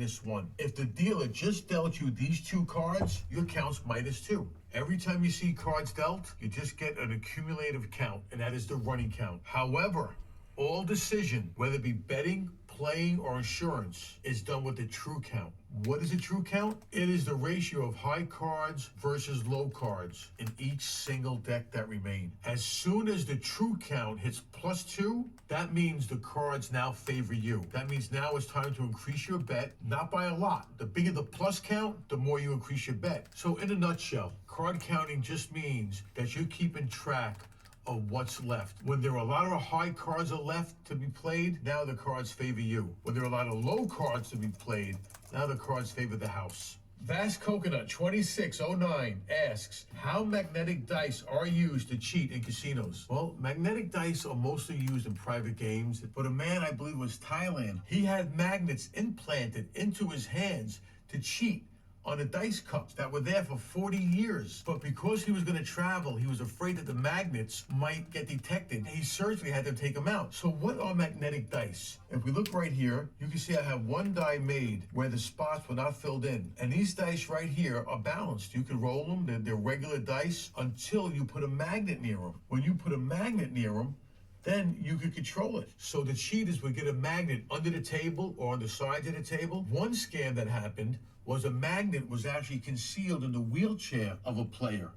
-1. If the dealer just dealt you these 2 cards, your count's -2. Every time you see cards dealt, you just get an accumulative count, and that is the running count. However, all decision, whether it be betting, playing, or insurance, is done with the true count. What is a true count? It is the ratio of high cards versus low cards in each single deck that remain. As soon as the true count hits +2, that means the cards now favor you. That means now it's time to increase your bet, not by a lot. The bigger the plus count, the more you increase your bet. So in a nutshell, card counting just means that you're keeping track of what's left. When there are a lot of high cards are left to be played, now the cards favor you. When there are a lot of low cards to be played, now the cards favor the house. Vast Coconut 2609 asks, how magnetic dice are used to cheat in casinos? Well, magnetic dice are mostly used in private games, but a man, I believe it was Thailand, he had magnets implanted into his hands to cheat on the dice cups that were there for 40 years. But because he was going to travel, he was afraid that the magnets might get detected. He surgically had to take them out. So what are magnetic dice? If we look right here, you can see I have one die made where the spots were not filled in. And these dice right here are balanced. You can roll them, they're regular dice, until you put a magnet near them. When you put a magnet near them, then you could control it. So the cheaters would get a magnet under the table or on the sides of the table. One scam that happened was a magnet was actually concealed in the wheelchair of a player.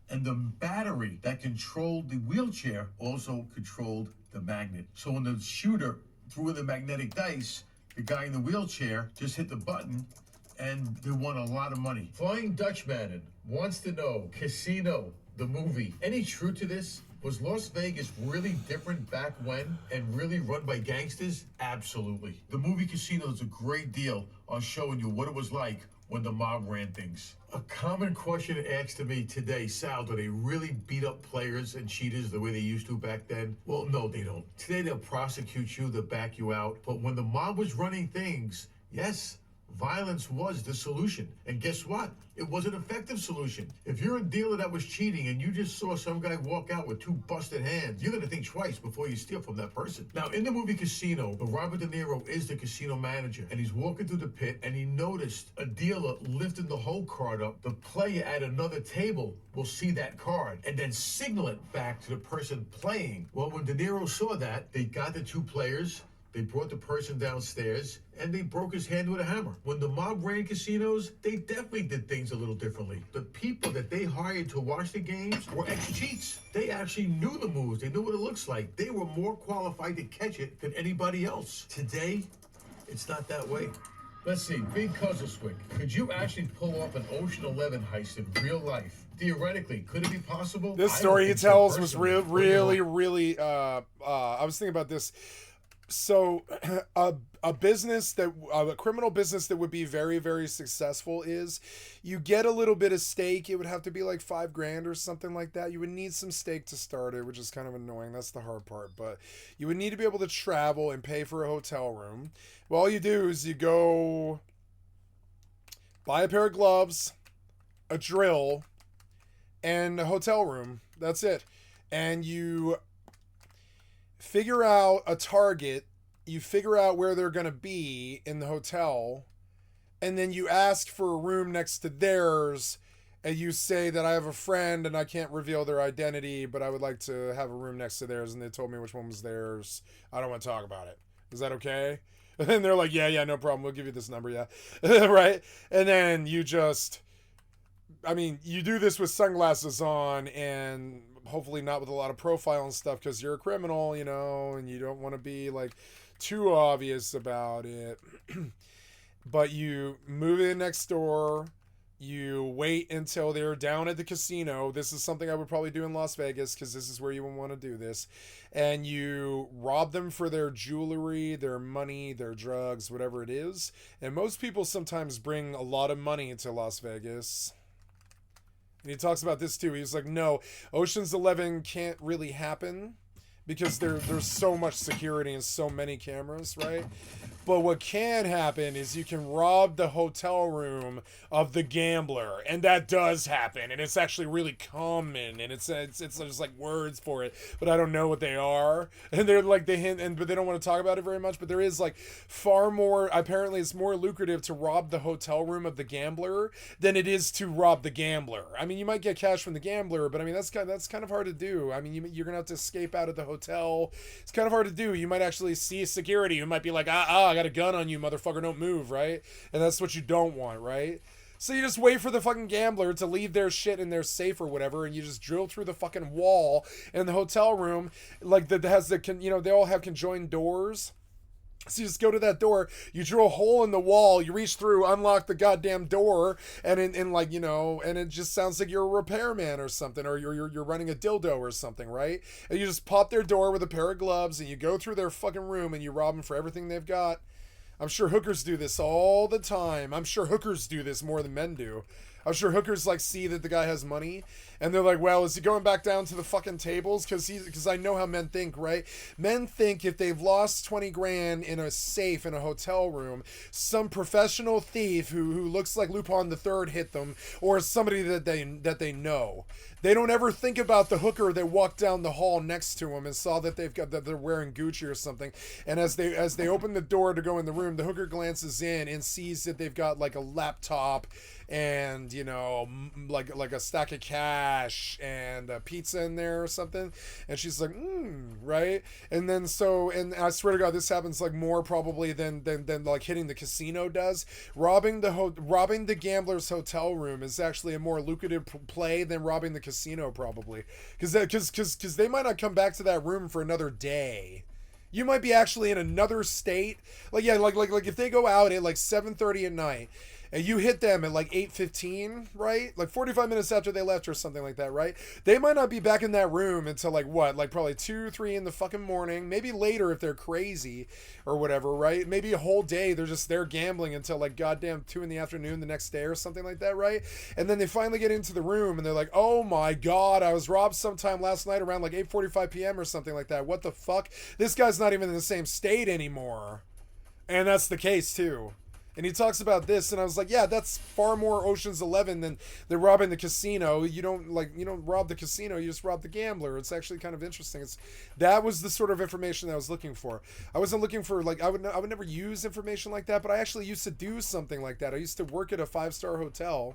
And the battery that controlled the wheelchair also controlled the magnet. So when the shooter threw in the magnetic dice, the guy in the wheelchair just hit the button and they won a lot of money. Flying Dutchman wants to know, Casino, the movie, any truth to this? Was Las Vegas really different back when and really run by gangsters? Absolutely. The movie Casino is a great deal on showing you what it was like when the mob ran things. A common question asked to me today, Sal, do they really beat up players and cheaters the way they used to back then? Well, no, they don't. Today they'll prosecute you, they'll back you out. But when the mob was running things, yes, violence was the solution. And guess what? It was an effective solution. If you're a dealer that was cheating and you just saw some guy walk out with 2 busted hands, you're going to think twice before you steal from that person. Now, in the movie Casino, Robert De Niro is the casino manager, and he's walking through the pit, and he noticed a dealer lifting the whole card up. The player at another table will see that card and then signal it back to the person playing. Well, when De Niro saw that, they got the 2 players, they brought the person downstairs, and they broke his hand with a hammer. When the mob ran casinos, they definitely did things a little differently. The people that they hired to watch the games were ex-cheats. They actually knew the moves. They knew what it looks like. They were more qualified to catch it than anybody else. Today, it's not that way. Let's see, Big Cuzzerswick. Could you actually pull off an Ocean 11 heist in real life? Theoretically, could it be possible? This story he tells was really, I was thinking about this. So a business that a criminal business that would be very, very successful is you get a little bit of stake. It would have to be like $5,000 or something like that. You would need some stake to start it, which is kind of annoying. That's the hard part. But you would need to be able to travel and pay for a hotel room. Well, all you do is you go buy a pair of gloves, a drill, and a hotel room. That's it. And you figure out a target, you figure out where they're going to be in the hotel, and then you ask for a room next to theirs, and you say that I have a friend and I can't reveal their identity, but I would like to have a room next to theirs, and they told me which one was theirs. I don't want to talk about it. Is that okay? And they're like, yeah, no problem. We'll give you this number, yeah. Right? And then you just, you do this with sunglasses on and hopefully not with a lot of profile and stuff because you're a criminal, and you don't want to be like too obvious about it. But you move in next door, you wait until they're down at the casino. This is something I would probably do in Las Vegas because this is where you would want to do this. And you rob them for their jewelry, their money, their drugs, whatever it is. And most people sometimes bring a lot of money into Las Vegas. And he talks about this too. He's like, no, Ocean's 11 can't really happen because there's so much security and so many cameras, right? But what can happen is you can rob the hotel room of the gambler, and that does happen, and it's actually really common, and it's just like words for it, but I don't know what they are, and they're like they hint, and but they don't want to talk about it very much. But there is like far more. Apparently, it's more lucrative to rob the hotel room of the gambler than it is to rob the gambler. I mean, you might get cash from the gambler, but I mean that's kind of hard to do. I mean, you're gonna have to escape out of the hotel. It's kind of hard to do. You might actually see security who might be like, I got a gun on you, motherfucker, don't move, right? And that's what you don't want, right? So you just wait for the fucking gambler to leave their shit in their safe or whatever, and you just drill through the fucking wall in the hotel room, like that has the they all have conjoined doors. So you just go to that door, you drill a hole in the wall, you reach through, unlock the goddamn door, and and it just sounds like you're a repairman or something, or you're running a dildo or something, right? And you just pop their door with a pair of gloves, and you go through their fucking room, and you rob them for everything they've got. I'm sure hookers do this all the time. I'm sure hookers do this more than men do. I'm sure hookers like see that the guy has money, and they're like, well, is he going back down to the fucking tables? Because I know how men think, right? Men think if they've lost 20 grand in a safe in a hotel room, some professional thief who looks like Lupin the Third hit them, or somebody that they know. They don't ever think about the hooker that walked down the hall next to them and saw that they're wearing Gucci or something. And as they open the door to go in the room, the hooker glances in and sees that they've got like a laptop and like a stack of cash and a pizza in there or something, and she's like, right? And then and I swear to God, this happens like more probably than like hitting the casino does. Robbing the gambler's hotel room is actually a more lucrative play than robbing the casino, probably, because they might not come back to that room for another day. You might be actually in another state. Like if they go out at like 7:30 at night, and you hit them at like 8:15, right? Like 45 minutes after they left or something like that, right? They might not be back in that room until like what? Like probably 2, 3 in the fucking morning. Maybe later if they're crazy or whatever, right? Maybe a whole day they're just there gambling until like goddamn 2 in the afternoon the next day or something like that, right? And then they finally get into the room and they're like, oh my God, I was robbed sometime last night around like 8:45 p.m. or something like that. What the fuck? This guy's not even in the same state anymore. And that's the case too. And he talks about this, and I was like, yeah, that's far more Ocean's 11 than robbing the casino. You don't rob the casino, you just rob the gambler. It's actually kind of interesting. That was the sort of information that I was looking for. I wasn't looking for I would never use information like that, but I actually used to do something like that. I used to work at a 5-star hotel.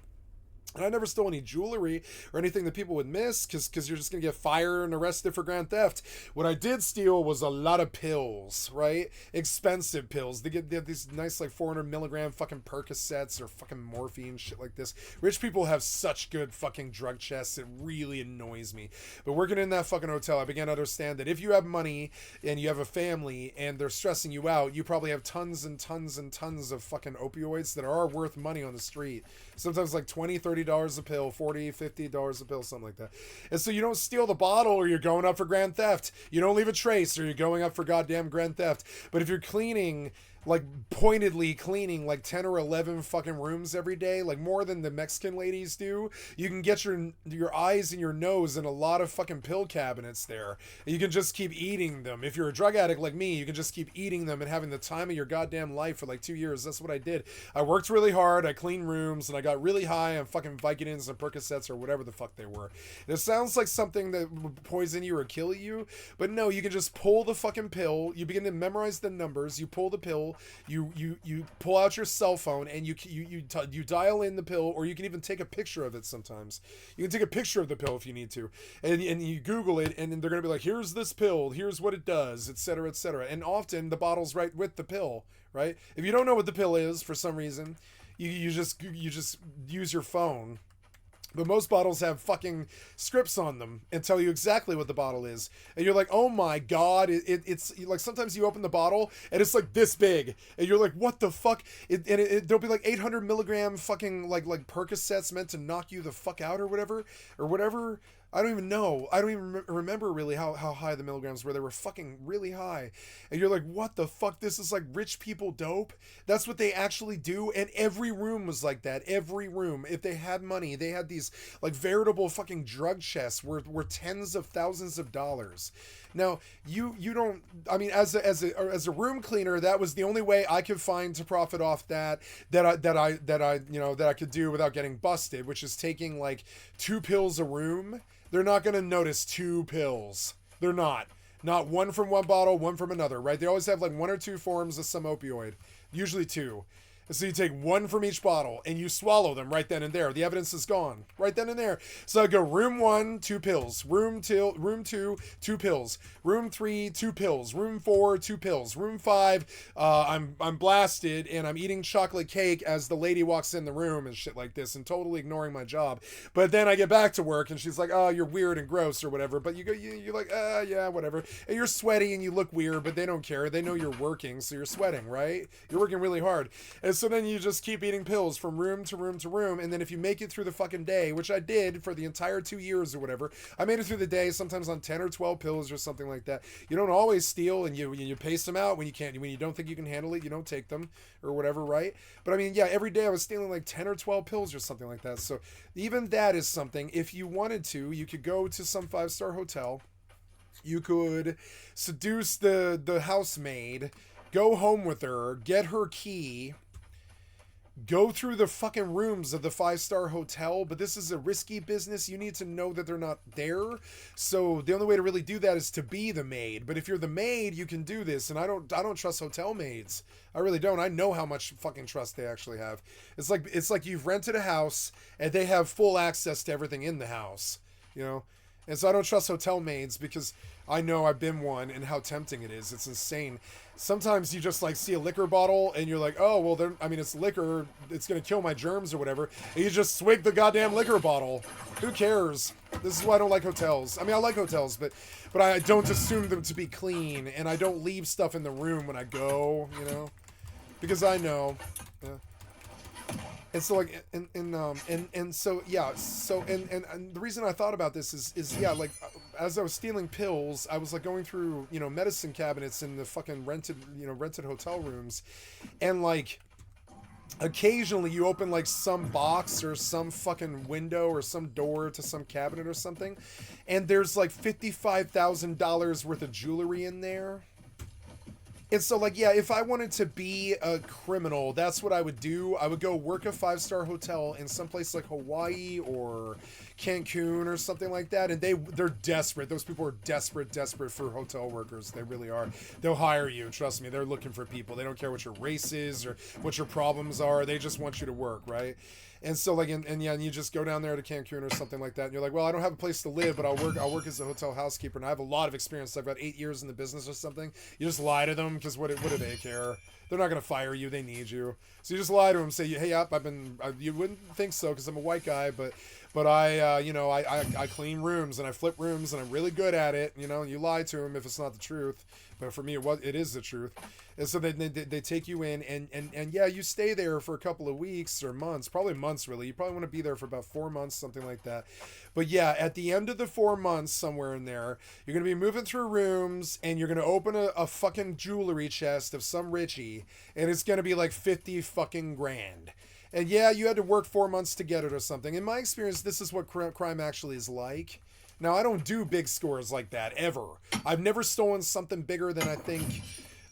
And I never stole any jewelry or anything that people would miss because you're just going to get fired and arrested for grand theft. What I did steal was a lot of pills, right? Expensive pills. They have these nice like 400 milligram fucking Percocets or fucking morphine, shit like this. Rich people have such good fucking drug chests. It really annoys me. But working in that fucking hotel, I began to understand that if you have money and you have a family and they're stressing you out, you probably have tons and tons and tons of fucking opioids that are worth money on the street. Sometimes like $20, $30 a pill, $40, $50 a pill, something like that. And so you don't steal the bottle or you're going up for grand theft. You don't leave a trace or you're going up for goddamn grand theft. But if you're pointedly cleaning like 10 or 11 fucking rooms every day, like more than the Mexican ladies do, you can get your eyes and your nose in a lot of fucking pill cabinets there. And you can just keep eating them. If you're a drug addict like me, you can just keep eating them and having the time of your goddamn life for like 2 years. That's what I did. I worked really hard, I cleaned rooms, and I got really high on fucking Vicodins and Percocets or whatever the fuck they were. And it sounds like something that would poison you or kill you, but no, you can just pull the fucking pill, you begin to memorize the numbers, you pull the pill, you pull out your cell phone and you dial in the pill, or you can even take a picture of it. Sometimes you can take a picture of the pill if you need to, and you Google it, and then they're gonna be like, here's this pill, here's what it does, etc., etc. And often the bottle's right with the pill, right? If you don't know what the pill is for some reason, you just use your phone. But most bottles have fucking scripts on them and tell you exactly what the bottle is. And you're like, oh my God. It's like sometimes you open the bottle and it's like this big. And you're like, what the fuck? There'll be like 800 milligram fucking like Percocets meant to knock you the fuck out or whatever. I don't even know. I don't even remember really how high the milligrams were. They were fucking really high. And you're like, what the fuck? This is like rich people dope? That's what they actually do? And every room was like that. Every room. If they had money, they had these like veritable fucking drug chests worth tens of thousands of dollars. Now, you don't. I mean, as a room cleaner, that was the only way I could find to profit off that I could do without getting busted, which is taking like 2 pills a room. They're not going to notice 2 pills. They're not. Not one from one bottle, one from another, right? They always have like 1 or 2 forms of some opioid, usually 2. So you take 1 from each bottle and you swallow them right then and there. The evidence is gone right then and there. So I go room 1, 2 pills. Room 2, 2 pills. Room 3, 2 pills. Room 4, 2 pills. Room 5, I'm blasted and I'm eating chocolate cake as the lady walks in the room and shit like this and totally ignoring my job. But then I get back to work and she's like, "Oh, you're weird and gross," or whatever. But you're like, yeah, whatever. And you're sweaty and you look weird, but they don't care. They know you're working, so you're sweating, right? You're working really hard. And so then you just keep eating pills from room to room to room, and then if you make it through the fucking day, which I did for the entire 2 years or whatever, I made it through the day, sometimes on 10 or 12 pills or something like that. You don't always steal, and you pace them out when you don't think you can handle it, you don't take them or whatever, right? But I mean, yeah, every day I was stealing like 10 or 12 pills or something like that. So even that is something. If you wanted to, you could go to some 5-star hotel. You could seduce the housemaid, go home with her, get her key, go through the fucking rooms of the 5-star hotel, but this is a risky business. You need to know that they're not there. So the only way to really do that is to be the maid. But if you're the maid, you can do this. And I don't trust hotel maids. I really don't. I know how much fucking trust they actually have. It's like you've rented a house and they have full access to everything in the house, you know? And so I don't trust hotel maids because I know I've been one and how tempting it is. It's insane. Sometimes you just like see a liquor bottle and you're like, oh, well, it's liquor. It's going to kill my germs or whatever. And you just swig the goddamn liquor bottle. Who cares? This is why I don't like hotels. I mean, I like hotels, but I don't assume them to be clean. And I don't leave stuff in the room when I go, you know, because I know. Yeah. And so like and so yeah, so and the reason I thought about this is yeah, like as I was stealing pills, I was like going through, you know, medicine cabinets in the fucking rented hotel rooms, and like occasionally you open like some box or some fucking window or some door to some cabinet or something, and there's like $55,000 worth of jewelry in there. And so, like, yeah, if I wanted to be a criminal, that's what I would do. I would go work a 5-star hotel in someplace like Hawaii or Cancun or something like that. And they're desperate. Those people are desperate for hotel workers. They really are. They'll hire you. Trust me. They're looking for people. They don't care what your race is or what your problems are. They just want you to work, right? And so like, and you just go down there to Cancun or something like that, and you're like, well, I don't have a place to live, but I'll work as a hotel housekeeper, and I have a lot of experience. I've got 8 years in the business or something. You just lie to them because what do they care? They're not gonna fire you. They need you. So you just lie to them. Say, hey, yep, you wouldn't think so because I'm a white guy, but I clean rooms and I flip rooms and I'm really good at it. You know, you lie to them if it's not the truth. But for me, it is the truth. And so they take you in and yeah, you stay there for a couple of weeks or months, probably months really. You probably want to be there for about 4 months, something like that. But yeah, at the end of the 4 months, somewhere in there, you're going to be moving through rooms and you're going to open a fucking jewelry chest of some Richie, and it's going to be like 50 fucking grand. And yeah, you had to work 4 months to get it or something. In my experience, this is what crime actually is like. Now, I don't do big scores like that, ever. I've never stolen something bigger than I think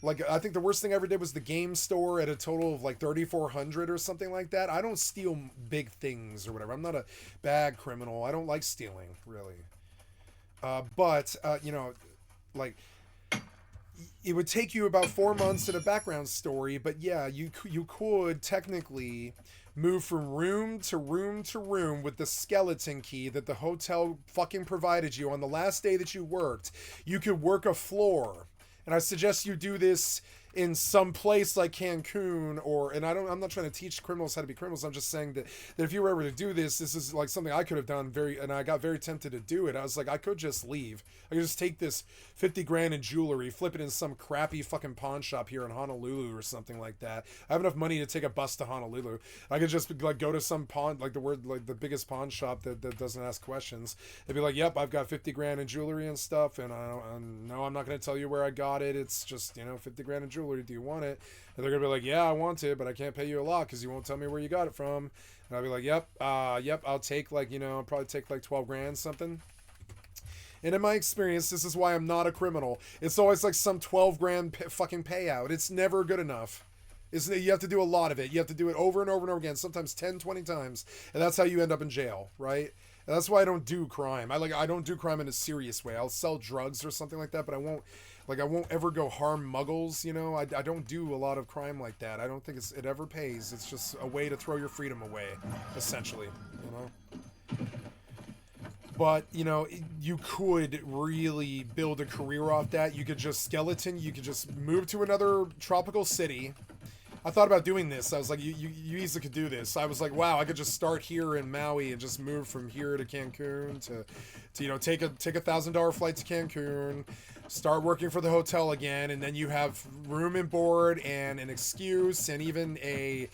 the worst thing I ever did was the game store at a total of like 3,400 or something like that. I don't steal big things or whatever. I'm not a bad criminal. I don't like stealing, really. But you know, like, it would take you about 4 months in a background story, but yeah, you could technically move from room to room to room with the skeleton key that the hotel fucking provided you on the last day that you worked. You could work a floor. And I suggest you do this in some place like Cancun I'm not trying to teach criminals how to be criminals. I'm just saying that if you were ever to do this is like something I could have done and I got very tempted to do it. I was like, I could just leave. I could just take this 50 grand in jewelry, flip it in some crappy fucking pawn shop here in Honolulu or something like that. I have enough money to take a bus to Honolulu. I could just like go to some pawn, like the biggest pawn shop that doesn't ask questions. They'd be like, yep, I've got 50 grand in jewelry and stuff. And no, I'm not going to tell you where I got it. It's just, 50 grand in jewelry. Do you want it? And they're gonna be like, yeah, I want it, but I can't pay you a lot because you won't tell me where you got it from. And I'll be like, yep, I'll take I'll probably take like 12 grand something. And in my experience, this is why I'm not a criminal. It's always like some 12 grand fucking payout. It's never good enough. You have to do a lot of it. You have to do it over and over and over again, sometimes 10, 20 times. And that's how you end up in jail, right? And that's why I don't do crime. I don't do crime in a serious way. I'll sell drugs or something like that, but I won't ever go harm muggles, you know? I don't do a lot of crime like that. I don't think it ever pays. It's just a way to throw your freedom away, essentially, you know? But, you know, you could really build a career off that. You could just you could just move to another tropical city. I thought about doing this. I was like, you easily could do this. I was like, wow, I could just start here in Maui and just move from here to Cancun to you know, take a $1,000 flight to Cancun, start working for the hotel again, and then you have room and board and an excuse and even a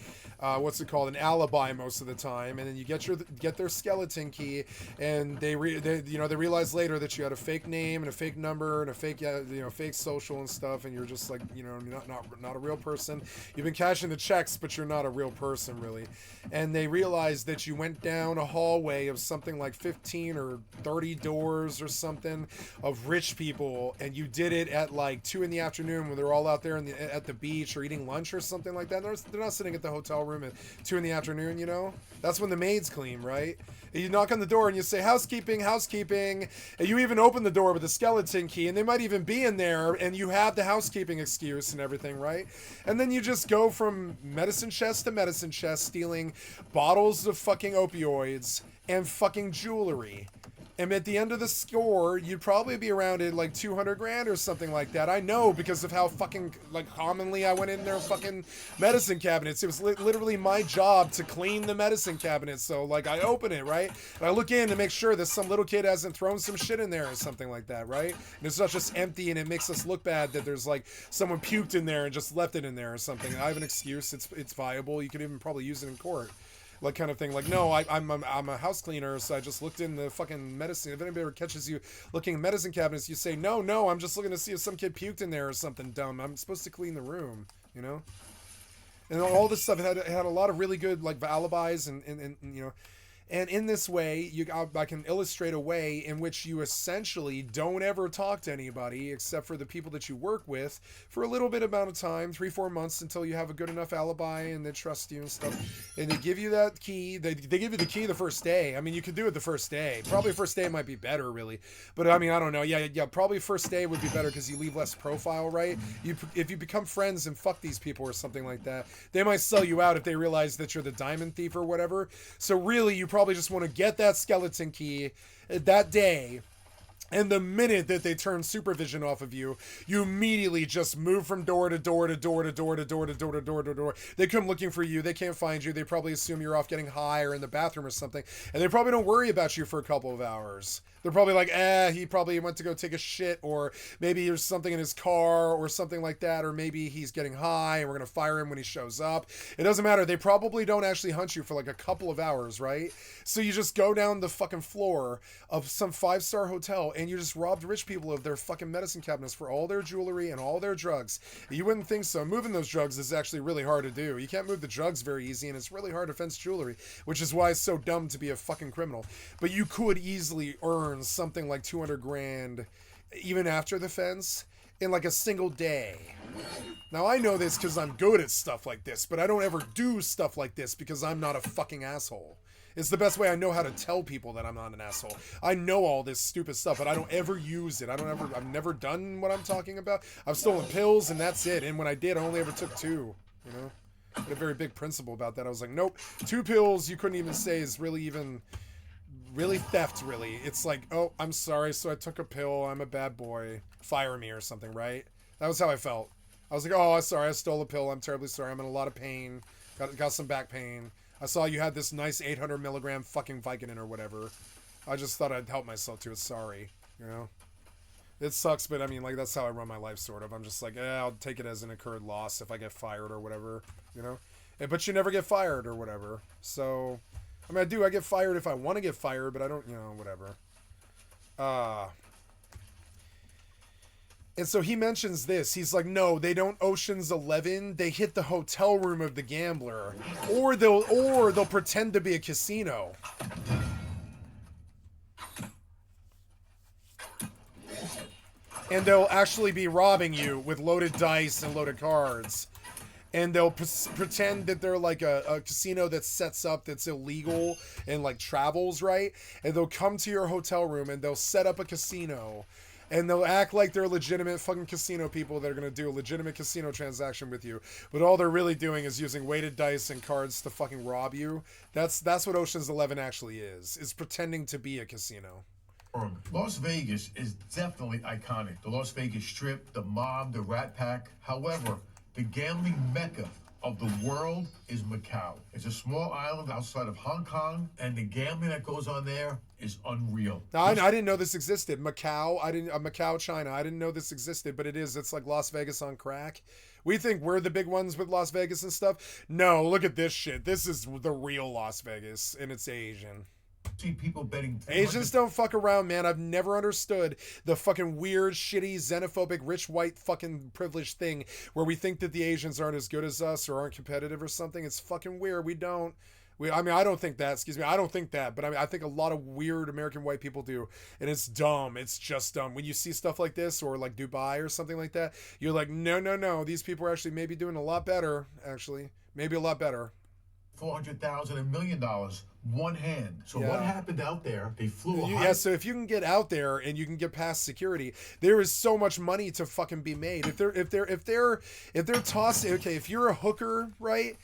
an alibi most of the time, and then you get their skeleton key, and they realize later that you had a fake name and a fake number and a fake fake social and stuff, and you're just like, you know, not a real person. You've been cashing the checks, but you're not a real person really. And they realize that you went down a hallway of something like 15 or 30 doors or something of rich people, and you did it at like 2 in the afternoon when they're all out there at the beach or eating lunch or something like that. They're not sitting at the hotel room at 2 in the afternoon, you know? That's when the maids clean, right? And you knock on the door and you say, housekeeping, housekeeping. And you even open the door with a skeleton key, and they might even be in there, and you have the housekeeping excuse and everything, right? And then you just go from medicine chest to medicine chest, stealing bottles of fucking opioids and fucking jewelry. And at the end of the score, you'd probably be around at like 200 grand or something like that. I know, because of how fucking like commonly I went in their fucking medicine cabinets. It was literally my job to clean the medicine cabinets. So like I open it, right? And I look in to make sure that some little kid hasn't thrown some shit in there or something like that, right? And it's not just empty, and it makes us look bad that there's like someone puked in there and just left it in there or something. I have an excuse. It's viable. You could even probably use it in court. Like kind of thing, like, no, I'm a house cleaner, so I just looked in the fucking medicine. If anybody ever catches you looking in medicine cabinets, you say, no, I'm just looking to see if some kid puked in there or something dumb. I'm supposed to clean the room, you know? And all this stuff, it had a lot of really good, like, alibis and you know, and in this way, I can illustrate a way in which you essentially don't ever talk to anybody except for the people that you work with for a little bit amount of time, 3-4 months, until you have a good enough alibi and they trust you and stuff. And they give you that key. They give you the key the first day. I mean, you could do it the first day. Probably first day might be better, really. But I mean, I don't know. Yeah. Probably first day would be better because you leave less profile, right? If you become friends and fuck these people or something like that, they might sell you out if they realize that you're the diamond thief or whatever. So really, you probably just want to get that skeleton key that day, and the minute that they turn supervision off of you, you immediately just move from door to door to door to door to door to door to door to door. They come looking for you. They can't find you. They probably assume you're off getting high or in the bathroom or something, and they probably don't worry about you for a couple of hours. They're probably like, he probably went to go take a shit, or maybe there's something in his car or something like that, or maybe he's getting high and we're going to fire him when he shows up. It doesn't matter. They probably don't actually hunt you for like a couple of hours, right? So you just go down the fucking floor of some 5-star hotel and you just robbed rich people of their fucking medicine cabinets for all their jewelry and all their drugs. You wouldn't think so. Moving those drugs is actually really hard to do. You can't move the drugs very easy, and it's really hard to fence jewelry, which is why it's so dumb to be a fucking criminal. But you could easily earn something like 200 grand even after the fence in like a single day. Now I know this because I'm good at stuff like this, but I don't ever do stuff like this because I'm not a fucking asshole. It's the best way I know how to tell people that I'm not an asshole. I know all this stupid stuff, but I don't ever use it. I've never done what I'm talking about. I've stolen pills and that's it. And when I did, I only ever took 2, you know? I had a very big principle about that. I was like, nope, 2 pills you couldn't even say is really theft, really. It's like, oh, I'm sorry, so I took a pill, I'm a bad boy, fire me or something, right? That was how I felt. I was like, oh, sorry, I stole a pill, I'm terribly sorry, I'm in a lot of pain, got some back pain. I saw you had this nice 800 milligram fucking Vicodin or whatever. I just thought I'd help myself to it, sorry, you know? It sucks, but I mean, like, that's how I run my life, sort of. I'm just like, I'll take it as an incurred loss if I get fired or whatever, you know? But you never get fired or whatever, so... I mean, I get fired if I want to get fired, but I don't, you know, whatever. And so he mentions this. He's like, no, they don't Ocean's 11. They hit the hotel room of the gambler, or they'll pretend to be a casino. and they'll actually be robbing you with loaded dice and loaded cards. And they'll pretend that they're like a casino that sets up that's illegal and like travels, right? And they'll come to your hotel room and they'll set up a casino. And they'll act like they're legitimate fucking casino people that are going to do a legitimate casino transaction with you. But all they're really doing is using weighted dice and cards to fucking rob you. That's what Ocean's 11 actually is pretending to be a casino. Las Vegas is definitely iconic. The Las Vegas Strip, the mob, the Rat Pack. However, the gambling mecca of the world is Macau. It's a small island outside of Hong Kong, and the gambling that goes on there is unreal. Now, I didn't know this existed. Macau, China. I didn't know this existed, but it is. It's like Las Vegas on crack. We think we're the big ones with Las Vegas and stuff. No, look at this shit. This is the real Las Vegas, and it's Asian. See people betting. Asians don't fuck around, man. I've never understood the fucking weird, shitty, xenophobic, rich, white, fucking privileged thing where we think that the Asians aren't as good as us or aren't competitive or something. It's fucking weird. We don't. I don't think that. Excuse me. I don't think that. But I think a lot of weird American white people do, and it's dumb. It's just dumb. When you see stuff like this or like Dubai or something like that, you're like, no. These people are actually maybe doing a lot better. Actually, maybe a lot better. $400,000, $1 million, one hand. So what happened out there? They flew. So if you can get out there and you can get past security, there is so much money to fucking be made. If they're tossing, okay, if you're a hooker, right?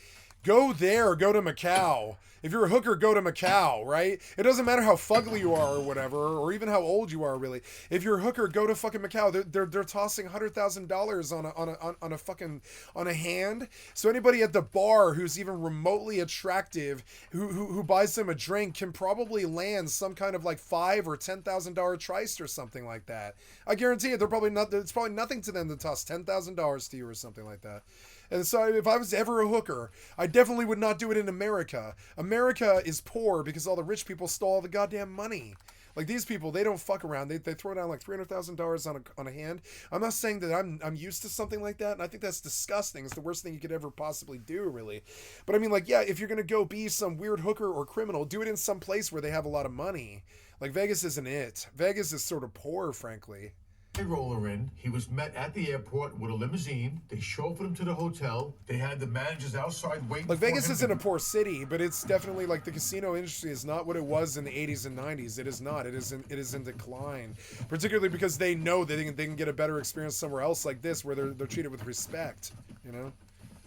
Go there, go to Macau. If you're a hooker, go to Macau, right? It doesn't matter how fugly you are or whatever, or even how old you are, really. If you're a hooker, go to fucking Macau. They're tossing $100,000 on a hand. So anybody at the bar who's even remotely attractive, who buys them a drink, can probably land some kind of like $5,000 or $10,000 tryst or something like that. I guarantee it. It's probably nothing to them to toss $10,000 to you or something like that. And so if I was ever a hooker, I definitely would not do it in America. America is poor because all the rich people stole all the goddamn money. Like these people, they don't fuck around. They throw down like $300,000 on a hand. I'm not saying that I'm used to something like that, and I think that's disgusting. It's the worst thing you could ever possibly do, really. But I mean, like, yeah, if you're gonna go be some weird hooker or criminal, do it in some place where they have a lot of money. Like Vegas isn't it. Vegas is sort of poor, frankly. Roller in. He was met at the airport with a limousine. They chauffeured him to the hotel. They had the managers outside waiting. Like Vegas isn't a poor city, but it's definitely like the casino industry is not what it was in the 80s and 90s. It is not. It is in decline. Particularly because they know that they can get a better experience somewhere else like this, where they're treated with respect. You know,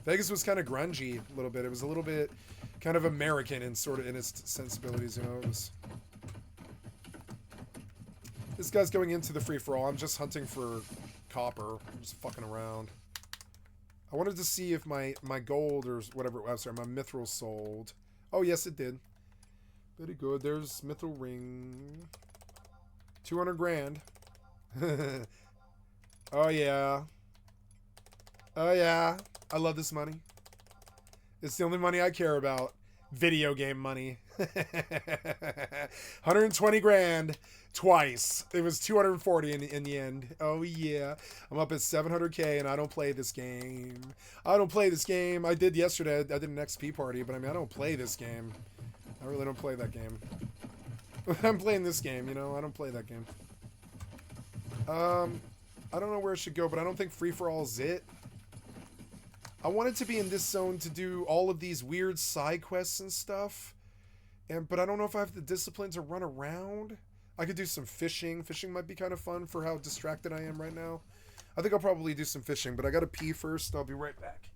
Vegas was kind of grungy a little bit. It was a little bit kind of American in sort of in its sensibilities. You know, it was. This guy's going into the free-for-all. I'm just hunting for copper. I'm just fucking around. I wanted to see if my gold or whatever, I'm sorry, my mithril sold. Oh, yes, it did. Very good. There's mithril ring. 200 grand. Oh, yeah. Oh, yeah. I love this money. It's the only money I care about. Video game money. 120 grand twice. It was 240 in the end. Oh yeah. I'm up at 700k and I don't play this game. I did yesterday. I did an XP party, but I mean, I don't play this game. I really don't play that game. I'm playing this game, you know. I don't play that game. I don't know where it should go, but I don't think free-for-all is it. I wanted to be in this zone to do all of these weird side quests and stuff. But I don't know if I have the discipline to run around. I could do some fishing. Fishing might be kind of fun for how distracted I am right now. I think I'll probably do some fishing, but I gotta pee first. I'll be right back.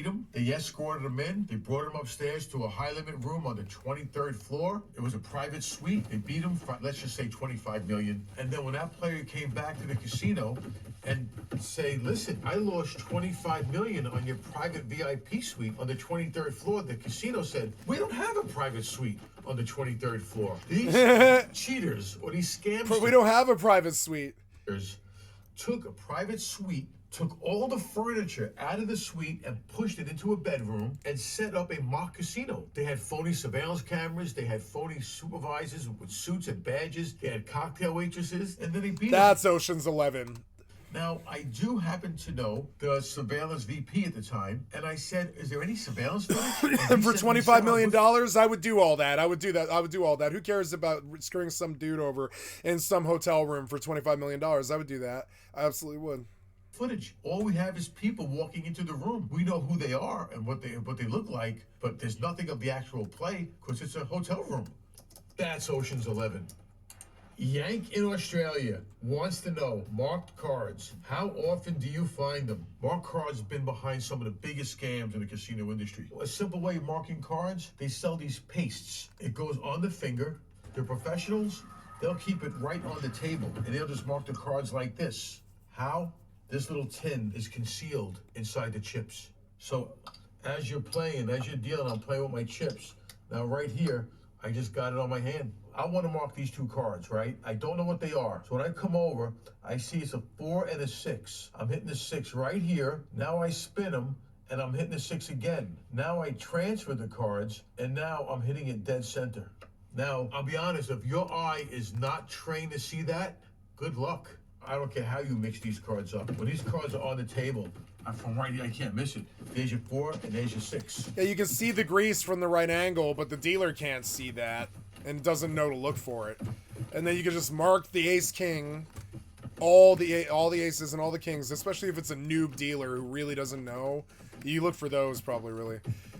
them. They escorted them in. They brought them upstairs to a high-limit room on the 23rd floor. It was a private suite. They beat them for, let's just say, $25 million. And then when that player came back to the casino and say, listen, I lost $25 million on your private VIP suite on the 23rd floor, the casino said, we don't have a private suite on the 23rd floor. These cheaters or these scams. But we don't have a private suite. Took a private suite, took all the furniture out of the suite and pushed it into a bedroom and set up a mock casino. They had phony surveillance cameras. They had phony supervisors with suits and badges. They had cocktail waitresses, and then they beat them. That's Ocean's 11. Now, I do happen to know the surveillance VP at the time, and I said, is there any surveillance footage? And for $25 million, I would do all that. I would do that. I would do all that. Who cares about screwing some dude over in some hotel room for $25 million? I would do that. I absolutely would. Footage. All we have is people walking into the room. We know who they are and what they look like, but there's nothing of the actual play because it's a hotel room. That's Ocean's 11. Yank in Australia wants to know, marked cards, how often do you find them? Marked cards have been behind some of the biggest scams in the casino industry. A simple way of marking cards, they sell these pastes. It goes on the finger. They're professionals. They'll keep it right on the table, and they'll just mark the cards like this. How? This little tin is concealed inside the chips. So as you're playing, as you're dealing, I'm playing with my chips. Now right here, I just got it on my hand. I want to mark these two cards, right? I don't know what they are. So when I come over, I see it's a 4 and a 6. I'm hitting the 6 right here. Now I spin them, and I'm hitting the 6 again. Now I transfer the cards, and now I'm hitting it dead center. Now, I'll be honest, if your eye is not trained to see that, good luck. I don't care how you mix these cards up. When these cards are on the table, from right here, I can't miss it. There's your 4 and there's your 6. Yeah, you can see the grease from the right angle, but the dealer can't see that and doesn't know to look for it. And then you can just mark the ace king, all the aces and all the kings, especially if it's a noob dealer who really doesn't know. You look for those probably really.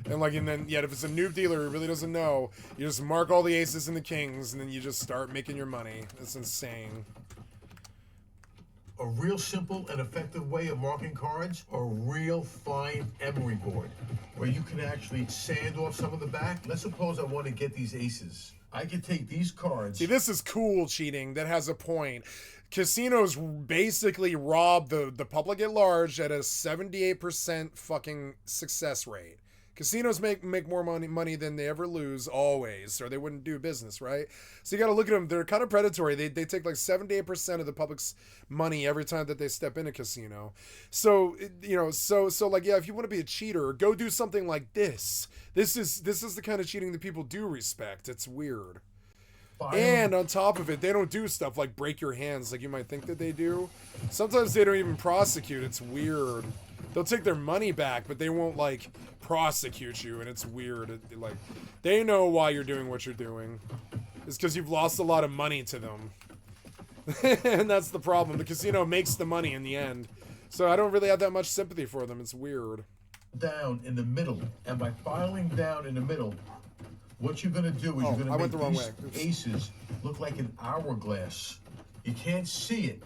And then if it's a noob dealer who really doesn't know, you just mark all the aces and the kings, and then you just start making your money. That's insane. A real simple and effective way of marking cards, a real fine emery board, where you can actually sand off some of the back. Let's suppose I want to get these aces. I can take these cards. See, this is cool cheating that has a point. Casinos basically rob the public at large at a 78% fucking success rate. Casinos make more money than they ever lose, always, or they wouldn't do business, right? So you got to look at them. They're kind of predatory. They take like 78% of the public's money every time that they step in a casino. So like, yeah, if you want to be a cheater, go do something like this. This is the kind of cheating that people do respect. It's weird. And on top of it, they don't do stuff like break your hands like you might think that they do. Sometimes they don't even prosecute. It's weird. They'll take their money back, but they won't like prosecute you, and it's weird. Like, they know why you're doing what you're doing. It's because you've lost a lot of money to them. And that's the problem. The casino makes the money in the end. So I don't really have that much sympathy for them. It's weird. Down in the middle, and by filing down in the middle, what you're gonna do is you're gonna make these aces look like an hourglass. You can't see it,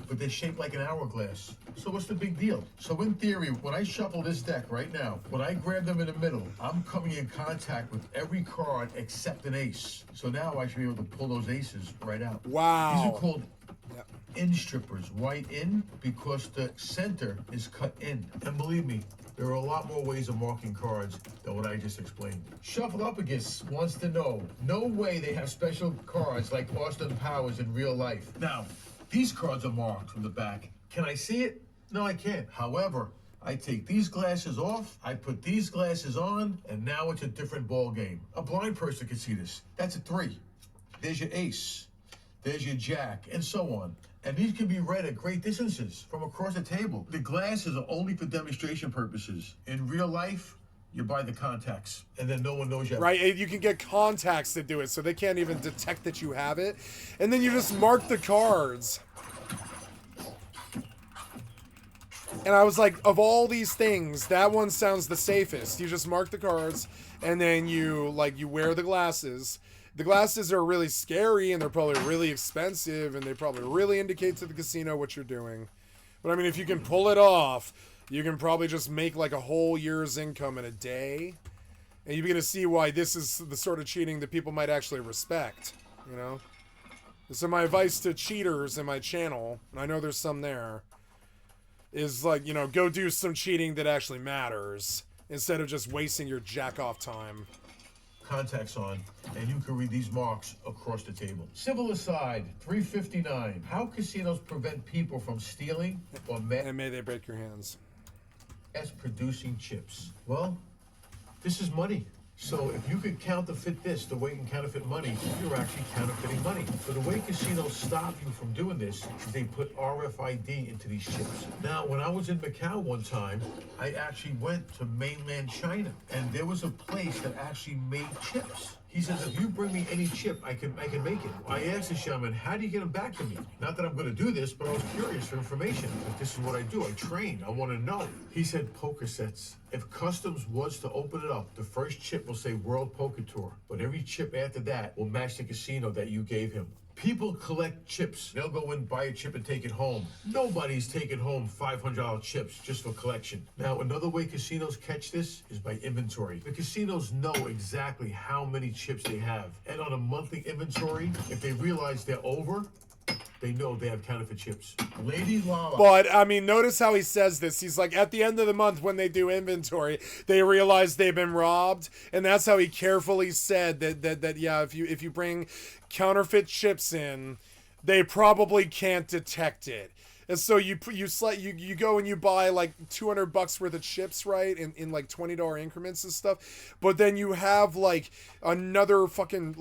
but they're shaped like an hourglass. So what's the big deal? So in theory, when I shuffle this deck right now, when I grab them in the middle, I'm coming in contact with every card except an ace. So now I should be able to pull those aces right out. Wow. These are called in strippers. Why in? Because the center is cut in. And believe me, there are a lot more ways of marking cards than what I just explained. Shuffleupagist wants to know, no way they have special cards like Austin Powers in real life. Now, these cards are marked from the back. Can I see it? No, I can't. However, I take these glasses off, I put these glasses on, and now it's a different ball game. A blind person can see this. That's a 3. There's your ace. There's your jack, and so on. And these can be read at great distances from across the table. The glasses are only for demonstration purposes. In real life, you buy the contacts, and then no one knows you have it. Right, you can get contacts to do it, so they can't even detect that you have it. And then you just mark the cards. And I was like, of all these things, that one sounds the safest. You just mark the cards, and then you wear the glasses. The glasses are really scary, and they're probably really expensive, and they probably really indicate to the casino what you're doing. But I mean, if you can pull it off, You can probably just make like a whole year's income in a day. And you're going to see why this is the sort of cheating that people might actually respect, you know? So my advice to cheaters in my channel, and I know there's some there, is like, you know, go do some cheating that actually matters instead of just wasting your jack-off time. Contacts on, and you can read these marks across the table. Civil aside, 359. How casinos prevent people from stealing or And may they break your hands. mass producing chips? Well, this is money. So if you could counterfeit this the way you can counterfeit money, you're actually counterfeiting money. So the way casinos stop you from doing this is they put RFID into these chips. Now, when I was in Macau one time, I actually went to mainland China, and there was a place that actually made chips. He says, if you bring me any chip, I can make it. I asked the shaman, how do you get them back to me? Not that I'm going to do this, but I was curious for information. Like, this is what I do. I train. I want to know. He said poker sets. If customs was to open it up, the first chip will say World Poker Tour, but every chip after that will match the casino that you gave him. People collect chips. They'll go in, buy a chip, and take it home. Nobody's taking home $500 chips just for collection. Now, another way casinos catch this is by inventory. The casinos know exactly how many chips they have. And on a monthly inventory, if they realize they're over, they know they have counterfeit chips. Lady Lala. But, I mean, notice how he says this. He's like, at the end of the month when they do inventory, they realize they've been robbed. And that's how he carefully said that yeah, if you bring counterfeit chips in, they probably can't detect it. And so you go and you buy like $200 worth of chips, right, in like $20 increments and stuff. But then you have like another fucking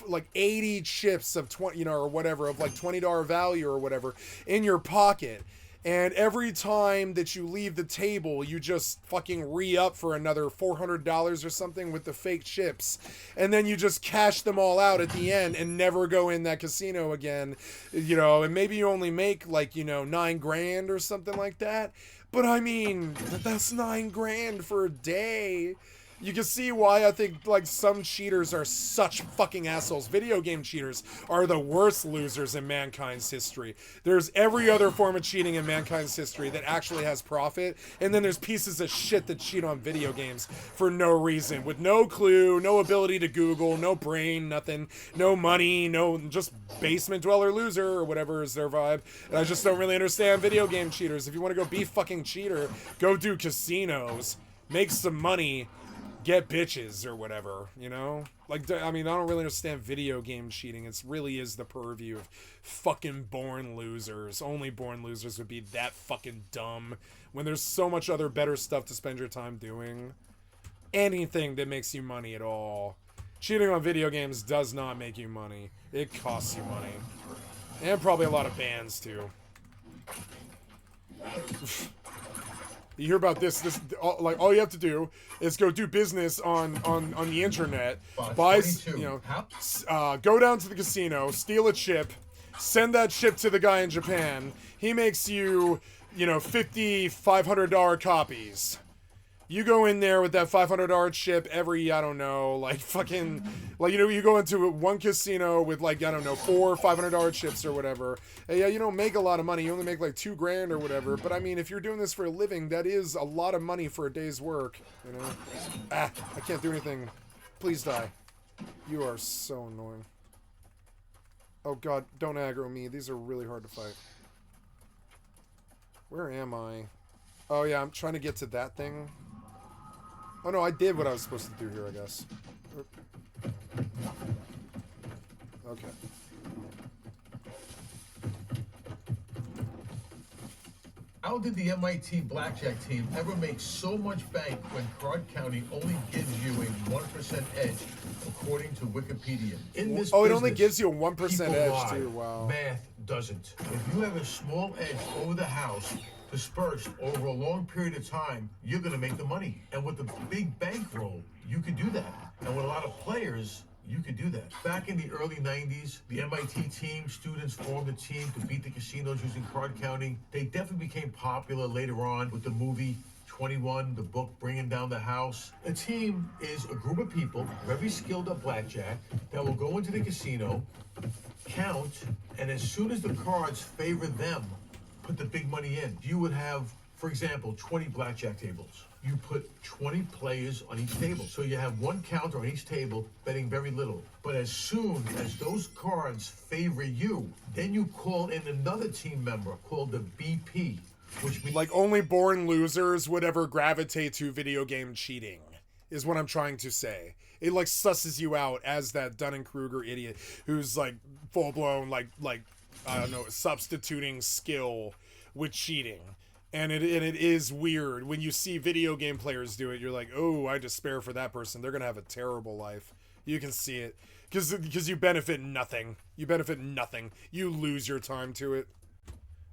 like 80 chips of 20, you know, or whatever, of like $20 value or whatever in your pocket. And every time that you leave the table, you just fucking re-up for another $400 or something with the fake chips. And then you just cash them all out at the end and never go in that casino again. You know, and maybe you only make like, you know, $9 grand or something like that. But I mean, that's $9 grand for a day. You can see why I think, like, some cheaters are such fucking assholes. Video game cheaters are the worst losers in mankind's history. There's every other form of cheating in mankind's history that actually has profit, and then there's pieces of shit that cheat on video games for no reason, with no clue, no ability to Google, no brain, nothing, no money, no, just basement dweller loser, or whatever is their vibe. And I just don't really understand video game cheaters. If you want to go be fucking cheater, go do casinos, make some money, get bitches or whatever, you know? Like, I mean, I don't really understand video game cheating. It really is the purview of fucking born losers. Only born losers would be that fucking dumb when there's so much other better stuff to spend your time doing. Anything that makes you money at all. Cheating on video games does not make you money. It costs you money. And probably a lot of bans, too. You hear about this, like, all you have to do is go do business on the internet, buy, you know, go down to the casino, steal a chip, send that chip to the guy in Japan. He makes you, you know, $500 copies. You go in there with that $500 chip every, I don't know, like fucking, like, you know, you go into one casino with like, I don't know, 4 $500 chips or whatever. And yeah, you don't make a lot of money. You only make like $2 grand or whatever. But I mean, if you're doing this for a living, that is a lot of money for a day's work, you know? I can't do anything. Please die. You are so annoying. Oh God, don't aggro me. These are really hard to fight. Where am I? Oh yeah, I'm trying to get to that thing. Oh no, I did what I was supposed to do here, I guess. Okay. How did the MIT blackjack team ever make so much bank when Clark County only gives you a 1% edge, according to Wikipedia? In this it only gives you a 1% edge, lie. too. Wow. Math doesn't. If you have a small edge over the house, dispersed over a long period of time, you're going to make the money. And with the big bankroll, you could do that. And with a lot of players, you could do that. Back in the early 90s, the MIT team, students formed a team to beat the casinos using Clark County. They definitely became popular later on with the movie 21, the book Bringing Down the House. A team is a group of people, very skilled at blackjack, that will go into the casino, count, and as soon as the cards favor them, put the big money in. You would have For example, 20 blackjack tables. You put 20 players on each table. So you have one counter on each table betting very little. But as soon as those cards favor you, then you call in another team member called the BP, which means... Like, only born losers would ever gravitate to video game cheating, is what I'm trying to say. It, like, susses you out as that Dunning-Kruger idiot who's, like, full-blown, like, I don't know, substituting skill with cheating. And it is weird. When you see video game players do it, you're like, oh, I despair for that person. They're going to have a terrible life. You can see it. Because you benefit nothing. You benefit nothing. You lose your time to it.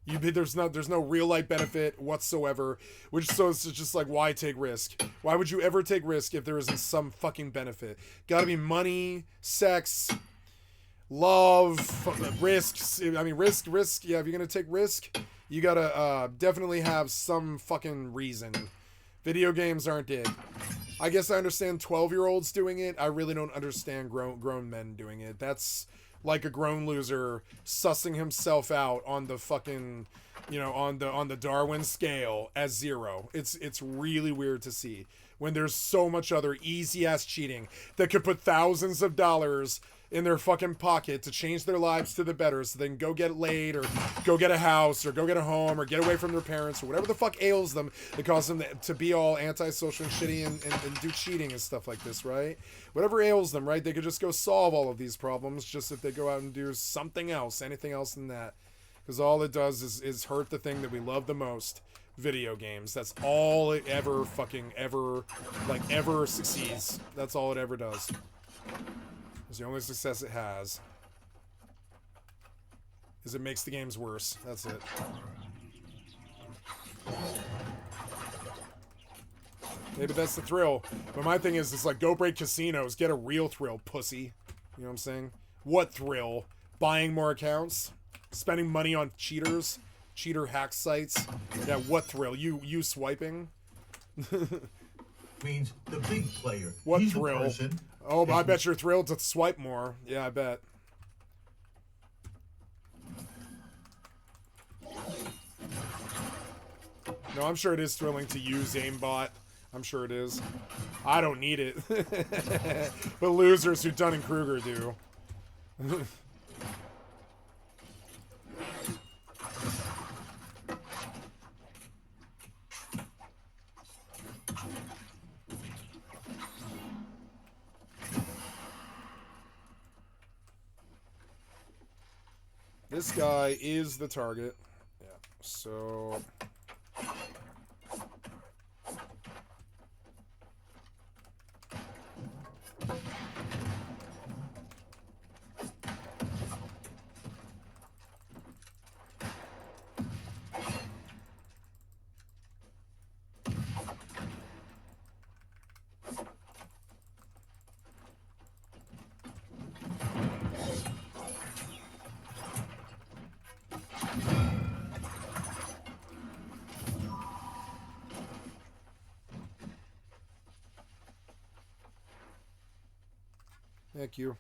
There's no real life benefit whatsoever. So it's just like, why take risk? Why would you ever take risk if there isn't some fucking benefit? Gotta be money, sex, love, risks. I mean, risk. Yeah, if you're gonna take risk, you gotta definitely have some fucking reason. Video games aren't it. I guess I understand 12-year-olds doing it. I really don't understand grown men doing it. That's like a grown loser sussing himself out on the fucking, on the Darwin scale as 0. It's really weird to see when there's so much other easy ass cheating that could put thousands of dollars in their fucking pocket to change their lives to the better, so they can go get laid or go get a house or go get a home or get away from their parents or whatever the fuck ails them that causes them to be all antisocial and shitty and do cheating and stuff like this, right? Whatever ails them, right? They could just go solve all of these problems just if they go out and do something else, anything else than that. Because all it does is hurt the thing that we love the most, video games. That's all it ever succeeds. That's all it ever does. It's the only success it has. Is it makes the games worse. That's it. Maybe that's the thrill. But my thing is, it's like, go break casinos. Get a real thrill, pussy. You know what I'm saying? What thrill? Buying more accounts? Spending money on cheaters? Cheater hack sites? Yeah, what thrill? You swiping? Means the big player. What He's thrill? the person. Oh, I bet you're thrilled to swipe more. Yeah, I bet. No, I'm sure it is thrilling to use aimbot. I'm sure it is. I don't need it. But losers who Dunning-Kruger do. This guy is the target. Yeah, so... Thank you.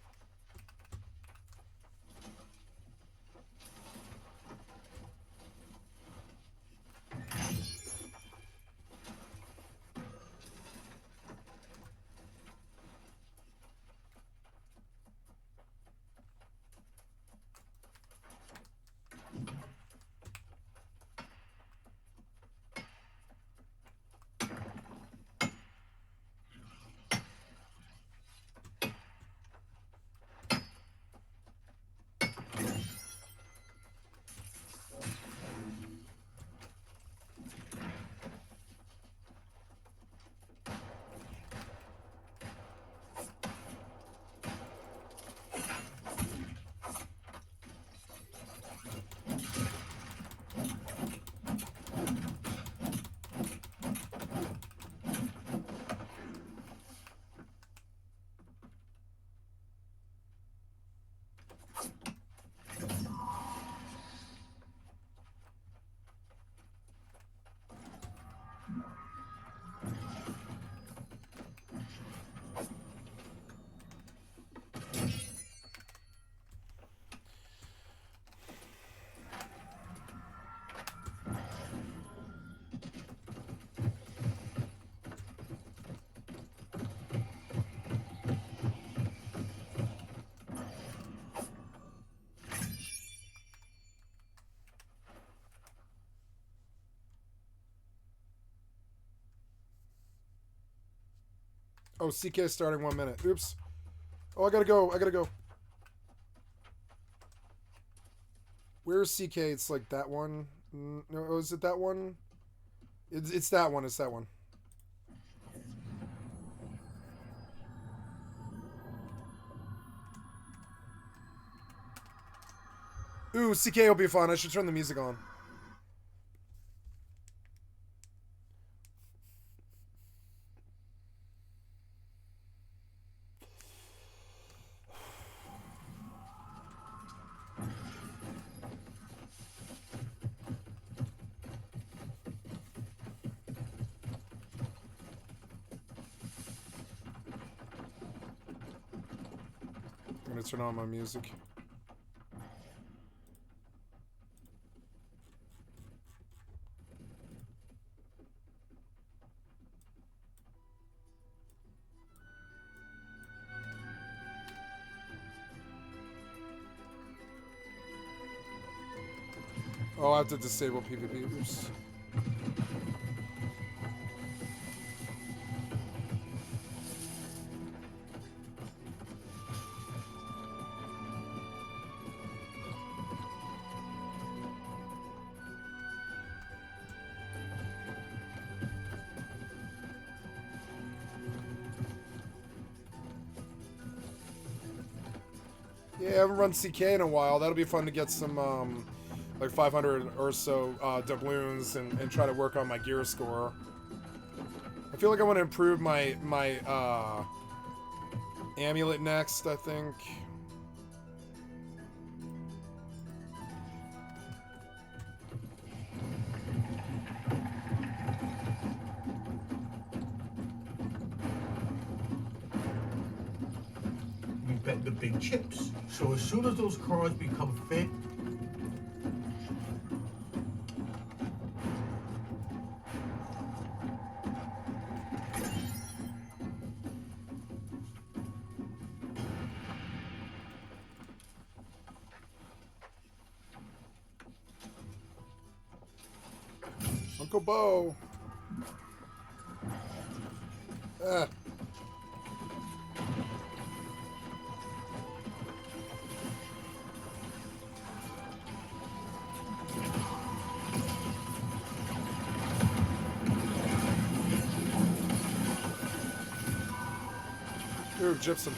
Oh, CK starting 1 minute. Oops. Oh, I gotta go. I gotta go. Where's CK? It's like that one. No, is it that one? It's that one. It's that one. Ooh, CK will be fun. I should turn the music on. I'm gonna turn on my music. Oh, I have to disable PvP. Oops. Yeah, I haven't run CK in a while. That'll be fun to get some, like 500 or so doubloons and try to work on my gear score. I feel like I want to improve my amulet next, I think. We bet the big chips. So as soon as those cards become fit, Uncle Bo. Ah. Ooh, gypsum.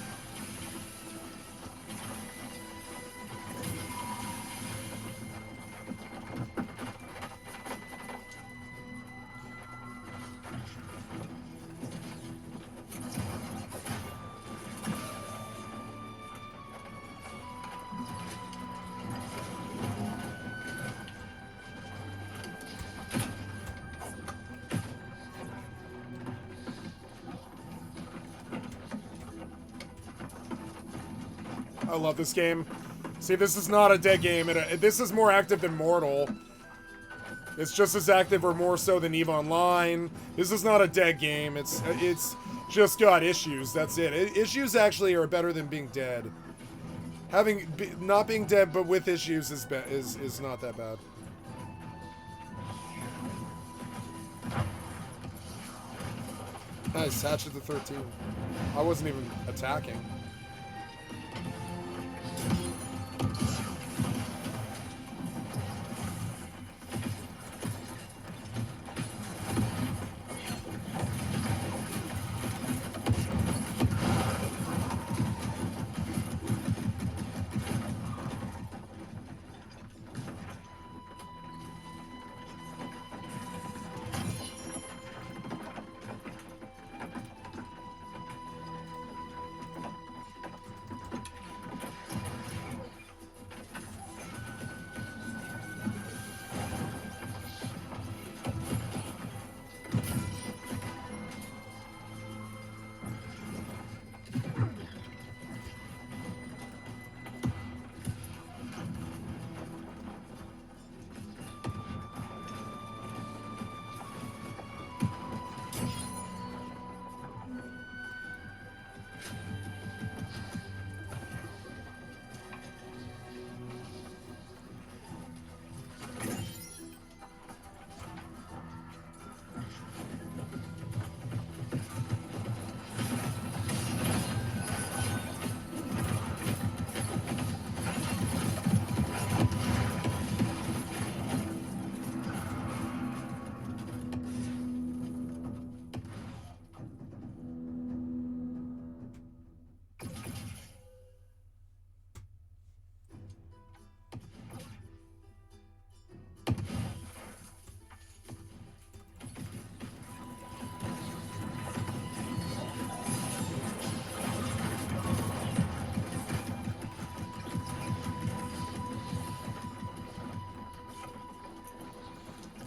I love this game. See, this is not a dead game. This is more active than Mortal. It's just as active or more so than EVE Online. This is not a dead game. It's just got issues. That's it. Issues actually are better than being dead. Not being dead but with issues is not that bad. Nice, Hatchet to 13. I wasn't even attacking.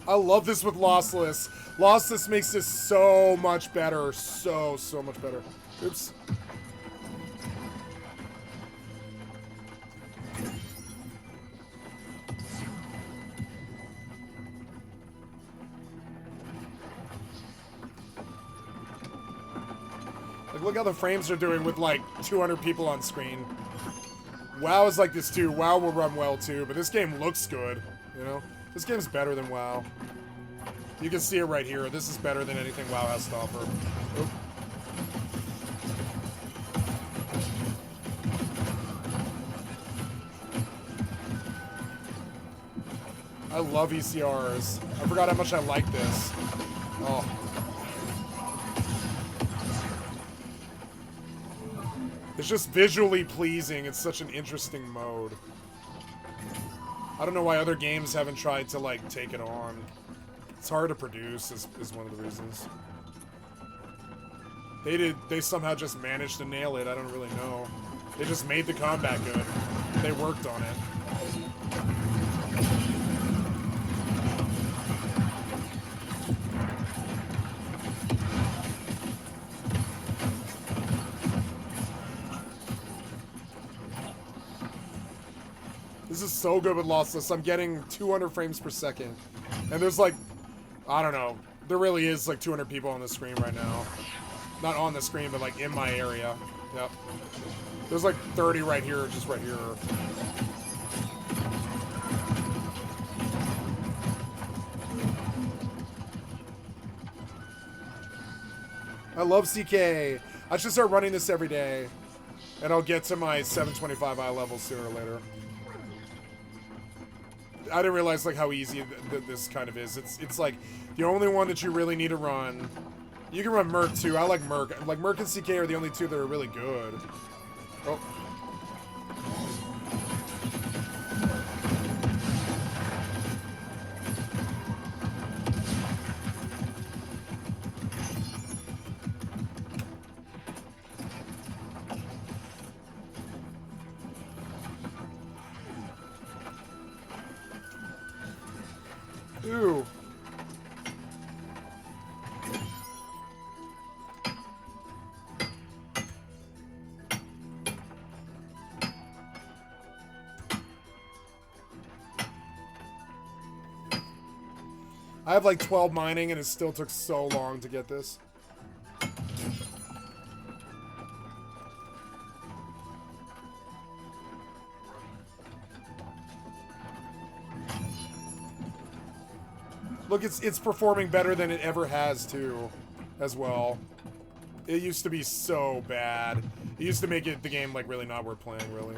I love this with lossless. Lossless makes this so much better. So much better. Oops. Like, look how the frames are doing with, like, 200 people on screen. WoW is like this, too. WoW will run well, too, but this game looks good, you know? This game's better than WoW. You can see it right here. This is better than anything WoW has to offer. Oop. I love ECRs. I forgot how much I like this. Oh. It's just visually pleasing. It's such an interesting mode. I don't know why other games haven't tried to, like, take it on. It's hard to produce is one of the reasons. They somehow just managed to nail it. I don't really know. They just made the combat good. They worked on it. This is so good with lossless. I'm getting 200 frames per second. And there's like, I don't know. There really is like 200 people on the screen right now. Not on the screen, but like in my area. Yep. There's like 30 right here, just right here. I love CK. I should start running this every day. And I'll get to my 725 eye level sooner or later. I didn't realize like how easy this kind of is. It's like the only one that you really need to run. You can run Merc too. I like Merc. Like Merc and CK are the only two that are really good. Oh. Ooh. I have like 12 mining and it still took so long to get this. Look, it's performing better than it ever has too, as well. It used to be so bad. It used to make the game like really not worth playing, really.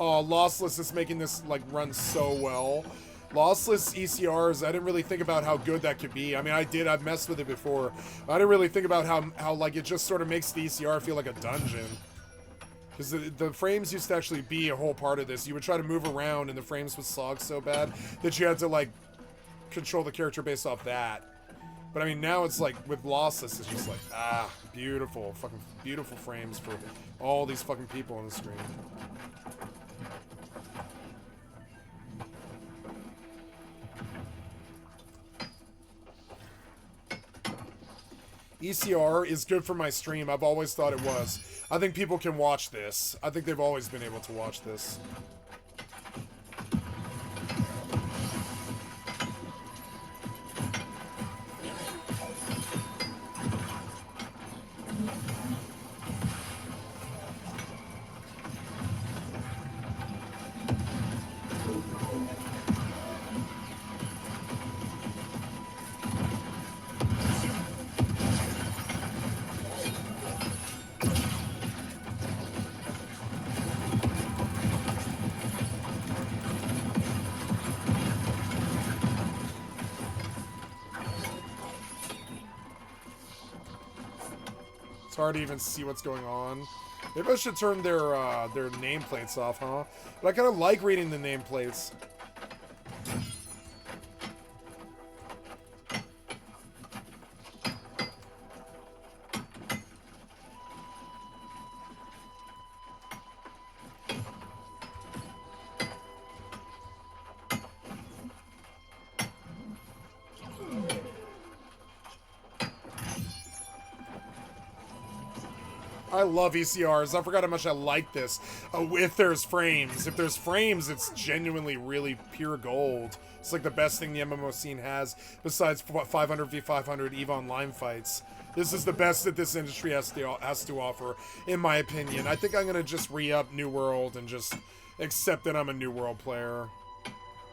Oh, lossless is making this like run so well. Lossless ECRs, I didn't really think about how good that could be. I mean, I've messed with it before. I didn't really think about how like it just sort of makes the ECR feel like a dungeon. Because the frames used to actually be a whole part of this. You would try to move around and the frames would slog so bad that you had to like control the character based off that. But I mean, now it's like with lossless, it's just like, ah, beautiful, fucking beautiful frames for all these fucking people on the screen. ECR is good for my stream. I've always thought it was. I think people can watch this. I think they've always been able to watch this. Hard to even see what's going on. Maybe I should turn their nameplates off, huh? But I kind of like reading the nameplates. I love ECRs. I forgot how much I like this. If there's frames. If there's frames, it's genuinely really pure gold. It's like the best thing the MMO scene has, besides 500v500 EVE Online fights. This is the best that this industry has to offer, in my opinion. I think I'm going to just re-up New World and just accept that I'm a New World player.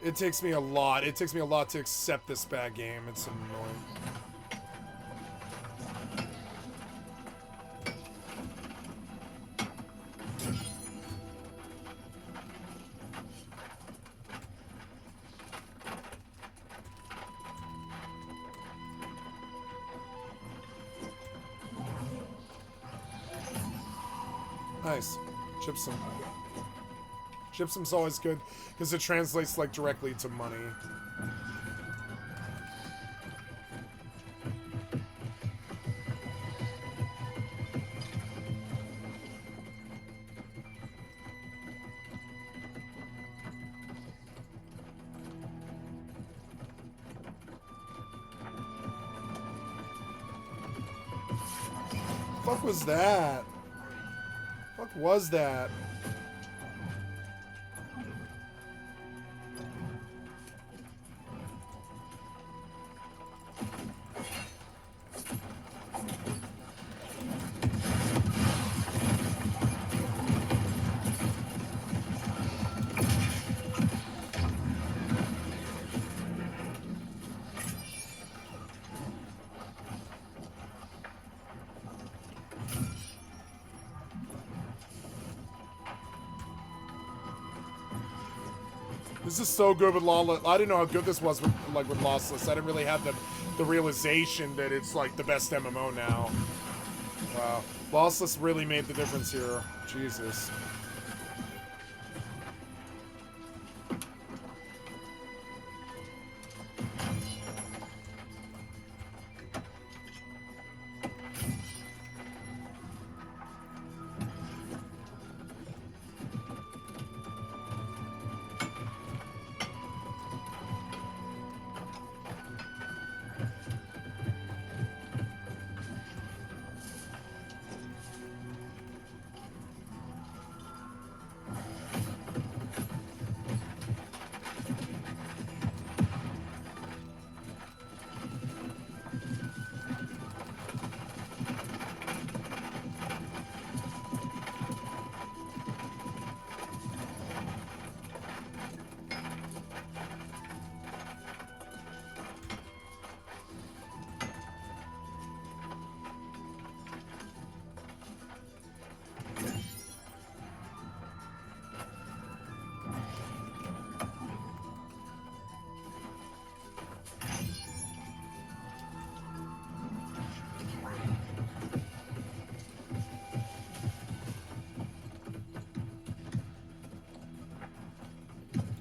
It takes me a lot. It takes me a lot to accept this bad game. It's annoying. Nice. Gypsum. Gypsum's always good because it translates like directly to money. Fuck was that? What was that? This is so good with Lawless. I didn't know how good this was with, like, with Lossless. I didn't really have the realization that it's like the best MMO now. Wow. Lossless really made the difference here. Jesus.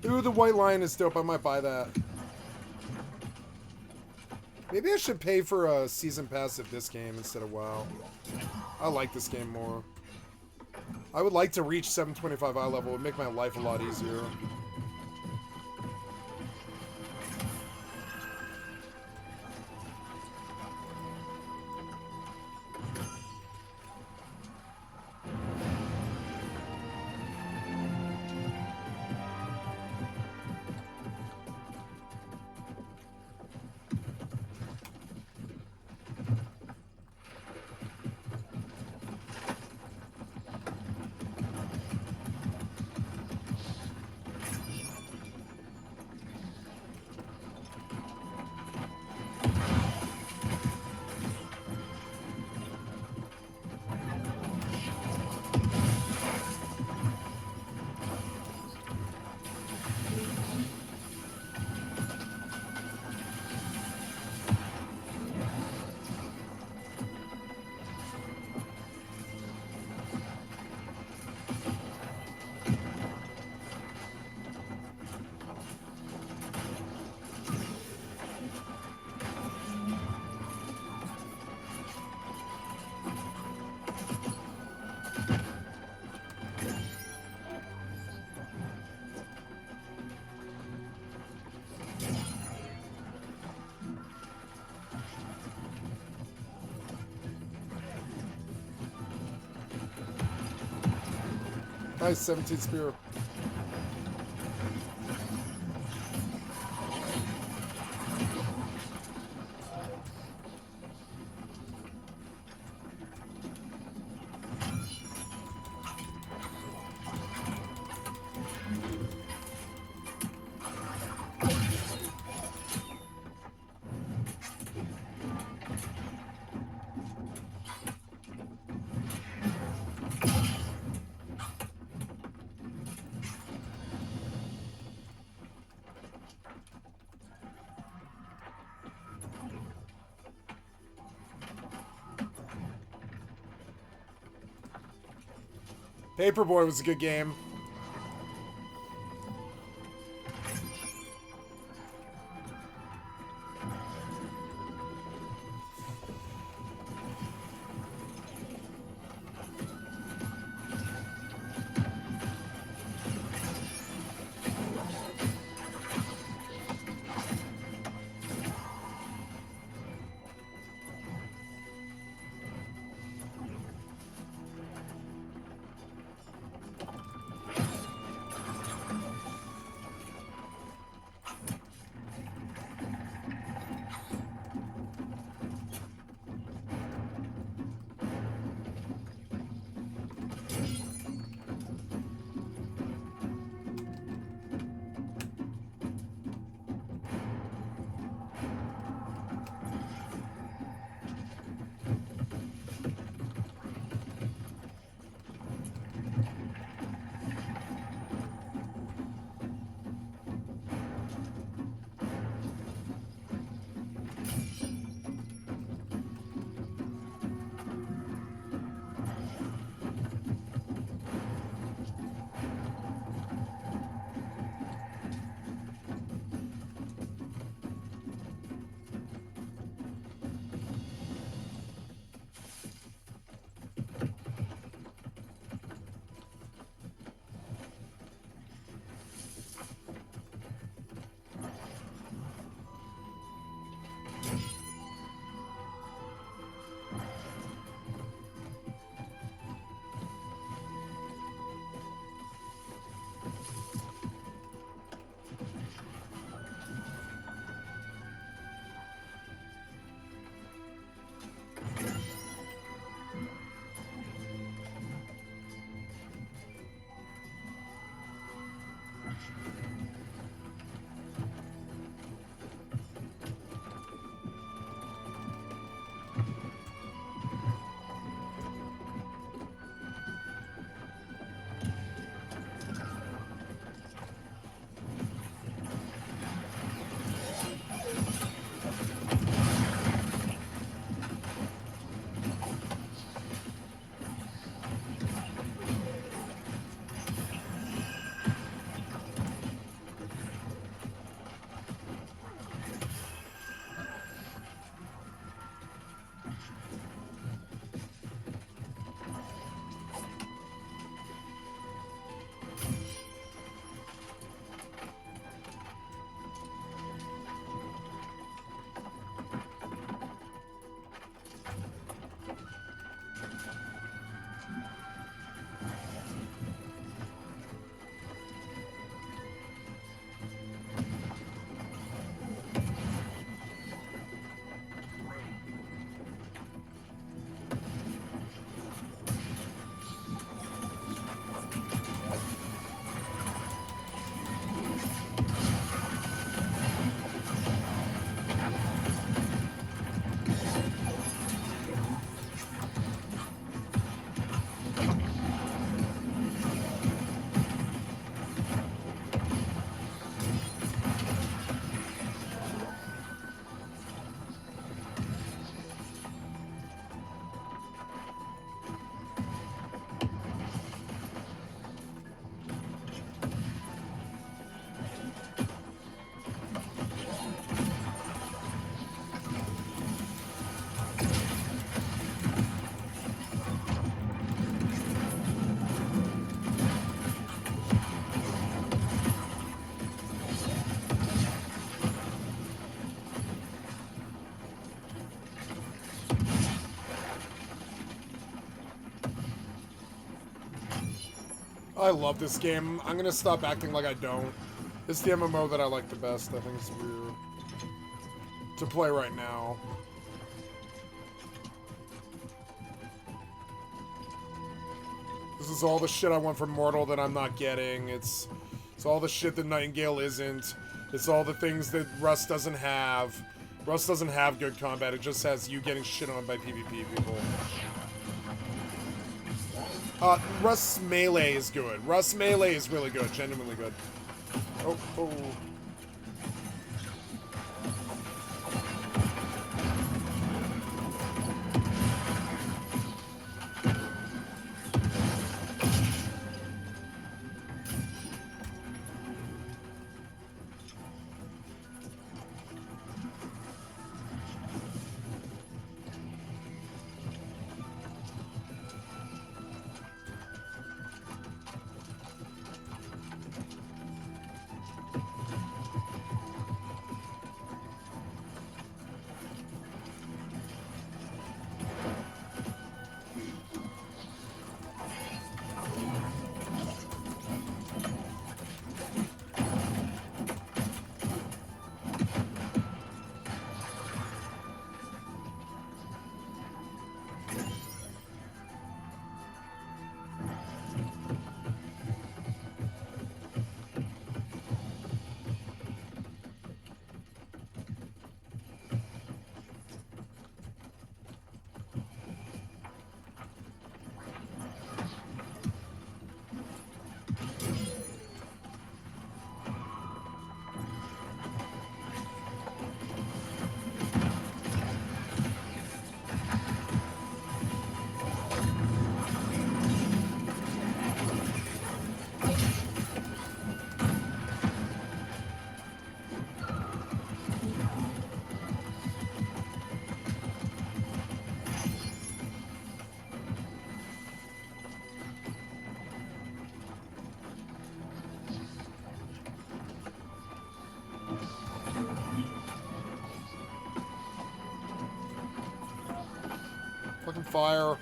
Ooh, the white lion is dope. I might buy that. Maybe I should pay for a season pass of this game instead of WoW. I like this game more. I would like to reach 725 eye level. It would make my life a lot easier. Nice 17 spear. Paperboy was a good game. I love this game. I'm gonna stop acting like I don't. It's the MMO that I like the best. I think it's weird to play right now. This is all the shit I want from Mortal that I'm not getting. It's all the shit that Nightingale isn't. It's all the things that Rust doesn't have. Rust doesn't have good combat. It just has you getting shit on by PvP people. Rust's melee is good. Rust's melee is really good. Genuinely good. Oh, oh. Fucking fire.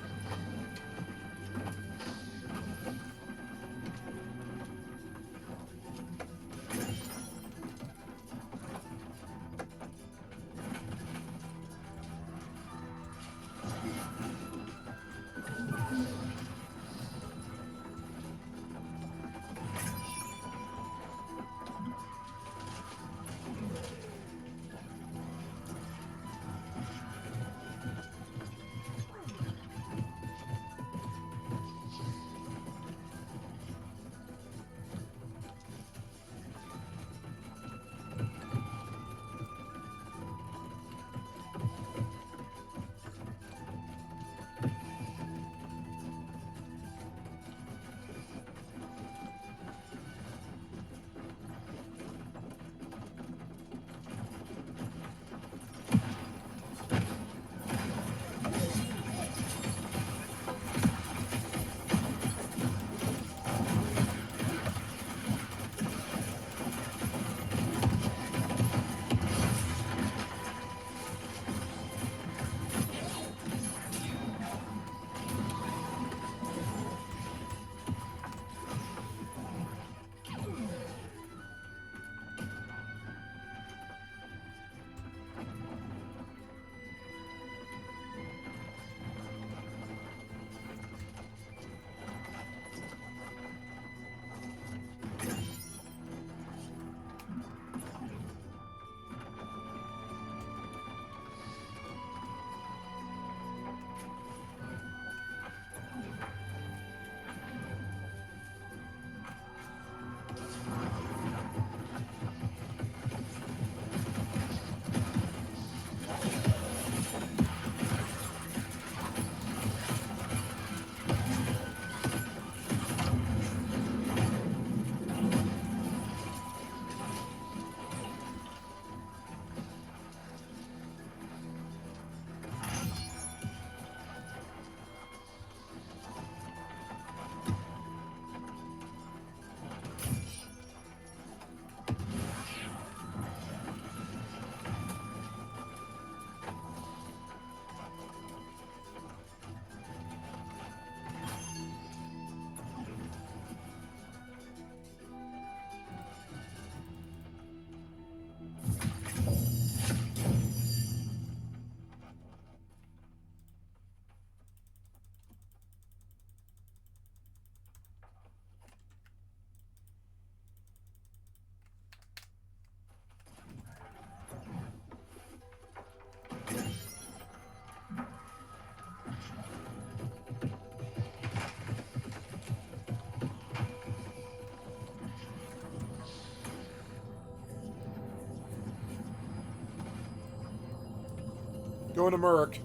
Going to Merc.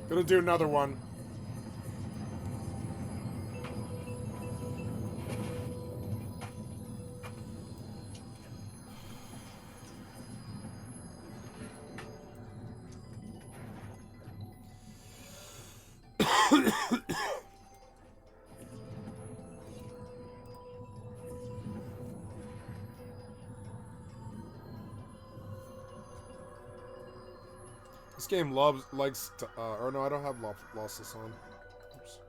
Gonna do another one. This game likes to, or no, I don't have losses on. Oops.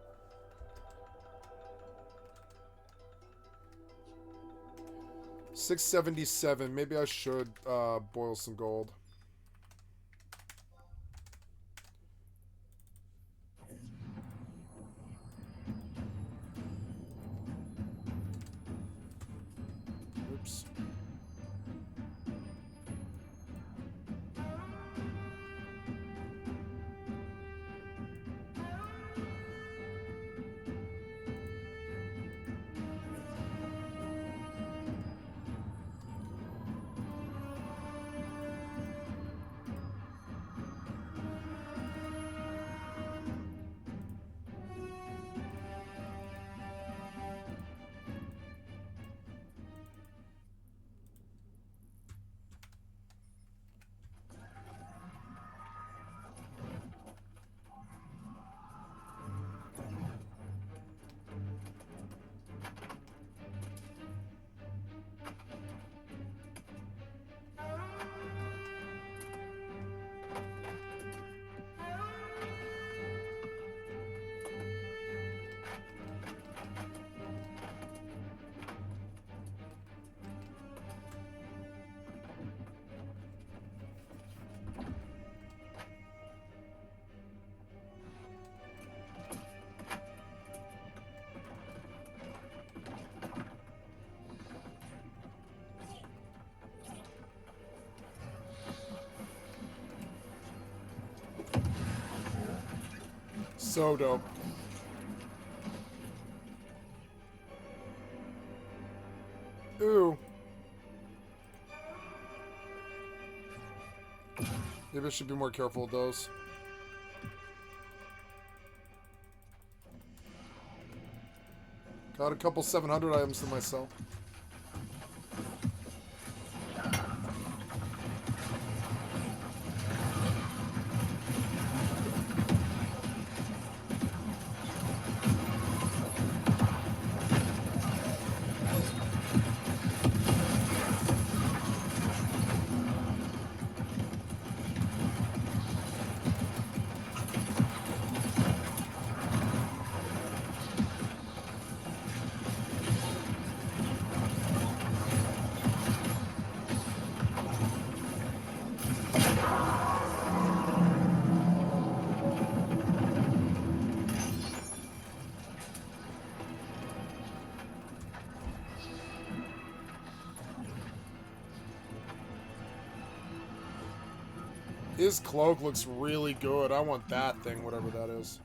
$677. Maybe I should boil some gold. Oops. So dope. Ooh. Maybe I should be more careful with those. Got a couple 700 items to myself. His cloak looks really good. I want that thing, whatever that is.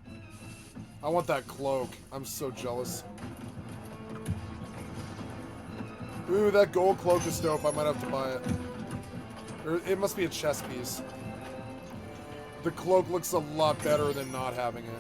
I want that cloak. I'm so jealous. Ooh, that gold cloak is dope. I might have to buy it. Or it must be a chess piece. The cloak looks a lot better than not having it.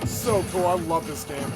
So cool. I love this game.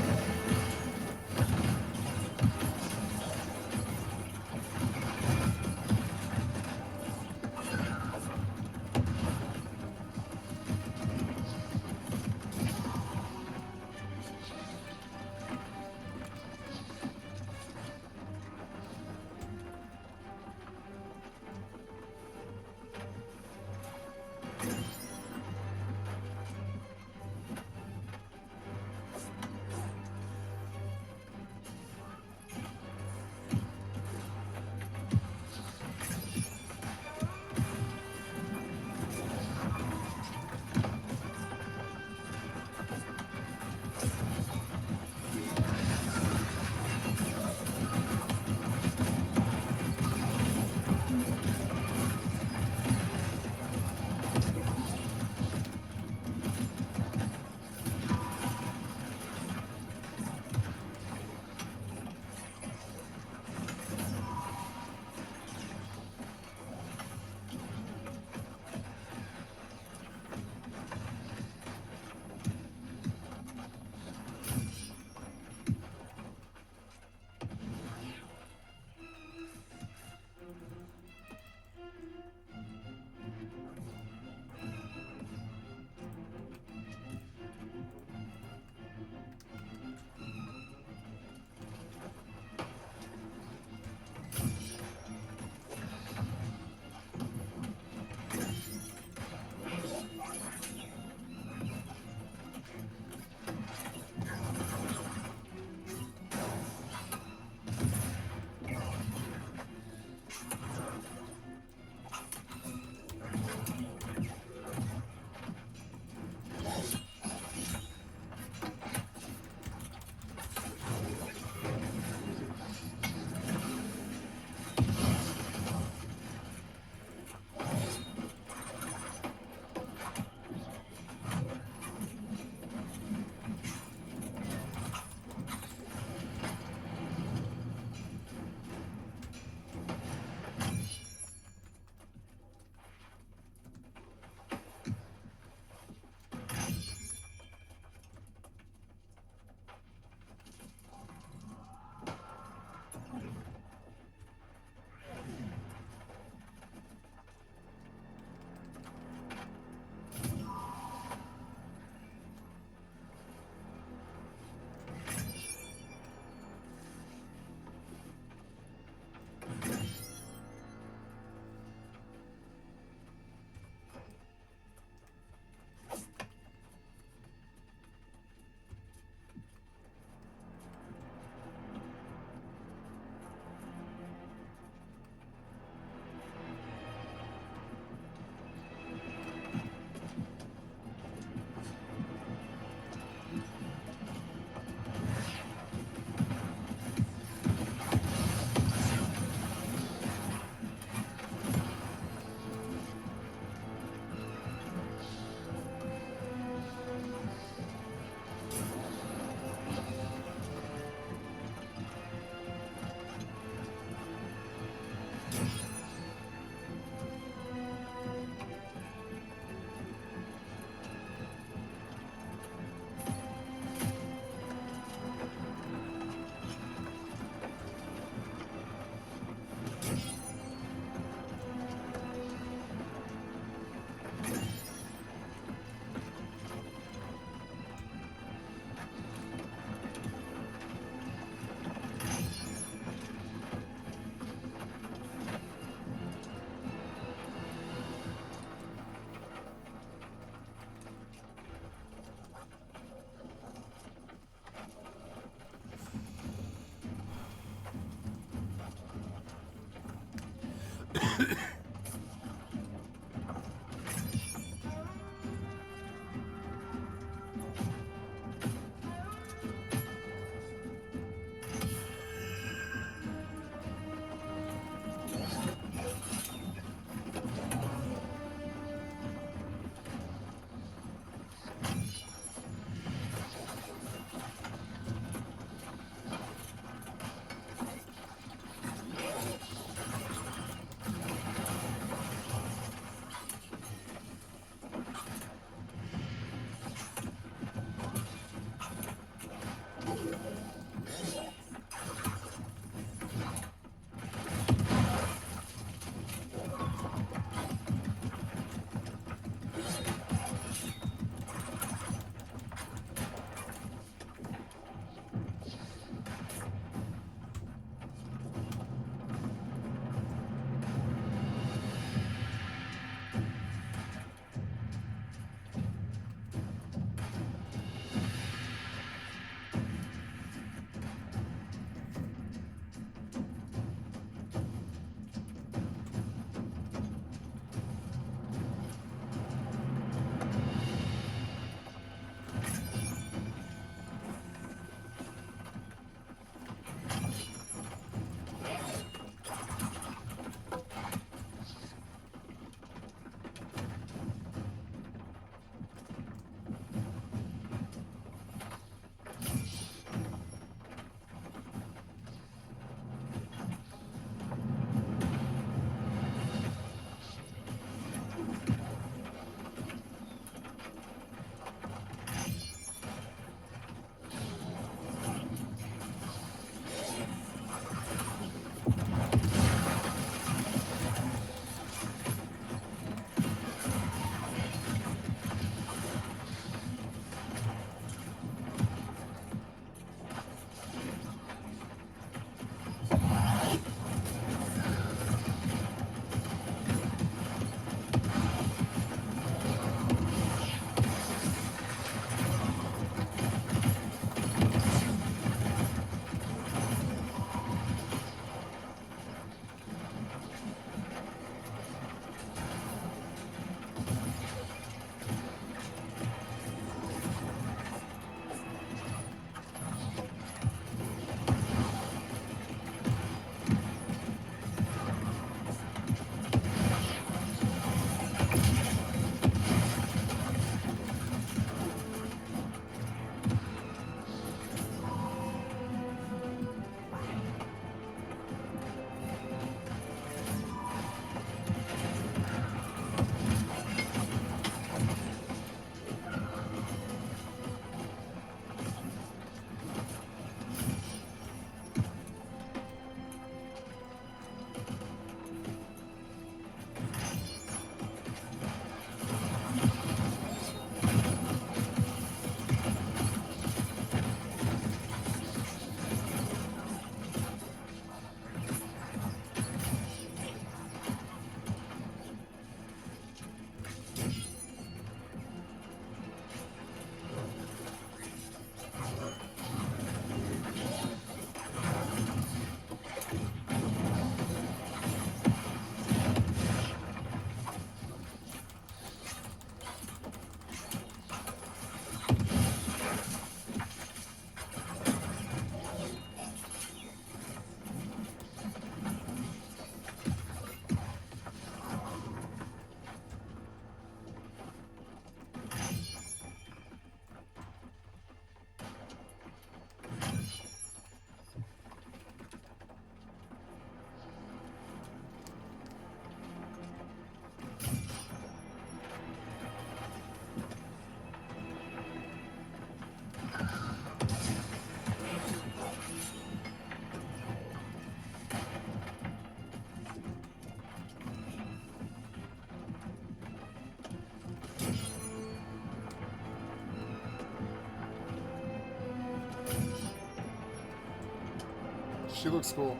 She looks cool.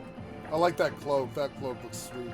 I like that cloak. That cloak looks sweet.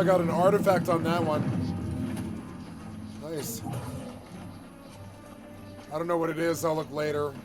I got an artifact on that one. Nice. I don't know what it is. I'll look later.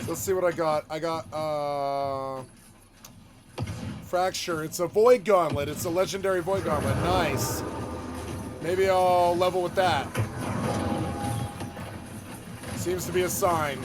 Let's see what I got. I got, Fracture. It's a Void Gauntlet. It's a legendary Void Gauntlet. Nice. Maybe I'll level with that. Seems to be a sign.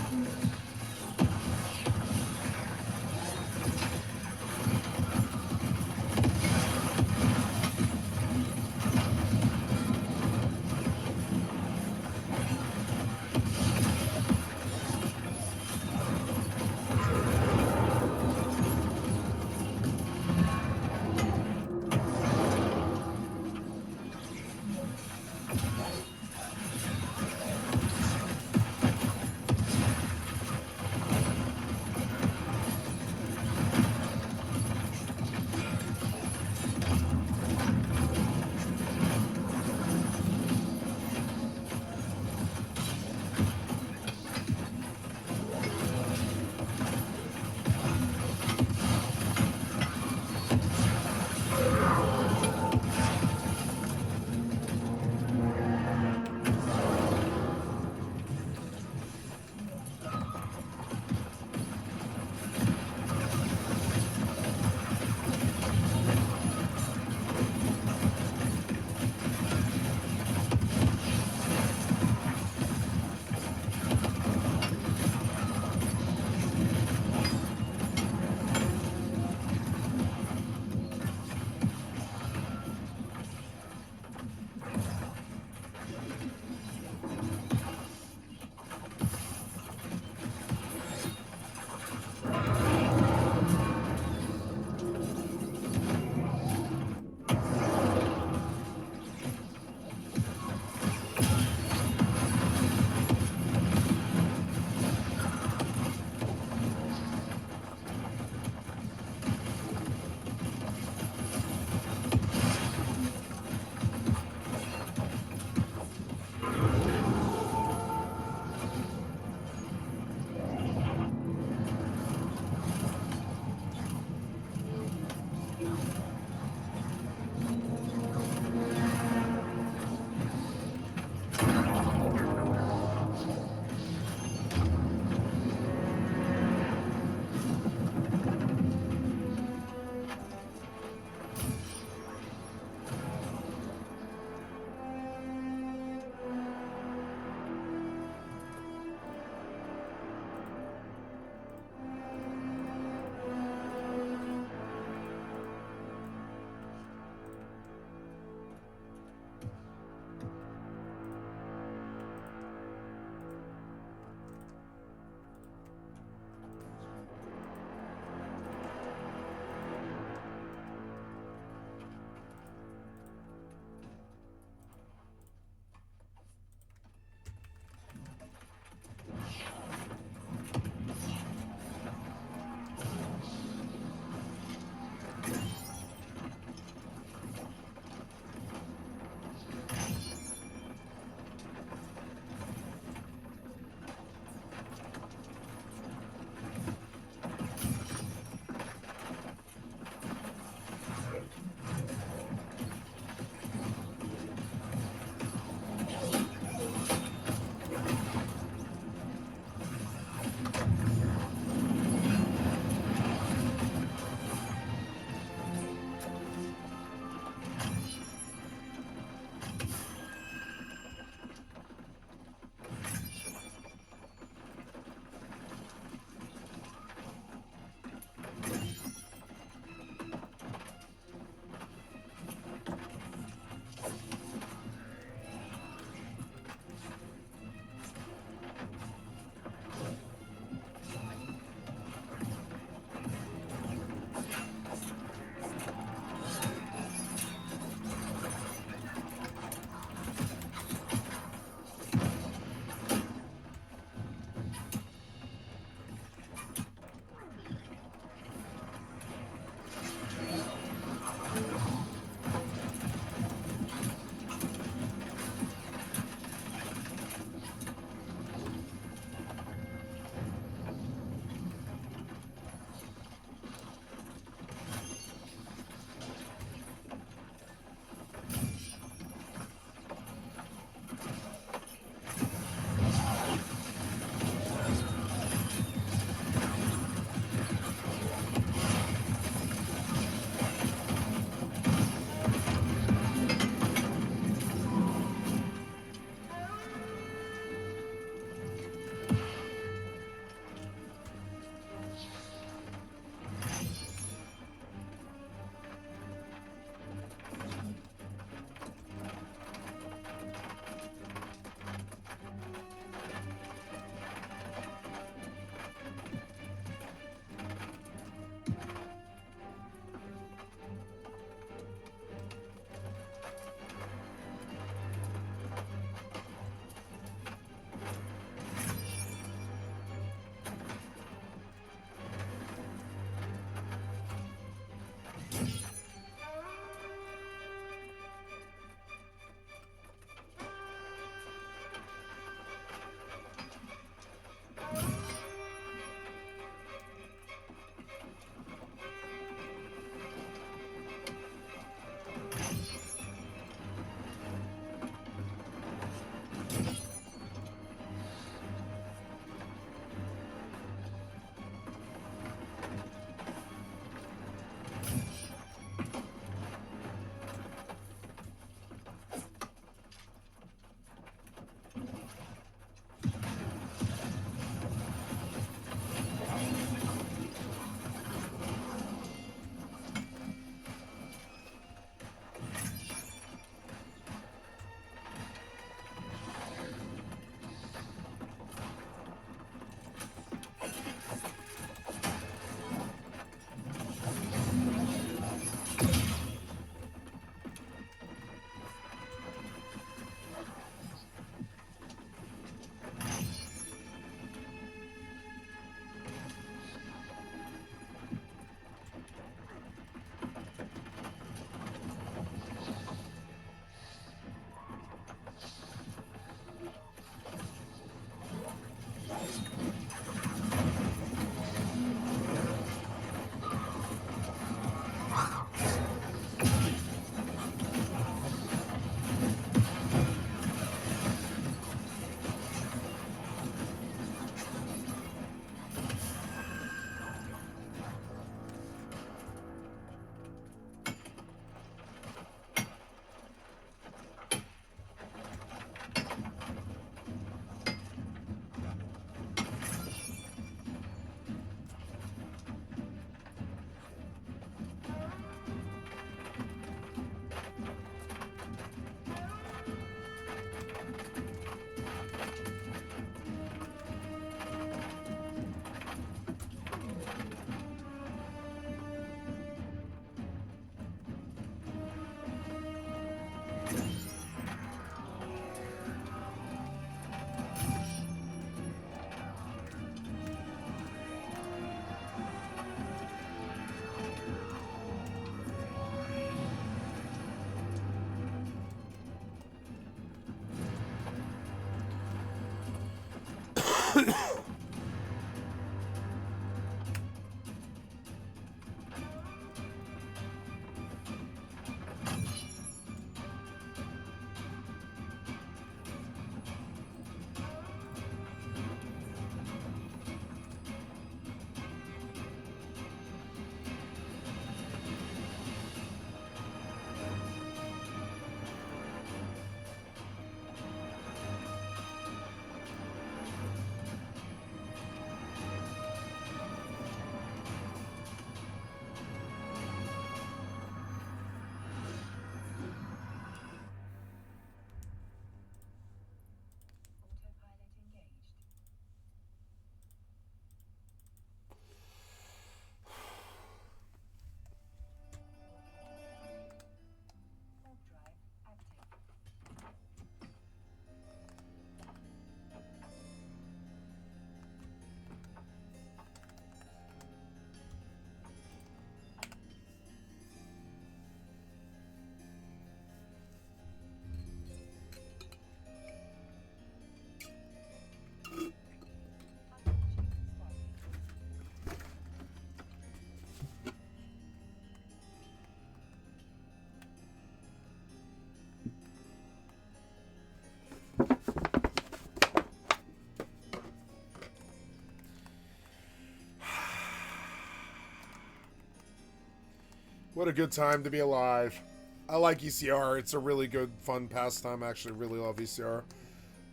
What a good time to be alive. I like ECR. It's a really good, fun pastime. I actually really love ECR.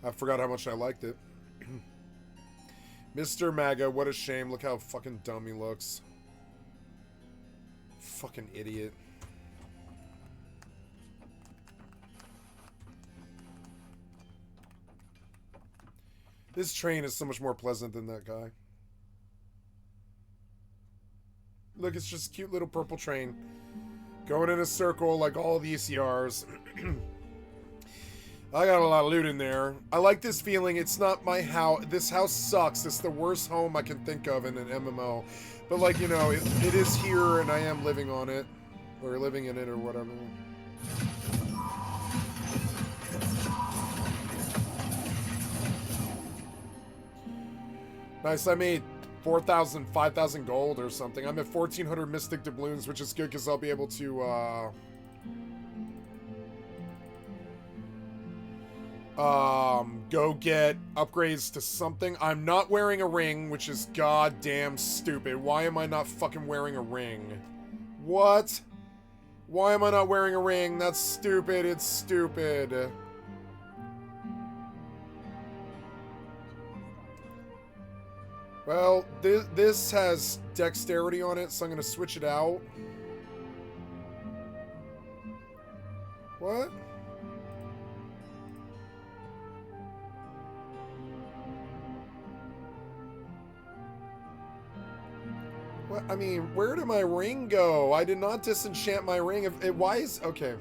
I forgot how much I liked it. Mr. MAGA, what a shame. Look how fucking dumb he looks. Fucking idiot. This train is so much more pleasant than that guy. Look, it's just a cute little purple train. Going in a circle like all the ECRs. I got a lot of loot in there. I like this feeling. It's not my house. This house sucks. It's the worst home I can think of in an MMO. But like, you know, it is here and I am living on it. Or living in it or whatever. Nice, I made 4,000, 5,000 gold or something. I'm at 1,400 Mystic Doubloons, which is good because I'll be able to, go get upgrades to something. I'm not wearing a ring, which is goddamn stupid. Why am I not fucking wearing a ring? What? Why am I not wearing a ring? That's stupid. It's stupid. Well, this has dexterity on it, so I'm going to switch it out. What? What? I mean, where did my ring go? I did not disenchant my ring. Why is... Okay.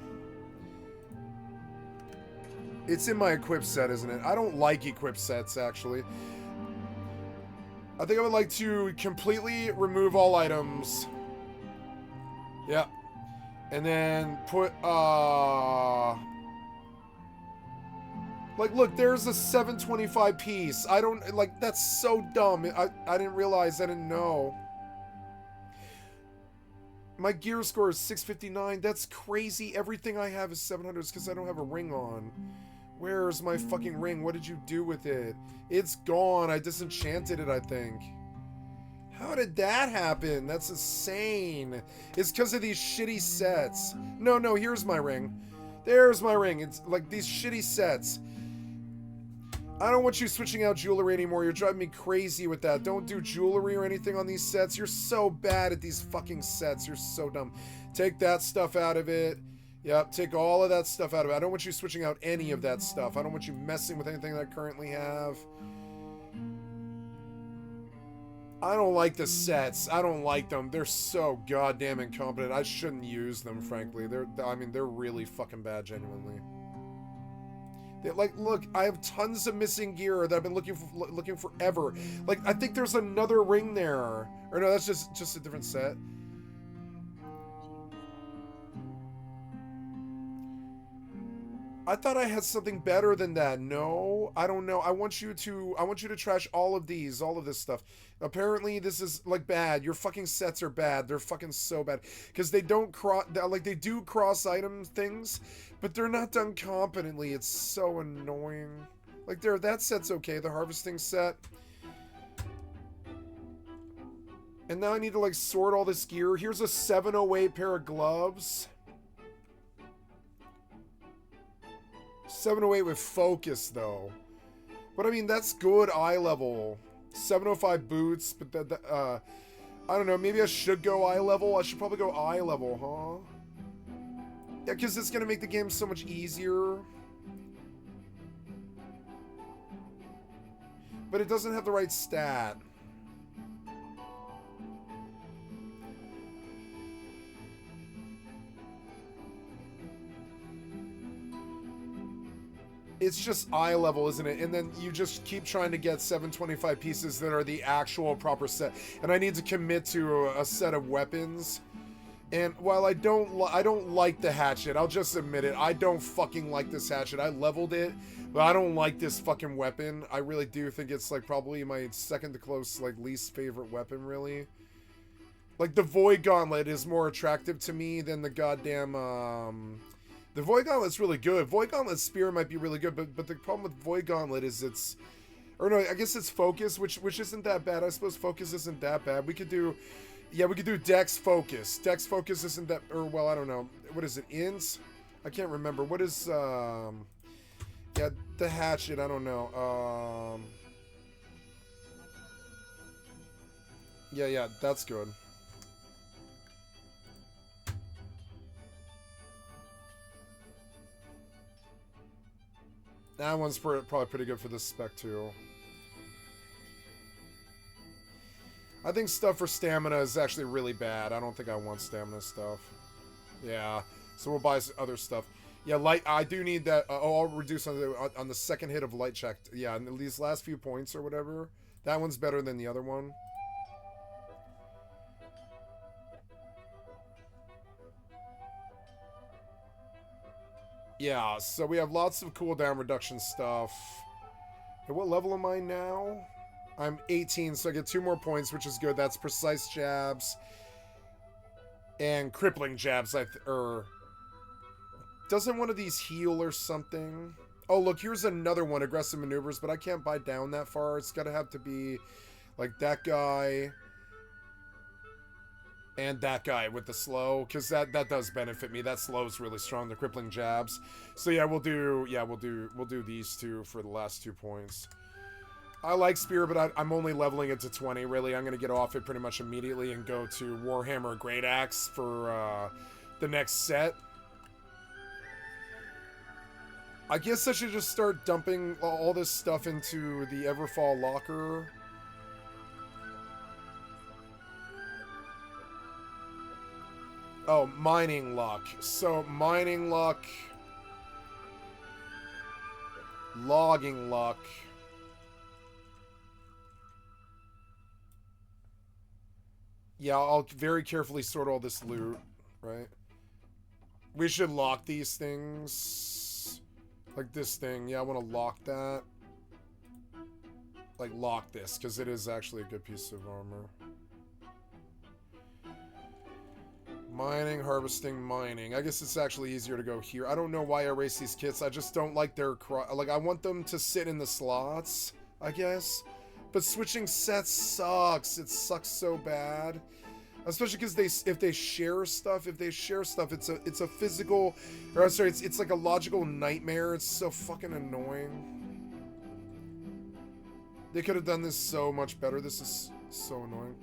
It's in my equip set, isn't it? I don't like equip sets, actually. I think I would like to completely remove all items. Yep. And then put, like, look, there's a 725 piece. I don't, like, that's so dumb. I didn't realize, I didn't know. My gear score is 659. That's crazy. Everything I have is 700 because I don't have a ring on. Where's my fucking ring? What did you do with it? It's gone. I disenchanted it, I think. How did that happen? That's insane. It's because of these shitty sets. No, here's my ring. There's my ring. It's like these shitty sets. I don't want you switching out jewelry anymore. You're driving me crazy with that. Don't do jewelry or anything on these sets. You're so bad at these fucking sets. You're so dumb. Take that stuff out of it. Yep, take all of that stuff out of it. I don't want you switching out any of that stuff. I don't want you messing with anything that I currently have. I don't like the sets. I don't like them. They're so goddamn incompetent. I shouldn't use them, frankly. They're really fucking bad, genuinely. Like, look, I have tons of missing gear that I've been looking forever. Like, I think there's another ring there. Or no, that's just a different set. I thought I had something better than that. No, I don't know. I want you to trash all of this stuff. Apparently this is like bad. Your fucking sets are bad. They're fucking so bad because they don't they do cross item things, but they're not done competently. It's so annoying. Like that set's okay, the harvesting set. And now I need to like sort all this gear. Here's a 708 pair of gloves. 708 with focus, though. But, I mean, that's good eye level. 705 boots, but I don't know. Maybe I should go eye level. I should probably go eye level, huh? Yeah, because it's going to make the game so much easier. But it doesn't have the right stat. It's just eye level, isn't it? And then you just keep trying to get 725 pieces that are the actual proper set. And I need to commit to a set of weapons. And while I don't like the hatchet, I'll just admit it. I don't fucking like this hatchet. I leveled it, but I don't like this fucking weapon. I really do think it's like probably my second to close, like least favorite weapon, really. Like the Void Gauntlet is more attractive to me than the goddamn, the Void Gauntlet's really good. Void Gauntlet Spear might be really good, but the problem with Void Gauntlet is I guess it's focus, which isn't that bad. I suppose focus isn't that bad. We could do, Yeah, we could do Dex Focus. Dex Focus isn't that, or well, I don't know. What is it? Ins? I can't remember. What is yeah, the hatchet, I don't know. Yeah, that's good. That one's probably pretty good for this spec too. I think stuff for stamina is actually really bad. I don't think I want stamina stuff. Yeah, so we'll buy other stuff. Yeah, light. I do need that. I'll reduce on the second hit of light check. Yeah, and these last few points or whatever. That one's better than the other one. Yeah, so we have lots of cooldown reduction stuff. And what level am I now? I'm 18, so I get 2 more points, which is good. That's precise jabs and crippling jabs. Doesn't one of these heal or something? Oh, look, here's another one, aggressive maneuvers, but I can't buy down that far. It's gotta have to be like that guy and that guy with the slow, because that does benefit me. That slow is really strong, the crippling jabs. So yeah, we'll do these two for the last 2 points. I like Spear, but I'm only leveling it to 20, really. I'm going to get off it pretty much immediately and go to Warhammer Great Axe for the next set. I guess I should just start dumping all this stuff into the Everfall locker. Oh, mining luck. So, mining luck. Logging luck. Yeah, I'll very carefully sort all this loot, right? We should lock these things. Like this thing. Yeah, I want to lock that. Like, lock this, because it is actually a good piece of armor. Mining, harvesting, mining. I guess it's actually easier to go here. I don't know why I erase these kits. I just don't like their... Like, I want them to sit in the slots, I guess. But switching sets sucks. It sucks so bad. Especially because if they share stuff, it's a physical... Or, I'm sorry, it's like a logical nightmare. It's so fucking annoying. They could have done this so much better. This is so annoying.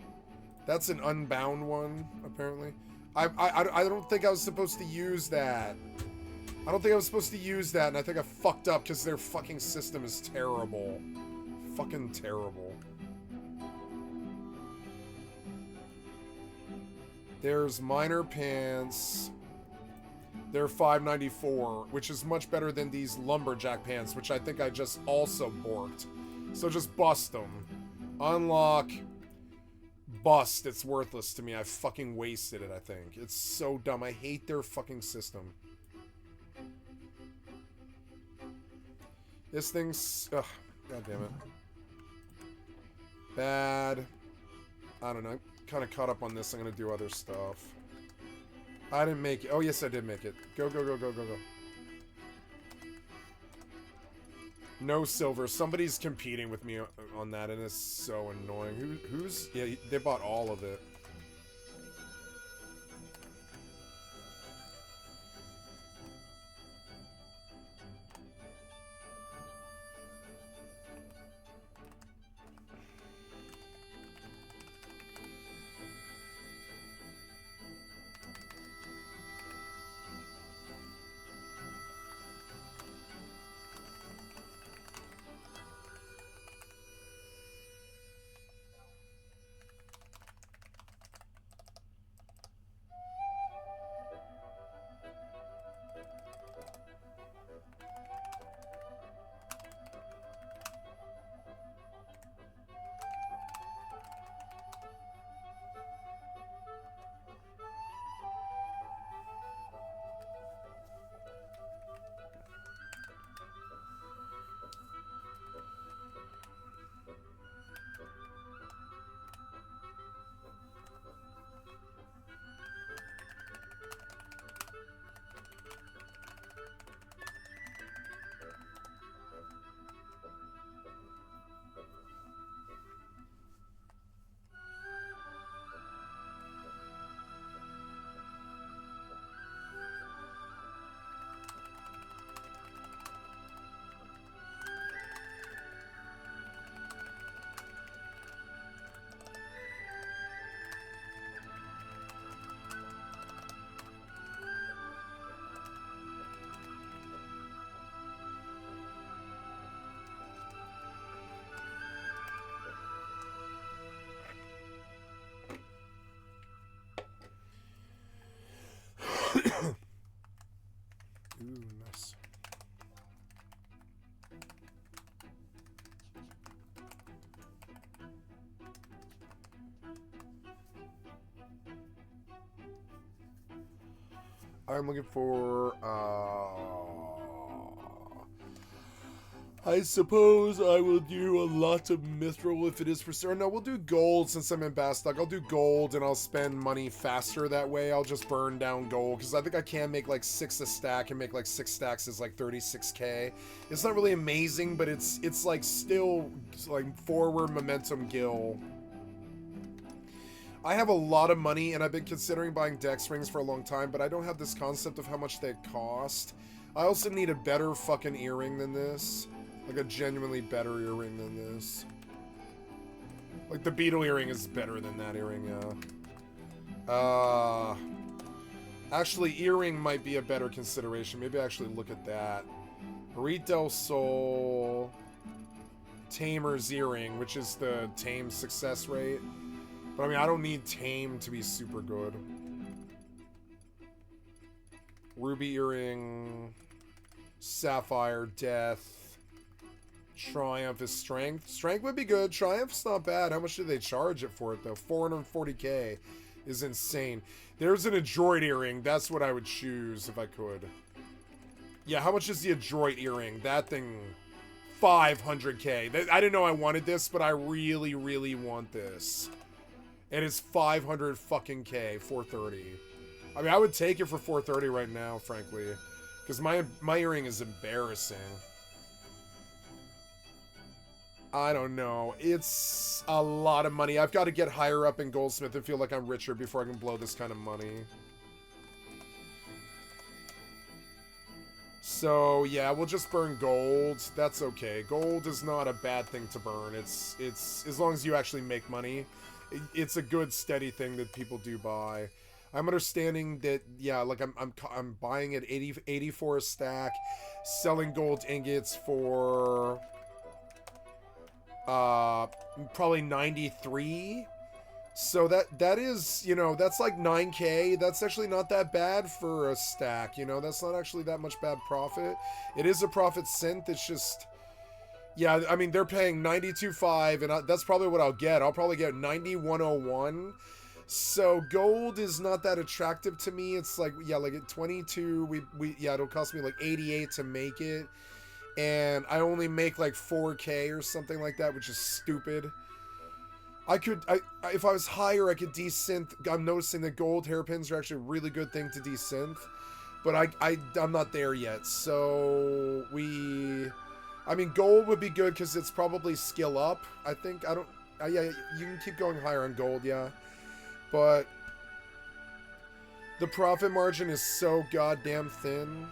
That's an unbound one, apparently. I don't think I was supposed to use that. I don't think I was supposed to use that, and I think I fucked up because their fucking system is terrible. Fucking terrible. There's Miner Pants. They're $5.94, which is much better than these Lumberjack Pants, which I think I just also borked. So just bust them. Unlock. Bust. It's worthless to me. I fucking wasted it, I think. It's so dumb. I hate their fucking system. This thing's... Ugh. God damn it. Bad. I don't know. Kind of caught up on this. I'm going to do other stuff. I didn't make it. Oh, yes, I did make it. Go, go, go, go, go, go. No silver. Somebody's competing with me on that, and it's so annoying. Who's... Yeah, they bought all of it. I'm looking for, I suppose I will do a lot of mithril if it is for sure. No, we'll do gold since I'm in bad stock. I'll do gold and I'll spend money faster that way. I'll just burn down gold because I think I can make like 6 a stack, and make like 6 stacks is like 36k. It's not really amazing, but it's like still like forward momentum gil. I have a lot of money, and I've been considering buying Dex rings for a long time, but I don't have this concept of how much they cost. I also need a better fucking earring than this. Like a genuinely better earring than this. Like the beetle earring is better than that earring, yeah. Actually, earring might be a better consideration. Maybe I actually look at that. Reed Del Sol. Tamer's earring, which is the tame success rate. But I mean, I don't need tame to be super good. Ruby earring. Sapphire, death. Triumph is strength. Strength would be good. Triumph's not bad. How much do they charge it for it, though? 440k is insane. There's an adroit earring. That's what I would choose if I could. Yeah, how much is the adroit earring? That thing, 500k. I didn't know I wanted this, but I really, really want this. And it's 500 fucking k, 430. I mean, I would take it for 430 right now, frankly. Because my earring is embarrassing. I don't know. It's a lot of money. I've got to get higher up in Goldsmith and feel like I'm richer before I can blow this kind of money. So, yeah, we'll just burn gold. That's okay. Gold is not a bad thing to burn. It's as long as you actually make money. It's a good, steady thing that people do buy. I'm understanding that, yeah, like I'm buying at 84 a stack, selling gold ingots for probably 93. So that is, you know, that's like 9k. That's actually not that bad for a stack, you know. That's not actually that much bad profit. It is a profit synth. It's just, yeah, I mean, they're paying 92.5, and that's probably what I'll get. I'll probably get 9101. So gold is not that attractive to me. It's like, yeah, like at 22, yeah, it'll cost me like 88 to make it. And I only make like 4k or something like that, which is stupid. If I was higher, I could desynth. I'm noticing that gold hairpins are actually a really good thing to desynth. But I'm not there yet. So I mean, gold would be good because it's probably skill up. I think, yeah, you can keep going higher on gold, yeah. But the profit margin is so goddamn thin.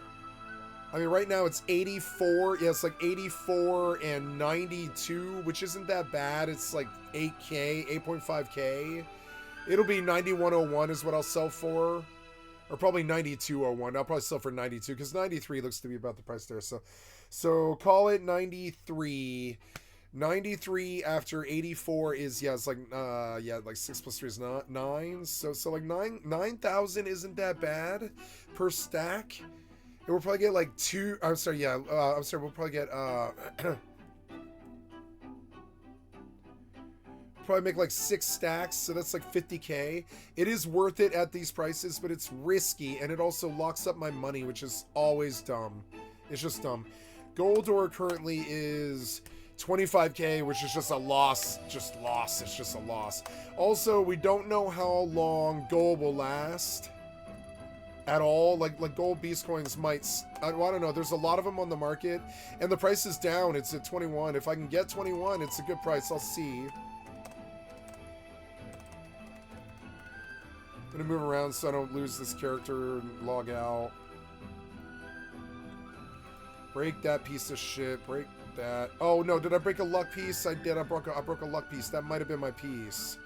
I mean, right now it's 84. Yeah, it's like 84 and 92, which isn't that bad. It's like 8k, 8.5k. It'll be 9101 is what I'll sell for. Or probably 9201. I'll probably sell for 92 because 93 looks to be about the price there. So call it 93. 93 after 84 is, yeah, it's like, yeah, like 6 plus 3 is 9. So like 9,000 isn't that bad per stack. And we'll probably get like 2, I'm sorry, yeah, we'll probably get, probably make like 6 stacks, so that's like 50k. It is worth it at these prices, but it's risky, and it also locks up my money, which is always dumb. It's just dumb. Gold ore currently is 25k, which is just a loss. It's just a loss. Also, we don't know how long gold will last at all. Like gold beast coins might, I don't know, there's a lot of them on the market, and the price is down. It's at 21. If I can get 21, it's a good price. I'll see. I'm gonna move around so I don't lose this character and log out. Break that piece of shit. Break that. Oh no, did I break a luck piece? I did. I broke a luck piece. That might have been my piece.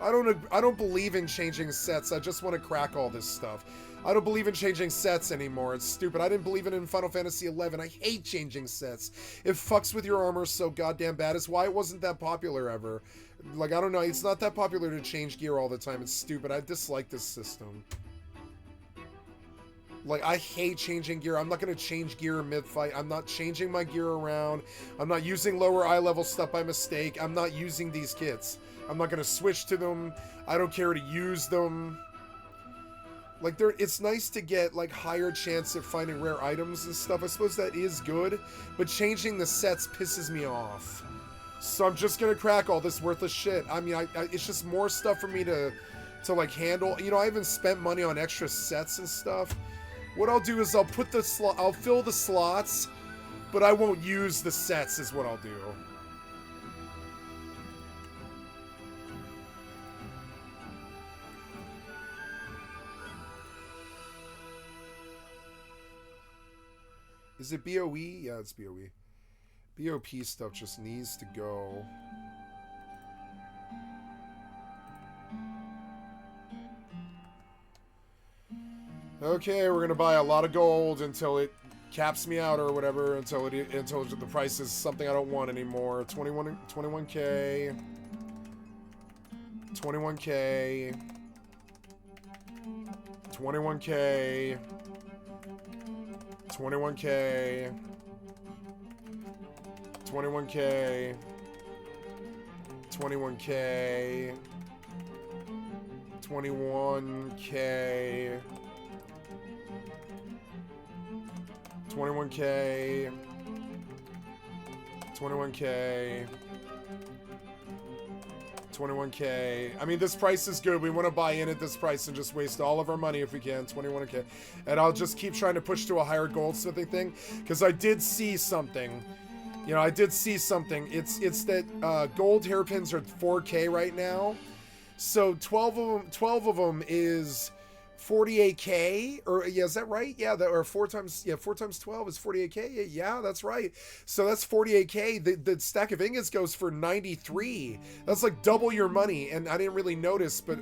I don't believe in changing sets. I just want to crack all this stuff. I don't believe in changing sets anymore. It's stupid. I didn't believe in Final Fantasy XI. I hate changing sets. It fucks with your armor so goddamn bad. It's why it wasn't that popular ever. Like, I don't know. It's not that popular to change gear all the time. It's stupid. I dislike this system. Like, I hate changing gear. I'm not going to change gear mid-fight. I'm not changing my gear around. I'm not using lower eye level stuff by mistake. I'm not using these kits. I'm not going to switch to them. I don't care to use them. Like, it's nice to get, like, higher chance at finding rare items and stuff. I suppose that is good, but changing the sets pisses me off. So I'm just gonna crack all this worthless shit. I mean, it's just more stuff for me to like, handle. You know, I haven't spent money on extra sets and stuff. What I'll do is I'll fill the slots, but I won't use the sets is what I'll do. Is it BOE? Yeah, it's BOE. BOP stuff just needs to go. Okay, we're gonna buy a lot of gold until it caps me out or whatever, until the price is something I don't want anymore. 21k. 21k. 21k. 21k. 21k. 21k. 21k. 21k. 21k. 21k. I mean, this price is good. We want to buy in at this price and just waste all of our money if we can. 21k. And I'll just keep trying to push to a higher goldsmithing thing, because I did see something. You know, I did see something. It's that gold hairpins are 4k right now. So 12 of them is 48k, or yeah, is that right? Yeah, that, or 4 times 12 is 48k. Yeah, that's right. So that's 48k. The stack of ingots goes for 93. That's like double your money, and I didn't really notice, but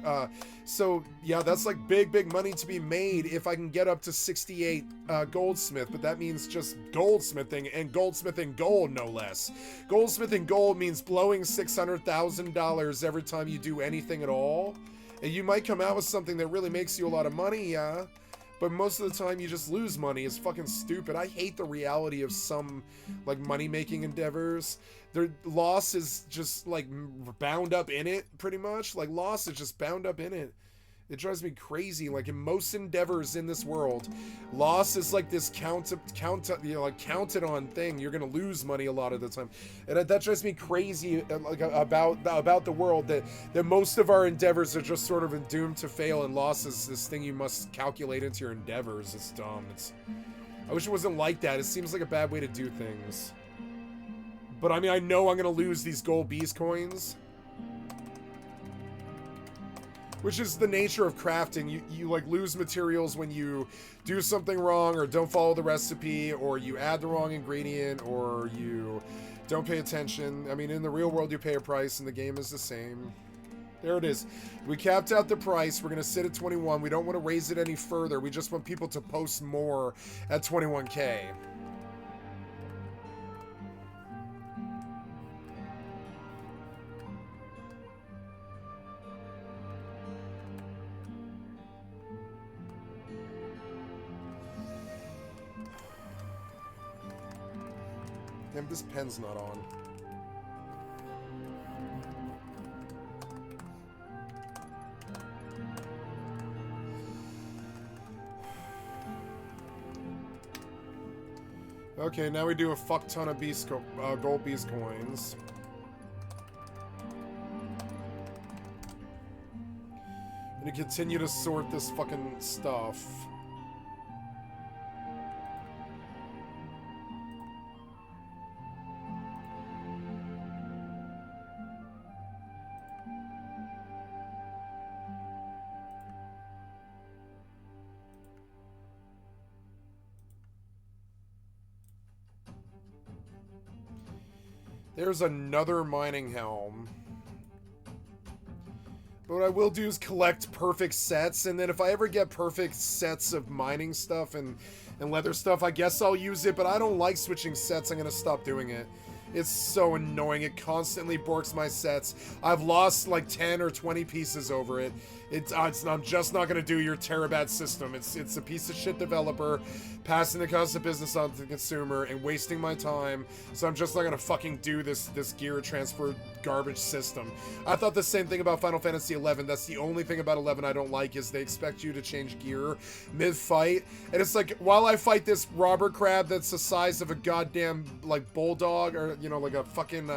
so yeah, that's like big money to be made if I can get up to 68 goldsmith. But that means just goldsmithing, and goldsmithing gold, no less. Goldsmithing gold means blowing $600,000 every time you do anything at all. And you might come out with something that really makes you a lot of money, yeah, but most of the time you just lose money. It's fucking stupid. I hate the reality of some, like, money-making endeavors. Their loss is just, like, bound up in it, pretty much. Like, loss is just bound up in it. It drives me crazy. Like, in most endeavors in this world, loss is like this counted on thing. You're gonna lose money a lot of the time, and that drives me crazy. Like, about the world, that most of our endeavors are just sort of doomed to fail, and loss is this thing you must calculate into your endeavors. It's dumb. I wish it wasn't like that. It seems like a bad way to do things. But I mean, I know I'm gonna lose these gold beast coins, which is the nature of crafting. You like lose materials when you do something wrong, or don't follow the recipe, or you add the wrong ingredient, or you don't pay attention. I mean, in the real world, you pay a price, and the game is the same. There it is. We capped out the price. We're going to sit at 21. We don't want to raise it any further. We just want people to post more at 21k. Damn, this pen's not on. Okay, now we do a fuck ton of gold beast coins. And to continue to sort this fucking stuff. There's another mining helm. But what I will do is collect perfect sets, and then if I ever get perfect sets of mining stuff and leather stuff, I guess I'll use it, but I don't like switching sets. I'm going to stop doing it. It's so annoying. It constantly borks my sets. I've lost like 10 or 20 pieces over it. I'm just not going to do your Terabad system. It's a piece of shit developer passing the cost of business on to the consumer and wasting my time. So I'm just not going to fucking do this gear transfer garbage system. I thought the same thing about Final Fantasy XI. That's the only thing about 11 I don't like is they expect you to change gear mid-fight. And it's like, while I fight this robber crab that's the size of a goddamn, like, bulldog or, you know, like a fucking,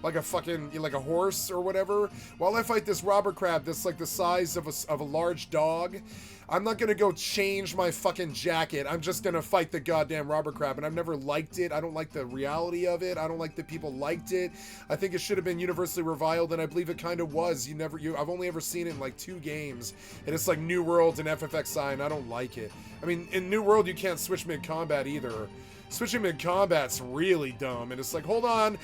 like a horse or whatever. While I fight this robber crab that's like the size of a large dog, I'm not gonna go change my fucking jacket. I'm just gonna fight the goddamn robber crab, and I've never liked it. I don't like the reality of it. I don't like that people liked it. I think it should have been universally reviled, and I believe it kind of was. I've only ever seen it in like 2 games, and it's like New World and FFXI, and I don't like it. I mean, in New World you can't switch mid-combat either. Switching mid-combat's really dumb, and it's like, hold on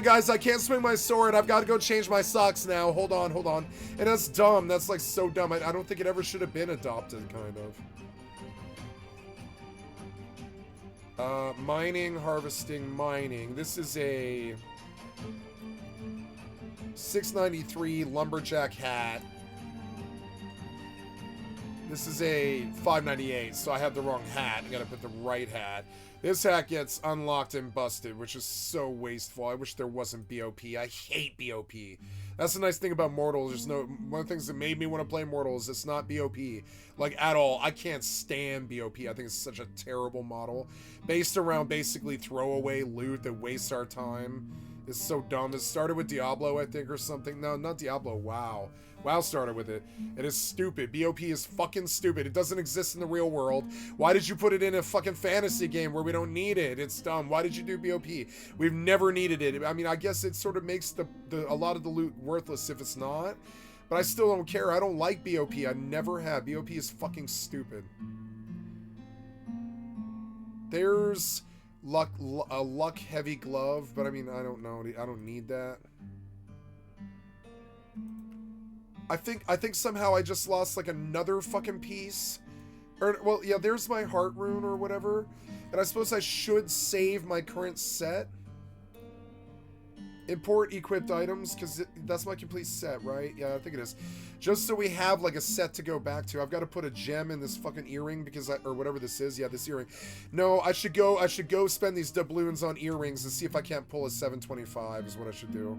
guys, I can't swing my sword, I've got to go change my socks now, hold on, and that's dumb, that's like so dumb. I don't think it ever should have been adopted, kind of. Mining, harvesting, mining. This is a 693 lumberjack hat. This is a 598, so I have the wrong hat. I gotta put the right hat. This hat gets unlocked and busted, which is so wasteful. I wish there wasn't BOP. I hate BOP. That's the nice thing about Mortal. One of the things that made me want to play Mortal is it's not BOP. Like, at all. I can't stand BOP. I think it's such a terrible model. Based around basically throwaway loot that wastes our time. It's so dumb. It started with Diablo, I think, or something. No, not Diablo. WoW. WoW started with it. It is stupid. BOP is fucking stupid. It doesn't exist in the real world. Why did you put it in a fucking fantasy game where we don't need it? It's dumb. Why did you do BOP? We've never needed it. I mean, I guess it sort of makes a lot of the loot worthless if it's not. But I still don't care. I don't like BOP. I never have. BOP is fucking stupid. There's a luck heavy glove, but I mean, I don't know. I don't need that. I think somehow I just lost like another fucking piece. Or, well, yeah, there's my heart rune or whatever. And I suppose I should save my current set. Import equipped items, because that's my complete set, right? Yeah, I think it is. Just so we have like a set to go back to. I've got to put a gem in this fucking earring because or whatever this is. Yeah, this earring. No, I should go spend these doubloons on earrings and see if I can't pull a 725 is what I should do.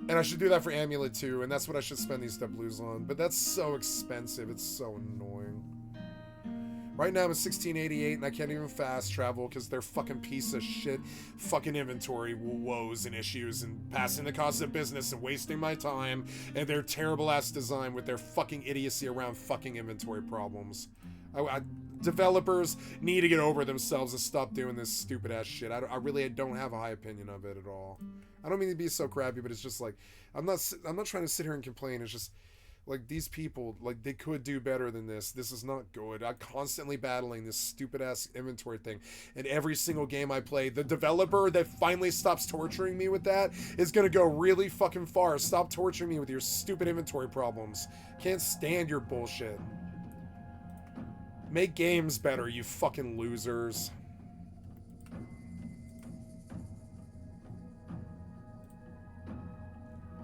And I should do that for Amulet too, and that's what I should spend these doubloons on. But that's so expensive, it's so annoying. Right now I'm at 1688 and I can't even fast travel because they're fucking piece of shit fucking inventory woes and issues and passing the cost of business and wasting my time and their terrible ass design with their fucking idiocy around fucking inventory problems. Developers need to get over themselves and stop doing this stupid ass shit. I really don't have a high opinion of it at all. I don't mean to be so crappy, but it's just like I'm not trying to sit here and complain. It's just like these people, like, they could do better than this. This is not good. I'm constantly battling this stupid ass inventory thing. And every single game I play, the developer that finally stops torturing me with that is gonna go really fucking far. Stop torturing me with your stupid inventory problems. Can't stand your bullshit. Make games better, you fucking losers.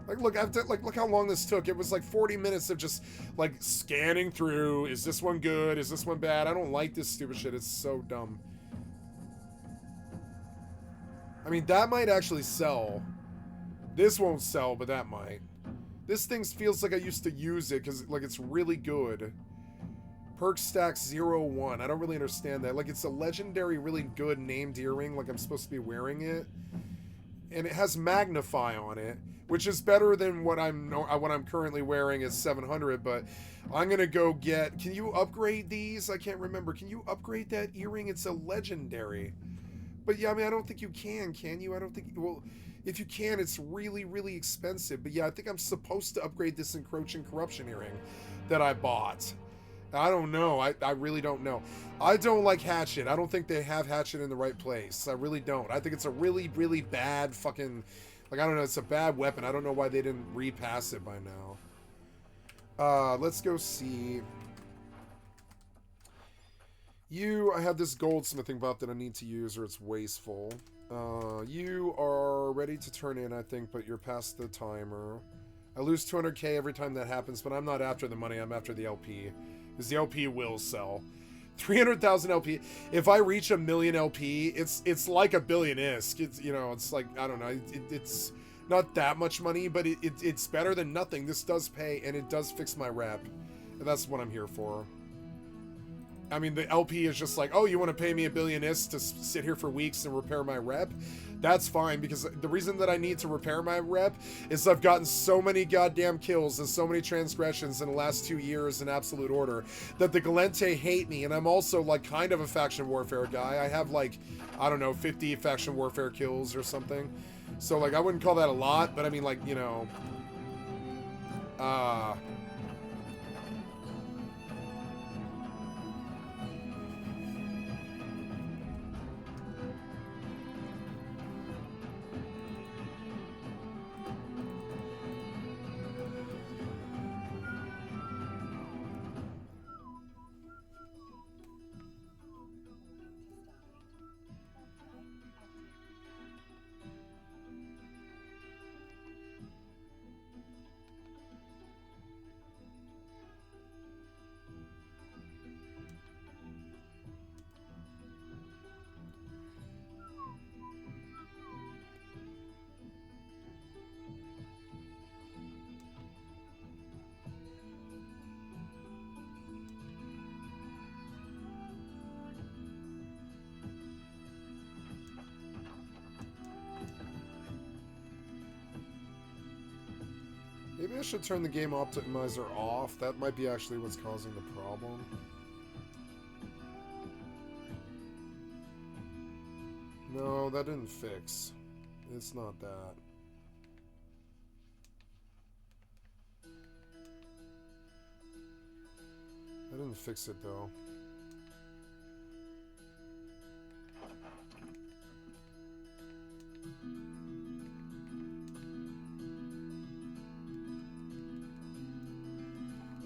Like, look how long this took. It was like 40 minutes of just, like, scanning through. Is this one good? Is this one bad? I don't like this stupid shit. It's so dumb. I mean, that might actually sell. This won't sell, but that might. This thing feels like I used to use it because, like, it's really good. Perk stack 01. I don't really understand that. Like, it's a legendary, really good named earring. Like, I'm supposed to be wearing it. And it has magnify on it, which is better than what I'm currently wearing at 700, but I'm gonna go get, can you upgrade these? I can't remember. Can you upgrade that earring? It's a legendary. But yeah, I mean, I don't think you can you? I don't think, well, if you can, it's really, really expensive. But yeah, I think I'm supposed to upgrade this encroaching corruption earring that I bought. I don't know. I really don't know. I don't like Hatchet. I don't think they have Hatchet in the right place. I really don't. I think it's a really, really bad fucking... Like, I don't know. It's a bad weapon. I don't know why they didn't repass it by now. Let's go see... I have this goldsmithing buff that I need to use or it's wasteful. You are ready to turn in, I think, but you're past the timer. I lose 200k every time that happens, but I'm not after the money, I'm after the LP. Because the LP will sell. 300,000 LP. If I reach 1 million LP, it's like a billion ISK. It's, you know, it's like, I don't know, it's not that much money, but it's better than nothing. This does pay, and it does fix my rep. And that's what I'm here for. I mean, the LP is just like, oh, you want to pay me 1 billion ISK to sit here for weeks and repair my rep? That's fine, because the reason that I need to repair my rep is I've gotten so many goddamn kills and so many transgressions in the last 2 years in Absolute Order that the Galente hate me, and I'm also, like, kind of a faction warfare guy. I have, like, I don't know, 50 faction warfare kills or something. So, like, I wouldn't call that a lot, but I mean, like, you know... Maybe I should turn the game optimizer off. That might be actually what's causing the problem. No, that didn't fix. It's not that. I didn't fix it though.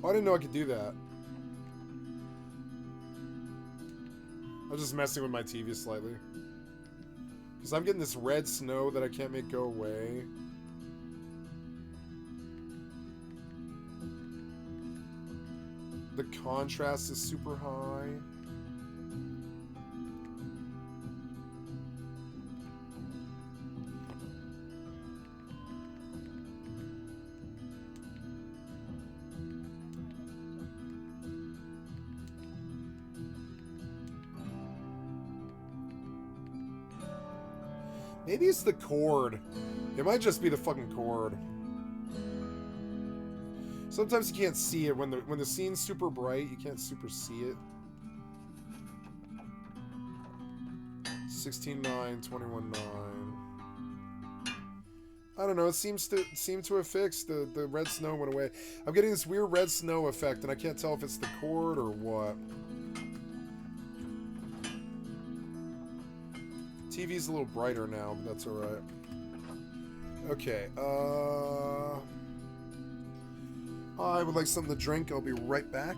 Oh, I didn't know I could do that. I was just messing with my TV slightly. Because I'm getting this red snow that I can't make go away. The contrast is super high. Maybe it's the cord. It might just be the fucking cord. Sometimes you can't see it when the scene's super bright. You can't super see it. 16.9, 21.9. I don't know. It seemed to have fixed. The red snow went away. I'm getting this weird red snow effect, and I can't tell if it's the cord or what. TV's a little brighter now, but that's alright. Okay, I would like something to drink. I'll be right back.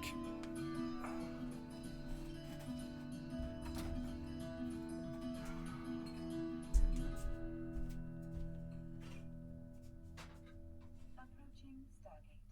Approaching Stargate.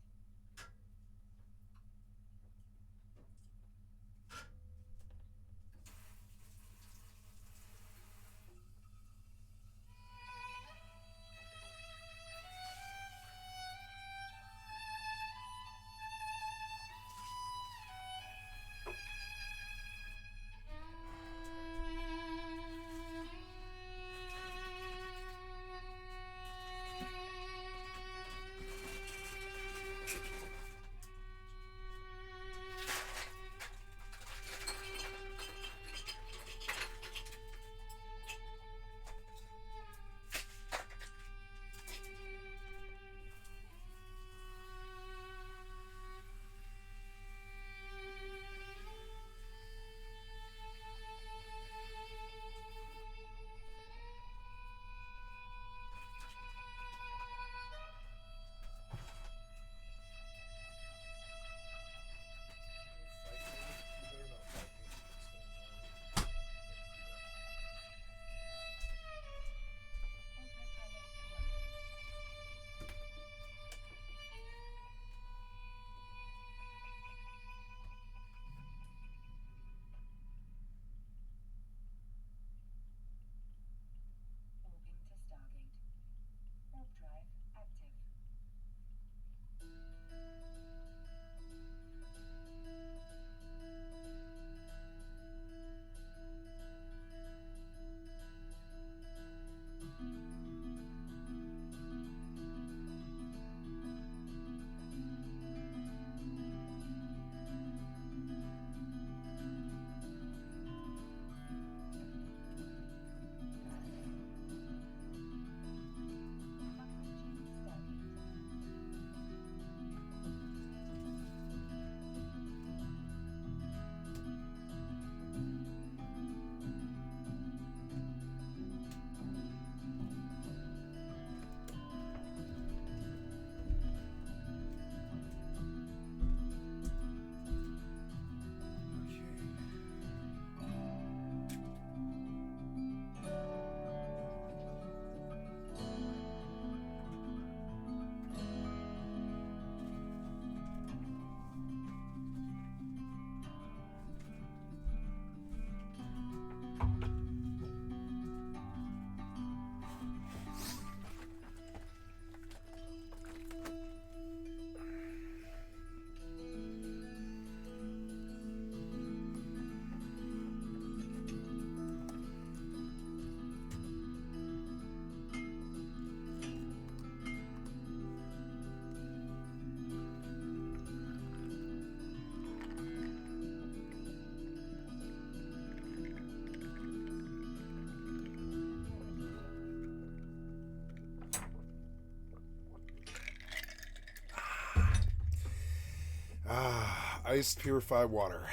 Iced purified water.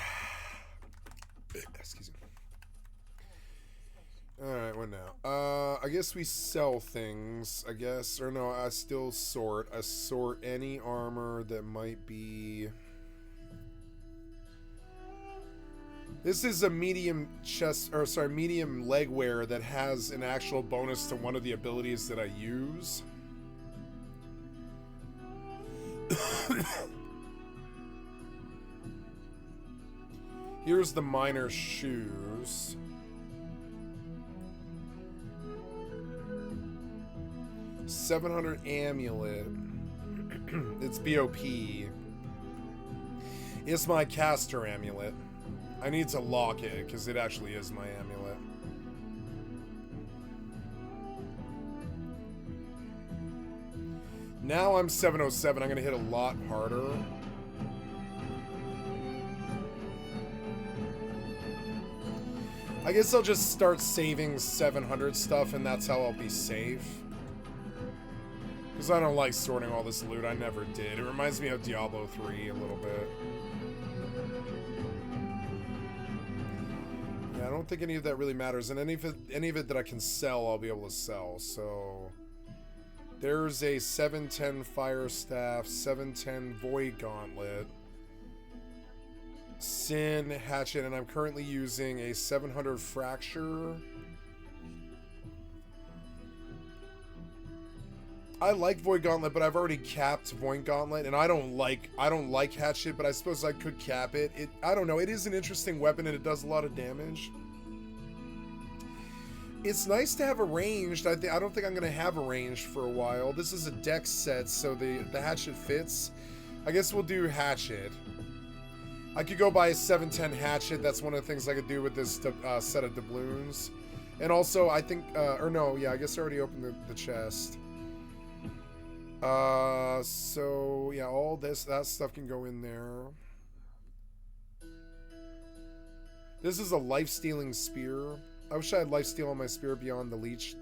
Excuse me. Alright, what now? I guess we sell things, I guess. Or no, I still sort. I sort any armor that might be... This is a medium chest, or sorry, medium leg wear that has an actual bonus to one of the abilities that I use. Here's the miner's shoes. $700 amulet. It's BOP. It's my caster amulet. I need to lock it because it actually is my amulet. Now I'm 707. I'm gonna hit a lot harder. I guess I'll just start saving 700 stuff, and that's how I'll be safe. Because I don't like sorting all this loot. I never did. It reminds me of Diablo 3 a little bit. Yeah, I don't think any of that really matters. And any of it that I can sell, I'll be able to sell. So there's a 710 fire staff, 710 void gauntlet, Sin hatchet, and I'm currently using a 700 fracture. I like Void Gauntlet, but I've already capped Void Gauntlet, and I don't like hatchet, but I suppose I could cap it. I don't know. It is an interesting weapon, and it does a lot of damage. It's nice to have a ranged. I don't think I'm gonna have a ranged for a while. This is a dex set, so the hatchet fits. I guess we'll do hatchet. I could go buy a 710 hatchet. That's one of the things I could do with this set of doubloons. And also, I think, or no, yeah, I guess I already opened the chest. So yeah, all that stuff can go in there. This is a life-stealing spear. I wish I had life-steal on my spear beyond the leech.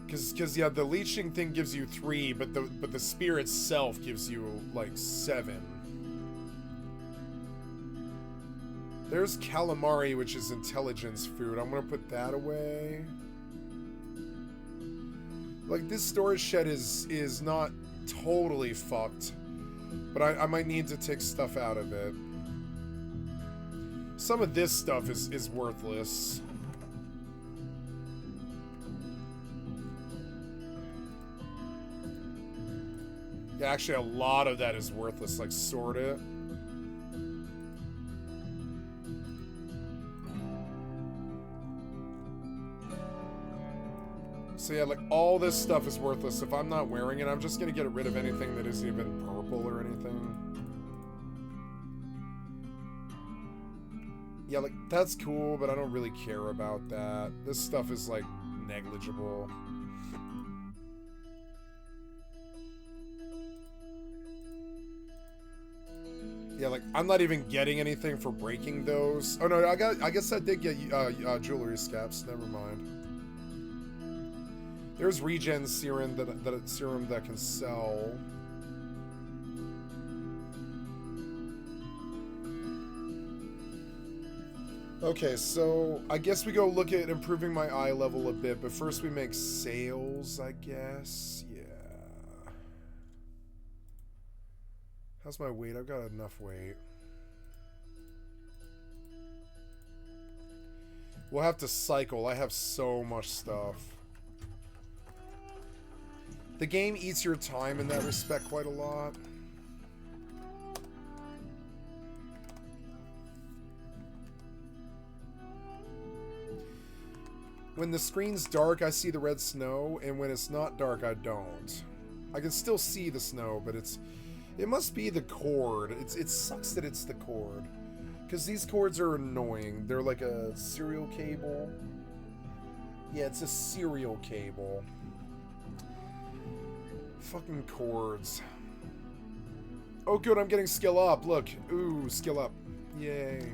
Cause yeah, the leeching thing gives you 3, but the spear itself gives you like 7. There's calamari, which is intelligence food. I'm gonna put that away. Like, this storage shed is not totally fucked, but I might need to take stuff out of it. Some of this stuff is worthless. Yeah, actually a lot of that is worthless, like sort it. So yeah, like all this stuff is worthless. If I'm not wearing it, I'm just gonna get rid of anything that isn't even purple or anything. Yeah, like that's cool, but I don't really care about that. This stuff is like negligible. Yeah, like I'm not even getting anything for breaking those. Oh no, I guess I did get jewelry scaps. Never mind. There's regen serum that can sell. Okay, so I guess we go look at improving my eye level a bit, but first we make sales, I guess. Yeah. How's my weight? I've got enough weight. We'll have to cycle. I have so much stuff. The game eats your time in that respect quite a lot. When the screen's dark, I see the red snow, and when it's not dark, I don't. I can still see the snow, but it must be the cord. It sucks that it's the cord. Because these cords are annoying. They're like a serial cable. Yeah, it's a serial cable. Fucking cords. Oh good, I'm getting skill up. Look. Ooh, skill up. Yay.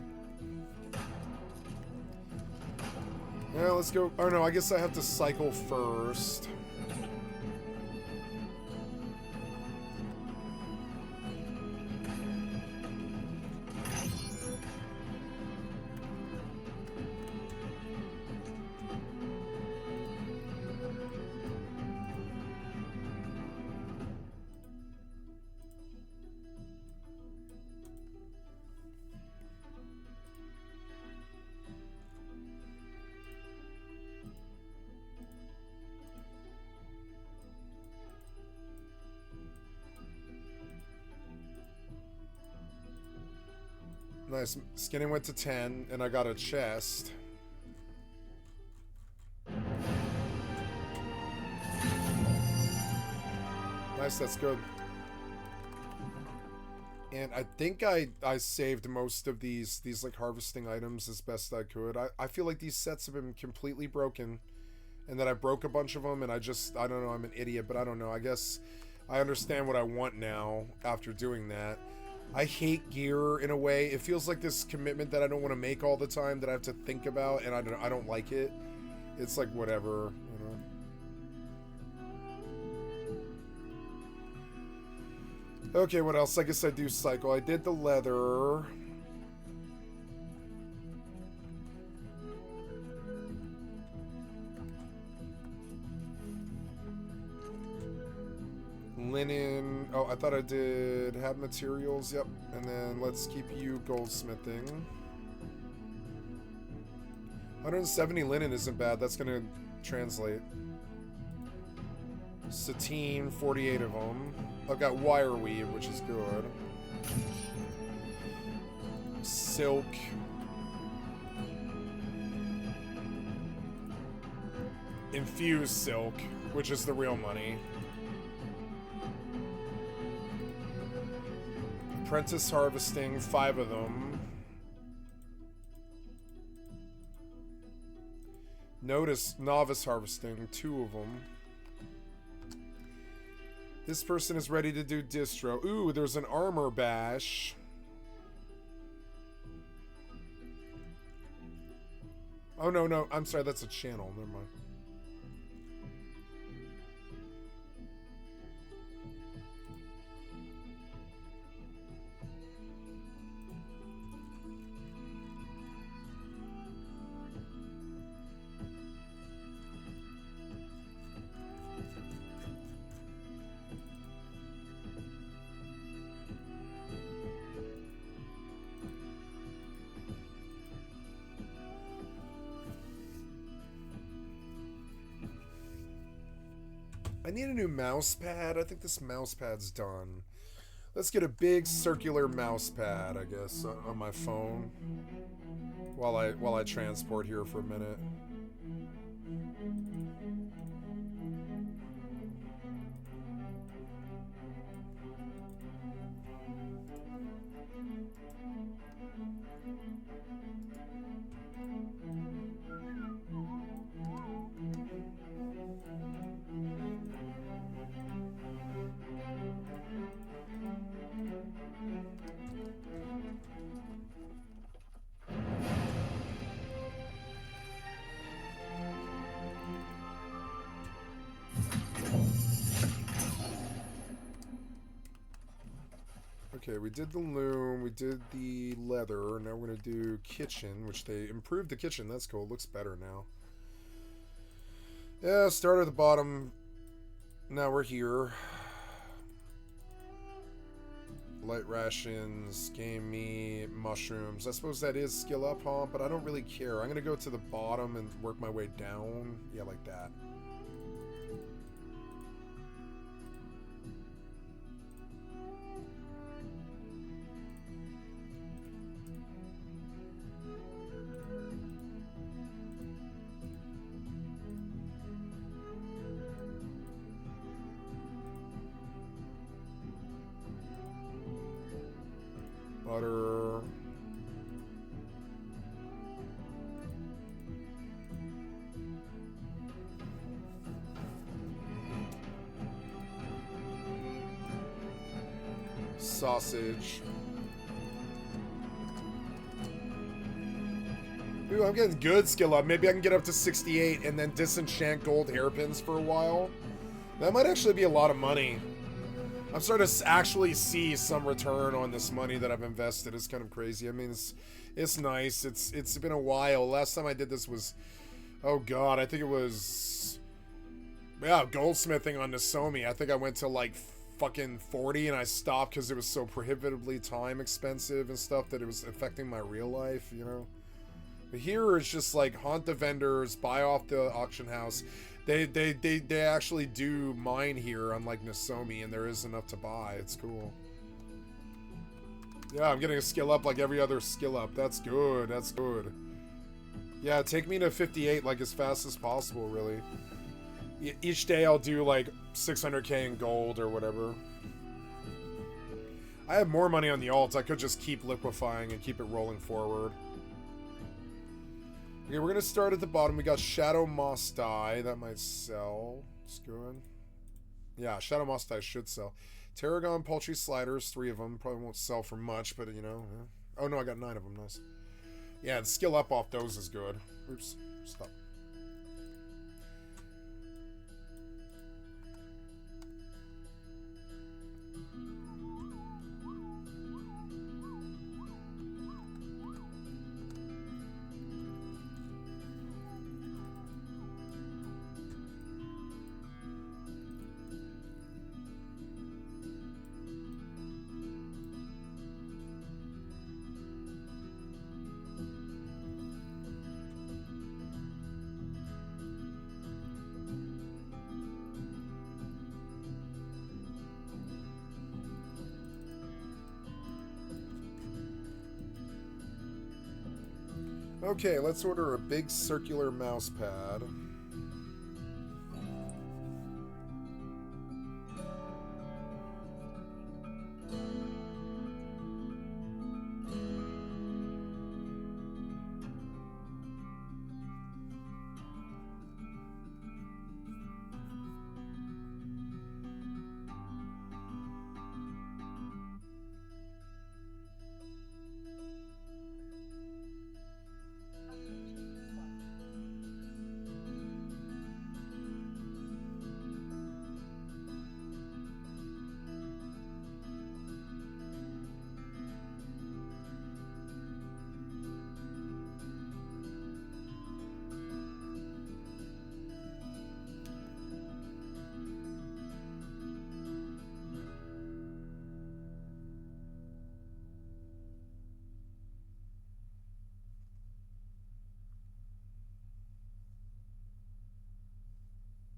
Yeah, let's go. Oh no, I guess I have to cycle first. Nice. Skinning went to 10, and I got a chest. Nice, that's good. And I think I saved most of these like harvesting items as best I could. I feel like these sets have been completely broken, and that I broke a bunch of them, and I don't know, I'm an idiot, but I don't know. I guess I understand what I want now after doing that. I hate gear in a way. It feels like this commitment that I don't want to make all the time, that I have to think about, and I don't like it. It's like whatever, you know. Okay, what else? I guess I do cycle. I did the leather. Linen. Oh, I thought I did have materials. Yep. And then let's keep you goldsmithing. 170 linen isn't bad. That's going to translate. Sateen, 48 of them. I've got wire weave, which is good. Silk. Infused silk, which is the real money. Apprentice harvesting, 5 of them. Novice harvesting, 2 of them. This person is ready to do distro. Ooh, there's an armor bash. Oh, no, I'm sorry, that's a channel. Never mind. I need a new mouse pad. I think this mouse pad's done. Let's get a big circular mouse pad, I guess, on my phone while I transport here for a minute. Okay, we did the loom, we did the leather, now we're going to do kitchen, which they improved the kitchen, that's cool, it looks better now. Yeah, start at the bottom, now we're here. Light rations, game meat, mushrooms, I suppose that is skill up, huh? But I don't really care, I'm going to go to the bottom and work my way down, yeah, like that. Butter. Sausage. Ooh, I'm getting good skill up. Maybe I can get up to 68 and then disenchant gold hairpins for a while. That might actually be a lot of money. I'm starting to actually see some return on this money that I've invested. It's kind of crazy. I mean, it's nice. It's been a while. Last time I did this was, oh god, I think it was, yeah, goldsmithing on Nozomi. I think I went to like fucking 40 and I stopped because it was so prohibitively time expensive and stuff that it was affecting my real life, you know. But here it's just like haunt the vendors, buy off the auction house. They actually do mine here, unlike Nozomi, and there is enough to buy. It's cool. Yeah, I'm getting a skill up like every other skill up. That's good. That's good. Yeah, take me to 58 like as fast as possible, really. Each day I'll do like 600k in gold or whatever. I have more money on the alts. I could just keep liquefying and keep it rolling forward. Okay, we're gonna start at the bottom. We got Shadow Moss Die. That might sell. It's good. Yeah, Shadow Moss Die should sell. Tarragon Poultry Sliders, 3 of them. Probably won't sell for much, but you know. Yeah. Oh no, I got 9 of them. Nice. Yeah, the skill up off those is good. Oops. Stop. Okay, let's order a big circular mouse pad.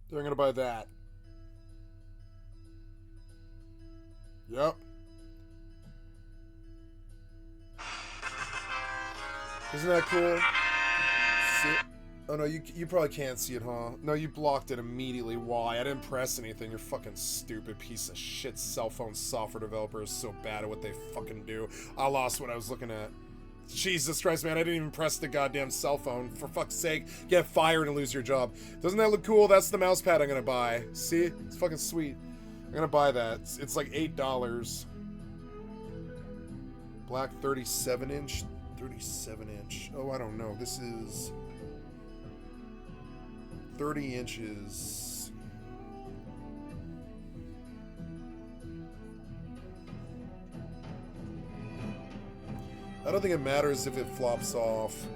They're gonna buy that. Yep. Isn't that cool? See it? Oh no, you probably can't see it, huh? No, you blocked it immediately. Why? I didn't press anything. You're fucking stupid piece of shit. Cell phone software developer is so bad at what they fucking do. I lost what I was looking at. Jesus Christ, man, I didn't even press the goddamn cell phone. For fuck's sake, get fired and lose your job. Doesn't that look cool? That's the mouse pad I'm gonna buy. See? It's fucking sweet. I'm gonna buy that. It's like $8. Black 37 inch. 37 inch. Oh, I don't know. This is 30 inches. I don't think it matters if it flops off.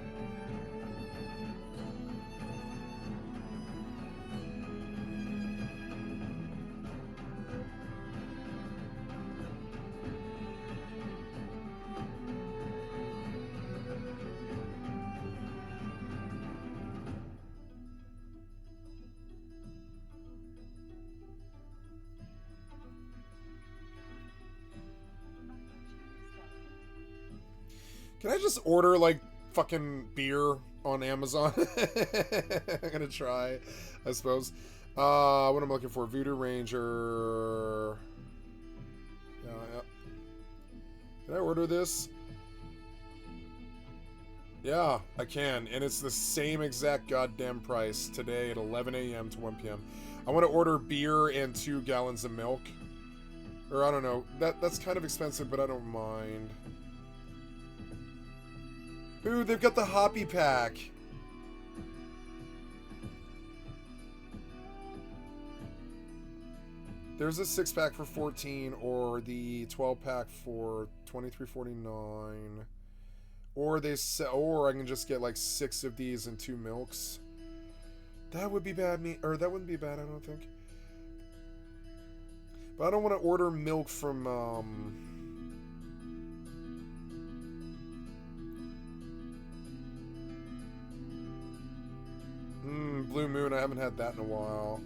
Can I just order, like, fucking beer on Amazon? I'm gonna try, I suppose. What am I looking for? Voodoo Ranger. Yeah. Can I order this? Yeah, I can. And it's the same exact goddamn price today at 11 a.m. to 1 p.m. I want to order beer and 2 gallons of milk. Or, I don't know. That's kind of expensive, but I don't mind. Ooh, they've got the Hoppy Pack. There's a 6-pack for 14, or the 12-pack for $23.49. Or I can just get like 6 of these and 2 milks. That would be bad. That wouldn't be bad, I don't think. But I don't want to order milk from Blue Moon. I haven't had that in a while.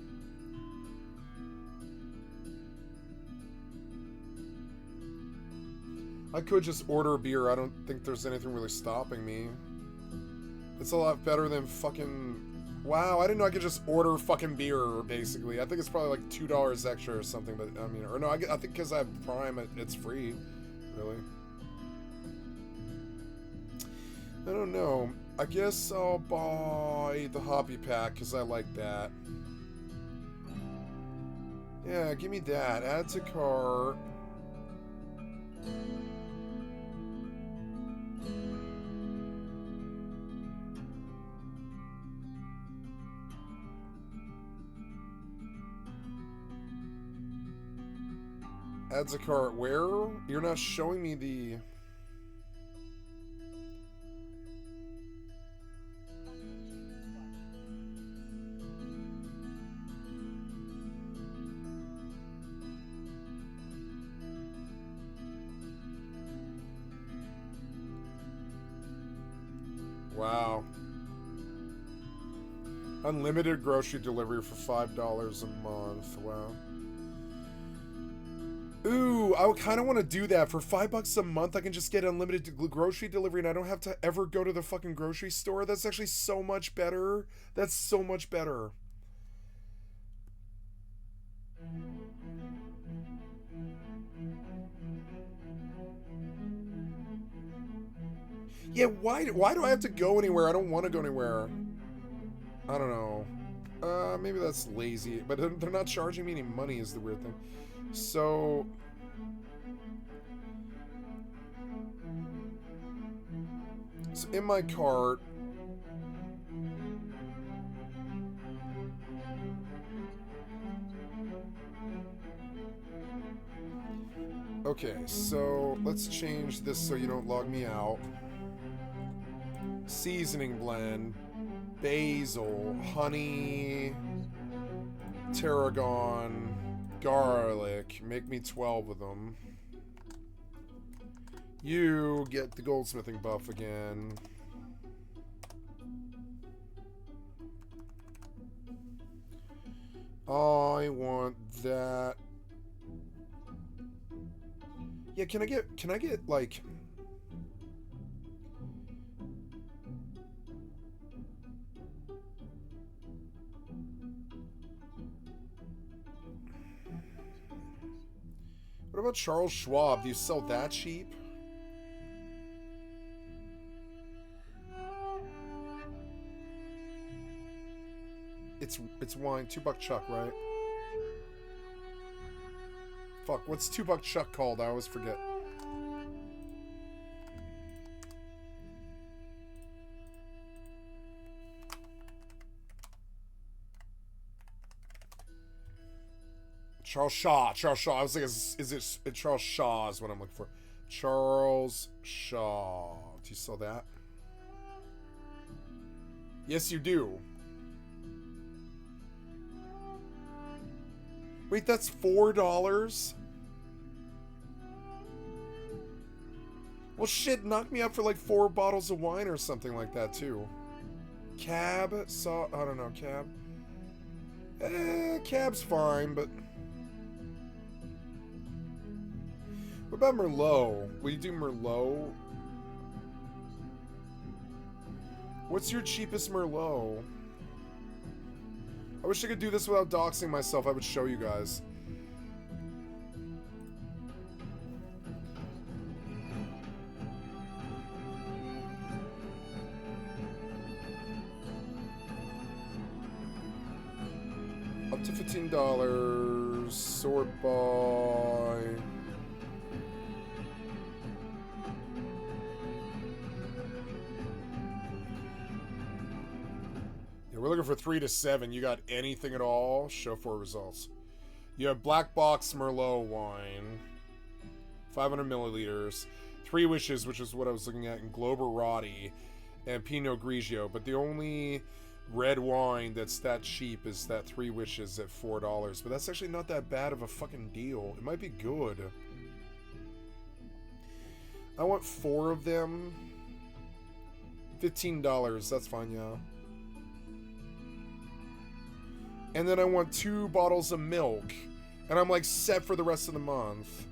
I could just order a beer. I don't think there's anything really stopping me. It's a lot better than fucking... Wow, I didn't know I could just order fucking beer, basically. I think it's probably like $2 extra or something, but I mean... Or no, I think because I have Prime, it's free. Really. I don't know. I guess I'll buy the hobby pack because I like that. Yeah, give me that. Add to cart. Add to cart. Where? You're not showing me the... Wow. Unlimited grocery delivery for $5 a month. Wow. Ooh, I kind of want to do that. For $5 a month, I can just get unlimited grocery delivery and I don't have to ever go to the fucking grocery store. That's actually so much better. That's so much better. Yeah, why do I have to go anywhere? I don't want to go anywhere. I don't know. Maybe that's lazy. But they're not charging me any money is the weird thing. So... So in my cart... Okay, so let's change this so you don't log me out. Seasoning blend, basil, honey, tarragon, garlic. Make me 12 of them. You get the goldsmithing buff again. I want that. Yeah, can I get like... What about Charles Schwab? Do you sell that cheap? It's wine. $2 Chuck, right? Fuck, what's $2 Chuck called? I always forget. Charles Shaw. I was like, is it Charles Shaw is what I'm looking for. Charles Shaw. Do you sell that? Yes, you do. Wait, that's $4? Well, shit, knock me up for like 4 bottles of wine or something like that, too. Cab? I don't know, cab? Cab's fine, but... What about Merlot? Will you do Merlot? What's your cheapest Merlot? I wish I could do this without doxing myself. I would show you guys. Up to $15. Sort by... We're looking for 3 to 7. You got anything at all? Show 4 results. You have Black Box Merlot wine. 500 milliliters. 3 Wishes, which is what I was looking at, and Globerati, and Pinot Grigio. But the only red wine that's that cheap is that 3 Wishes at $4. But that's actually not that bad of a fucking deal. It might be good. I want 4 of them. $15. That's fine, yeah. And then I want 2 bottles of milk. And I'm like set for the rest of the month.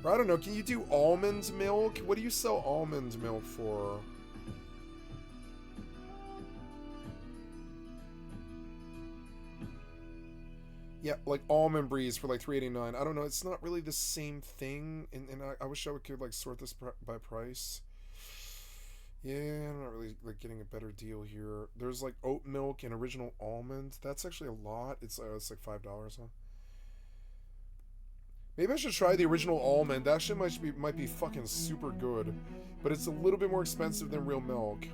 Or I don't know, can you do almond milk? What do you sell almond milk for? Yeah, like Almond Breeze for like $3.89. I don't know. It's not really the same thing, and I wish I could like sort this by price. Yeah, I'm not really like getting a better deal here. There's like oat milk and original almond. That's actually a lot. It's like $5, huh? Maybe I should try the original almond. That actually might be fucking super good, but it's a little bit more expensive than real milk.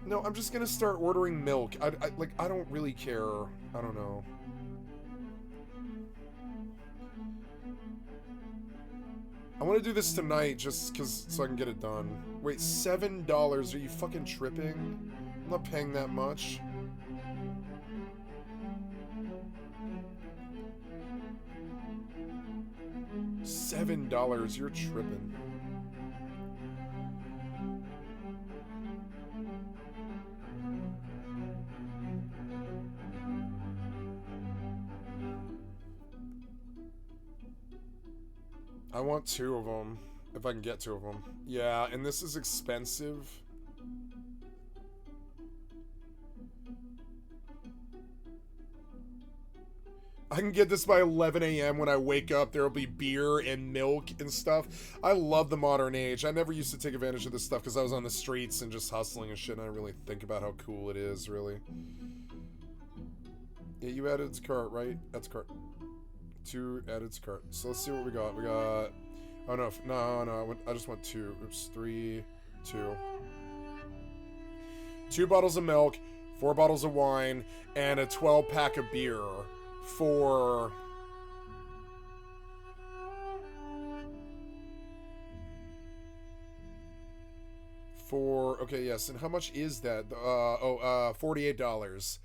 No, I'm just gonna start ordering milk. I don't really care. I don't know. I want to do this tonight just so I can get it done. Wait, $7? Are you fucking tripping? I'm not paying that much. $7? You're tripping. I want 2 of them, if I can get 2 of them. Yeah, and this is expensive. I can get this by 11 a.m. when I wake up. There'll be beer and milk and stuff. I love the modern age. I never used to take advantage of this stuff because I was on the streets and just hustling and shit, and I really think about how cool it is, really. Yeah, you added to cart, right? That's cart. 2 added to cart. So let's see what we got. We got... Oh, no. No. I just want 2. Oops. 3, 2. 2 bottles of milk, 4 bottles of wine, and a 12-pack of beer for... Okay, yes. And how much is that? $48.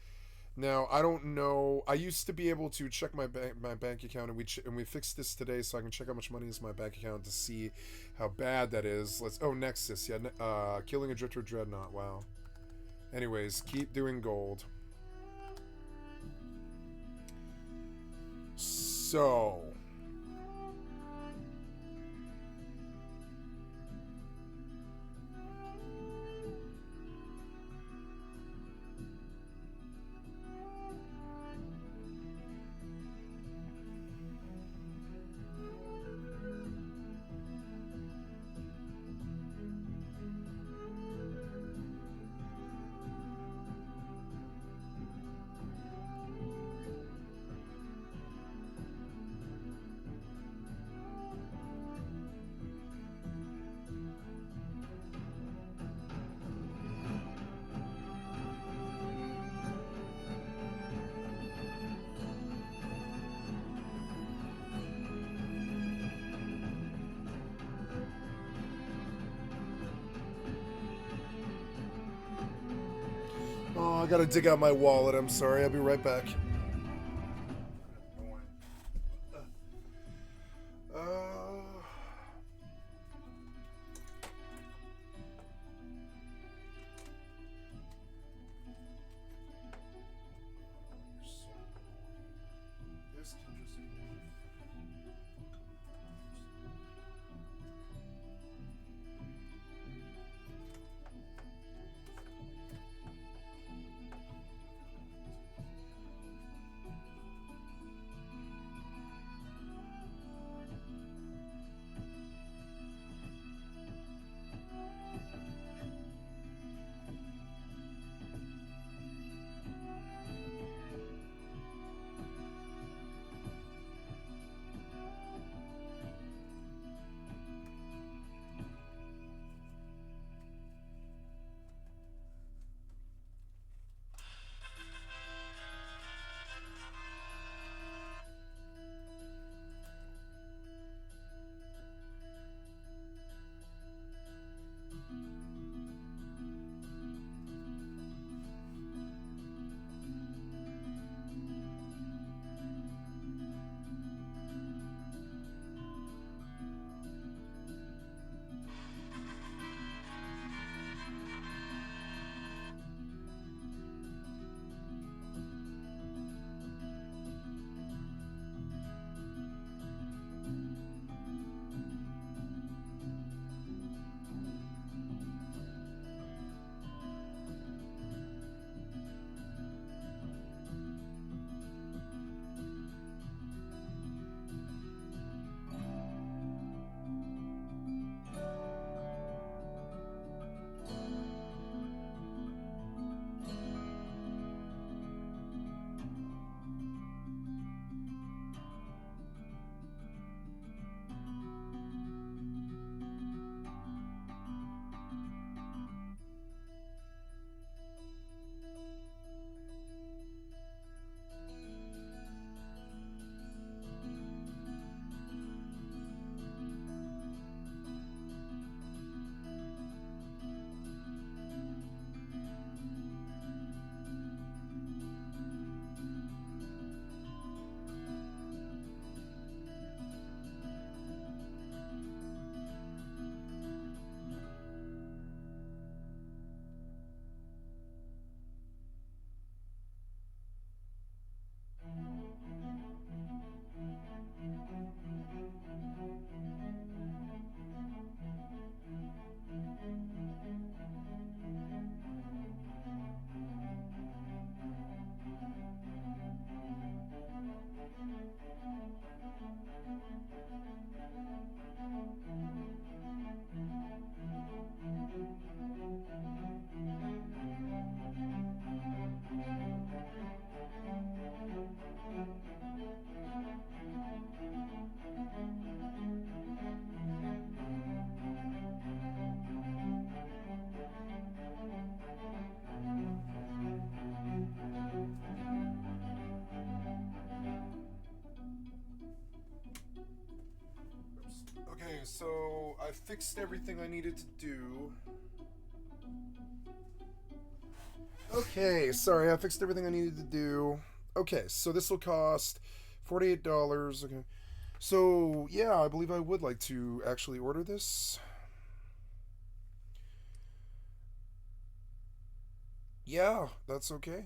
Now, I don't know. I used to be able to check my bank account, and we fixed this today, so I can check how much money is in my bank account to see how bad that is. Nexus, yeah, killing a drifter dreadnought. Wow. Anyways, keep doing gold. So. Oh, I gotta dig out my wallet. I'm sorry. I'll be right back. Okay, so I fixed everything I needed to do. Okay, sorry, I fixed everything I needed to do. Okay, so this will cost $48. Okay. So, yeah, I believe I would like to actually order this. Yeah, that's okay.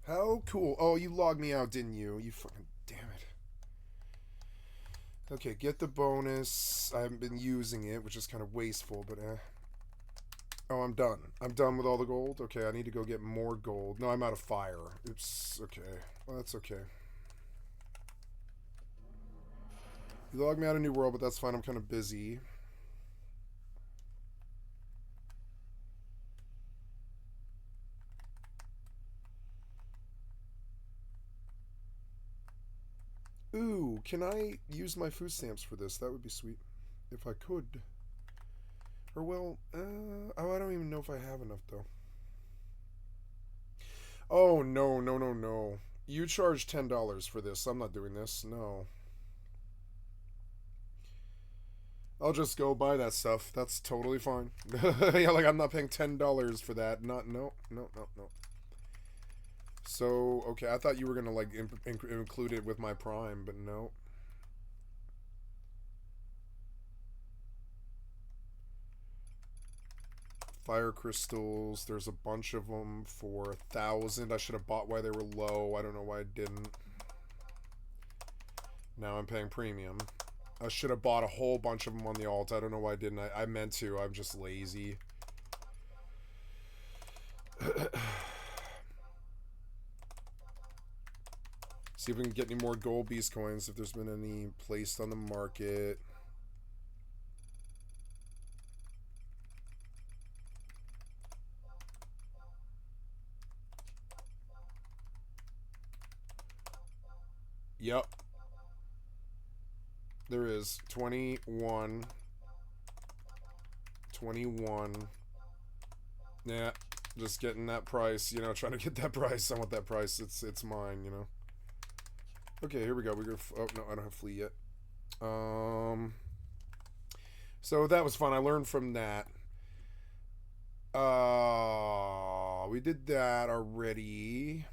How cool. Oh, you logged me out, didn't you? You fucking damn it. Okay, get the bonus. I haven't been using it, which is kind of wasteful, but Oh, I'm done. I'm done with all the gold. Okay, I need to go get more gold. No, I'm out of fire. Oops. Okay. Well, that's okay. You logged me out of New World, but that's fine. I'm kind of busy. Ooh, can I use my food stamps for this? That would be sweet. If I could. Or, well, oh, I don't even know if I have enough, though. Oh, no, no, no, no. You charge $10 for this. I'm not doing this. No. I'll just go buy that stuff. That's totally fine. Yeah, like, I'm not paying $10 for that. Not, no, no, no, no. So, okay, I thought you were going to, like, include it with my Prime, but no. Fire crystals, there's a bunch of them for 1,000. I should have bought while they were low. I don't know why I didn't. Now I'm paying premium. I should have bought a whole bunch of them on the alt. I don't know why I didn't. I meant to. I'm just lazy. See if we can get any more gold beast coins, if there's been any placed on the market. Yep. There is 21. 21. Yeah, just getting that price, you know, trying to get that price. I want that price. It's mine, you know. Okay, here we go. We're gonna. Oh no, I don't have flea yet. So that was fun. I learned from that. We did that already.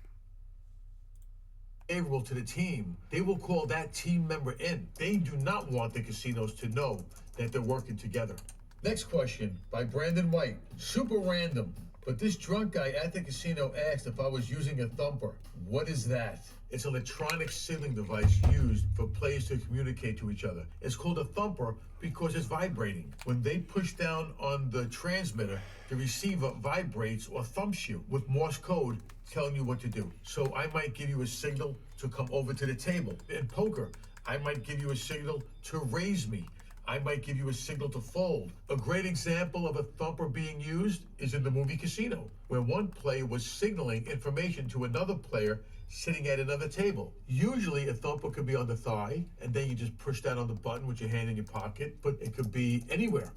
Favorable to the team, they will call that team member in. They do not want the casinos to know that they're working together. Next question by Brandon White. Super random, but this drunk guy at the casino asked if I was using a thumper. What is that? It's an electronic signaling device used for players to communicate to each other. It's called a thumper because it's vibrating. When they push down on the transmitter, the receiver vibrates or thumps you with Morse code telling you what to do. So I might give you a signal to come over to the table. In poker, I might give you a signal to raise me. I might give you a signal to fold. A great example of a thumper being used is in the movie Casino, where one player was signaling information to another player sitting at another table. Usually a thumper could be on the thigh, and then you just push down on the button with your hand in your pocket, but it could be anywhere,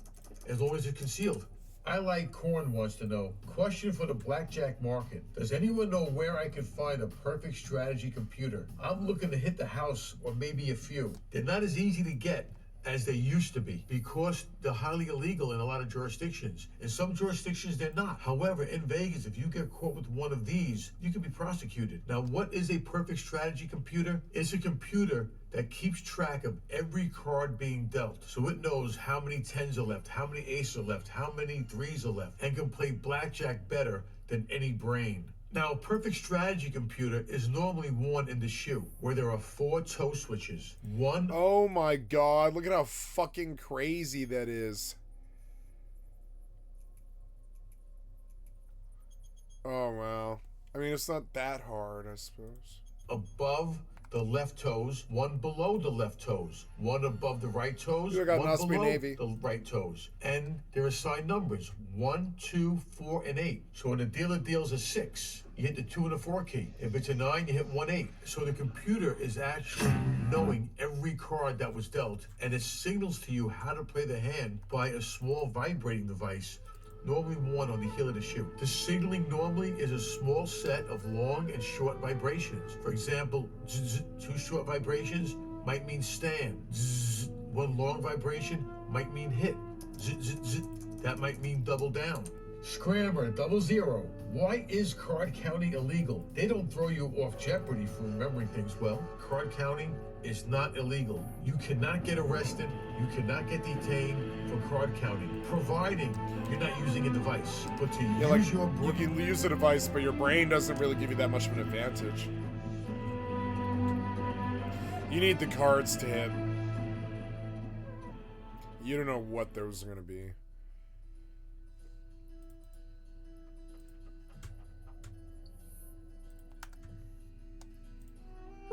as long as it's concealed. I Like Corn wants to know, question for the blackjack market. Does anyone know where I can find a perfect strategy computer? I'm looking to hit the house or maybe a few. They're not as easy to get as they used to be because they're highly illegal in a lot of jurisdictions. In some jurisdictions, they're not. However, in Vegas, if you get caught with one of these, you can be prosecuted. Now, what is a perfect strategy computer? It's a computer that keeps track of every card being dealt. So it knows how many 10s are left, how many aces are left, how many 3s are left, and can play blackjack better than any brain. Now, a perfect strategy computer is normally worn in the shoe, where there are 4 toe switches. One. Oh my god, look at how fucking crazy that is. Oh wow. I mean, it's not that hard, I suppose. Above the left toes, one below the left toes, one above the right toes, You got one Osprey below Navy. the right toes. And they're assigned numbers, 1, 2, 4, and 8. So when a dealer deals a 6, you hit the 2 and the 4 key. If it's a 9, you hit 1, 8. So the computer is actually knowing every card that was dealt, and it signals to you how to play the hand by a small vibrating device, normally worn on the heel of the shoe. The signaling normally is a small set of long and short vibrations. For example, zzz, 2 short vibrations might mean stand. Zzz, 1 long vibration might mean hit. Zzz, zzz, zzz, that might mean double down. Scrammer, 00. Why is card counting illegal? They don't throw you off jeopardy for remembering things well. Card counting is not illegal. You cannot get arrested. You cannot get detained for card counting, providing you're not using a device. But to Yeah, use like, your you can use a device, but your brain doesn't really give you that much of an advantage. You need the cards to hit. You don't know what those are going to be.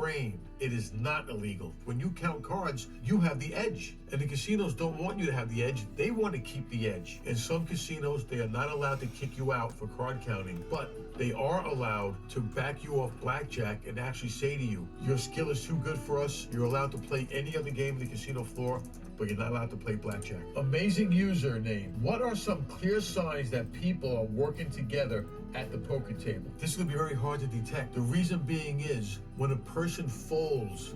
brain, it is not illegal. When you count cards, you have the edge. And the casinos don't want you to have the edge. They want to keep the edge. In some casinos, they are not allowed to kick you out for card counting, but they are allowed to back you off blackjack and actually say to you, your skill is too good for us. You're allowed to play any other game on the casino floor, but you're not allowed to play blackjack. Amazing username. What are some clear signs that people are working together at the poker table? This is going to be very hard to detect. The reason being is when a person folds,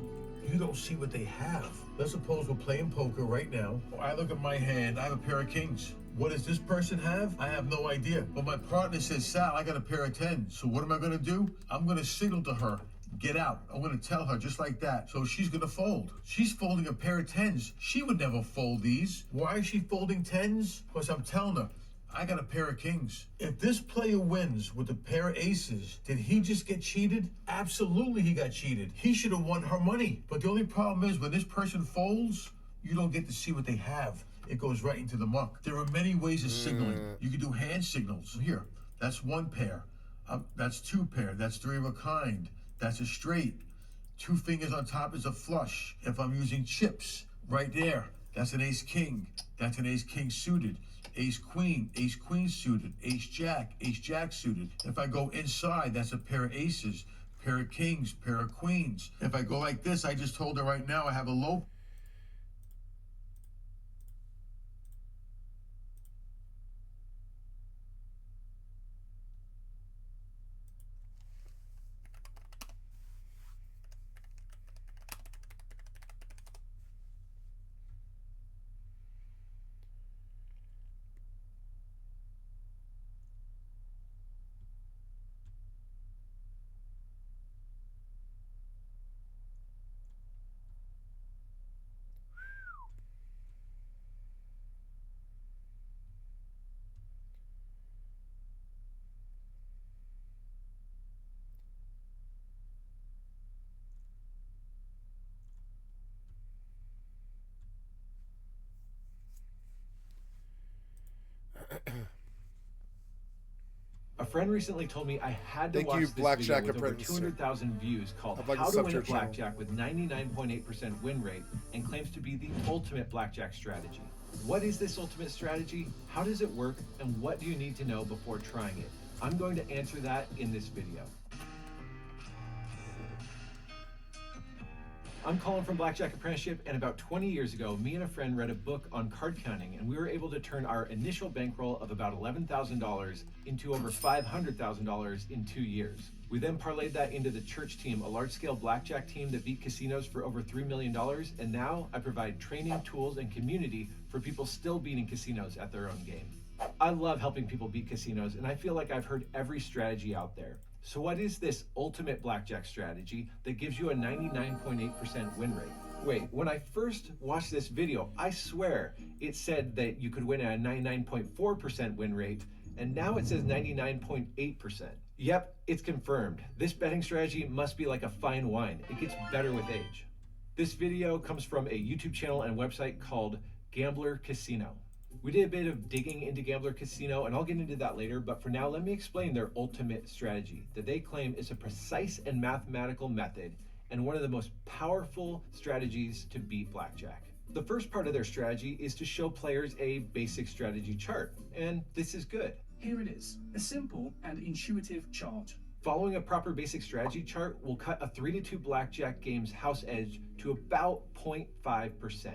you don't see what they have. Let's suppose we're playing poker right now. I look at my hand, I have a pair of kings. What does this person have? I have no idea. But my partner says, Sal, I got a pair of 10s. So what am I going to do? I'm going to signal to her. Get out. I'm going to tell her just like that. So she's going to fold. She's folding a pair of 10s. She would never fold these. Why is she folding 10s? Because I'm telling her, I got a pair of kings. If this player wins with a pair of aces, did he just get cheated? Absolutely he got cheated. He should have won her money. But the only problem is when this person folds, you don't get to see what they have. It goes right into the muck. There are many ways of signaling. You can do hand signals. Here, that's one pair. That's two pair. That's three of a kind. That's a straight. Two fingers on top is a flush. If I'm using chips, right there, that's an ace-king. That's an ace-king suited. Ace-queen suited. Ace-jack suited. If I go inside, that's a pair of aces, pair of kings, pair of queens. If I go like this, I just told her right now I have a low. A friend recently told me I had to Thank watch you, this Blackjack video with over Apprentice. 200,000 views called I'd like How to to sub Win to at your channel. Blackjack with 99.8% win rate and claims to be the ultimate blackjack strategy. What is this ultimate strategy? How does it work? And what do you need to know before trying it? I'm going to answer that in this video. I'm Colin from Blackjack Apprenticeship, and about 20 years ago, me and a friend read a book on card counting, and we were able to turn our initial bankroll of about $11,000 into over $500,000 in 2 years. We then parlayed that into the church team, a large-scale blackjack team that beat casinos for over $3 million, and now I provide training, tools, and community for people still beating casinos at their own game. I love helping people beat casinos, and I feel like I've heard every strategy out there. So what is this ultimate blackjack strategy that gives you a 99.8% win rate? Wait, when I first watched this video, I swear it said that you could win at a 99.4% win rate, and now it says 99.8%. Yep, it's confirmed. This betting strategy must be like a fine wine. It gets better with age. This video comes from a YouTube channel and website called Gambler Casino. We did a bit of digging into Gambler Casino, and I'll get into that later, but for now, let me explain their ultimate strategy that they claim is a precise and mathematical method and one of the most powerful strategies to beat blackjack. The first part of their strategy is to show players a basic strategy chart, and this is good. Here it is, a simple and intuitive chart. Following a proper basic strategy chart will cut a 3-2 blackjack game's house edge to about 0.5%.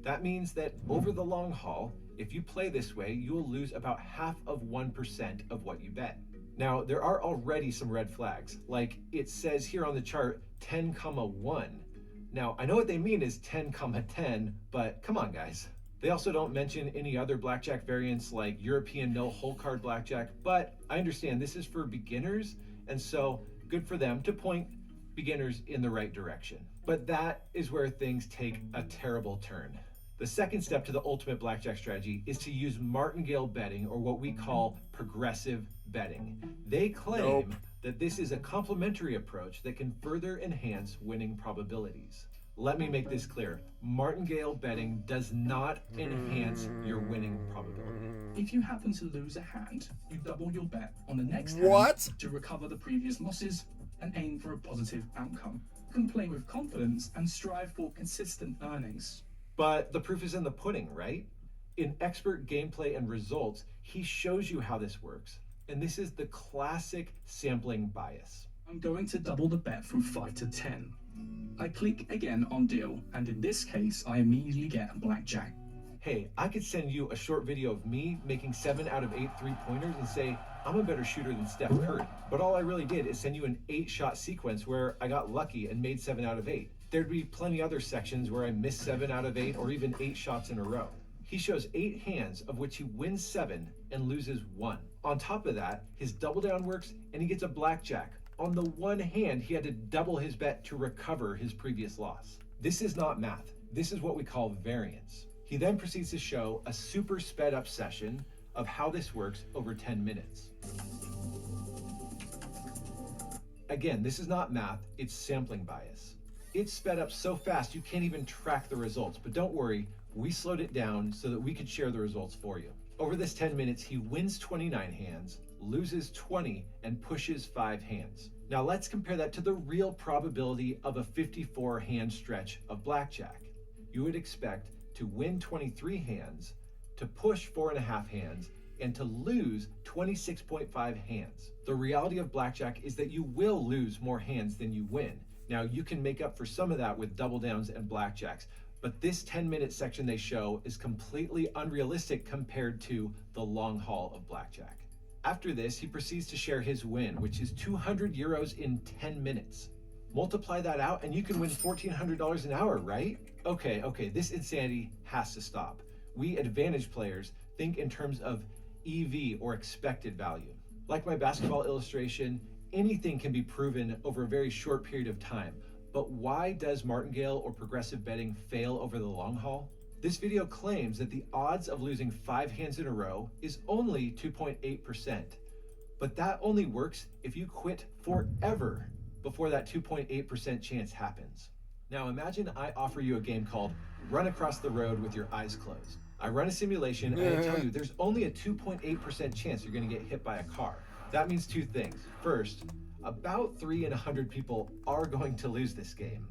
That means that over the long haul, if you play this way, you will lose about half of 1% of what you bet. Now, there are already some red flags, like it says here on the chart 10,1. Now, I know what they mean is 10,10, but come on, guys. They also don't mention any other blackjack variants like European no hole card blackjack, but I understand this is for beginners, and so good for them to point beginners in the right direction. But that is where things take a terrible turn. The second step to the ultimate blackjack strategy is to use martingale betting, or what we call progressive betting. They claim that this is a complementary approach that can further enhance winning probabilities. Let me make this clear. Martingale betting does not enhance your winning probability. If you happen to lose a hand, you double your bet on the next What? hand to recover the previous losses and aim for a positive outcome. You can play with confidence and strive for consistent earnings. But the proof is in the pudding, right? In Expert Gameplay and Results, he shows you how this works. And this is the classic sampling bias. I'm going to double the bet from 5 to 10. I click again on deal, and in this case, I immediately get a blackjack. Hey, I could send you a short video of me making 7 out of 8 3-pointers and say, I'm a better shooter than Steph Curry. But all I really did is send you an 8-shot sequence where I got lucky and made 7 out of 8. There'd be plenty other sections where I missed 7 out of 8 or even 8 shots in a row. He shows 8 hands of which he wins 7 and loses 1. On top of that, his double down works and he gets a blackjack. On the one hand, he had to double his bet to recover his previous loss. This is not math. This is what we call variance. He then proceeds to show a super sped up session of how this works over 10 minutes. Again, this is not math, it's sampling bias. It's sped up so fast you can't even track the results, but don't worry, we slowed it down so that we could share the results for you. Over this 10 minutes, he wins 29 hands, loses 20, and pushes 5 hands. Now let's compare that to the real probability of a 54 hand stretch of blackjack. You would expect to win 23 hands, to push 4.5 hands, and to lose 26.5 hands. The reality of blackjack is that you will lose more hands than you win. Now you can make up for some of that with double downs and blackjacks, but this 10-minute section they show is completely unrealistic compared to the long haul of blackjack. After this, he proceeds to share his win, which is 200 euros in 10 minutes. Multiply that out and you can win $1,400 an hour, right? Okay, this insanity has to stop. We advantage players think in terms of EV, or expected value. Like my basketball illustration, anything can be proven over a very short period of time. But why does martingale or progressive betting fail over the long haul? This video claims that the odds of losing 5 hands in a row is only 2.8%. But that only works if you quit forever before that 2.8% chance happens. Now imagine I offer you a game called Run Across the Road with Your Eyes Closed. I run a simulation and I tell you there's only a 2.8% chance you're gonna get hit by a car. That means 2 things. First, about 3 in 100 people are going to lose this game.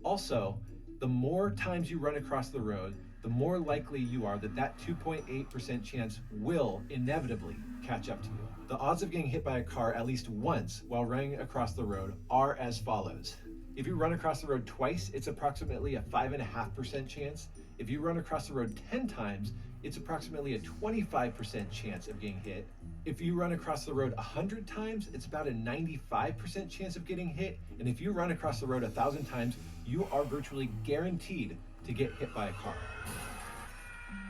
Also, the more times you run across the road, the more likely you are that that 2.8% chance will inevitably catch up to you. The odds of getting hit by a car at least once while running across the road are as follows. If you run across the road twice, it's approximately a 5.5% chance. If you run across the road 10 times, it's approximately a 25% chance of getting hit. If you run across the road 100 times, it's about a 95% chance of getting hit. And if you run across the road 1,000 times, you are virtually guaranteed to get hit by a car.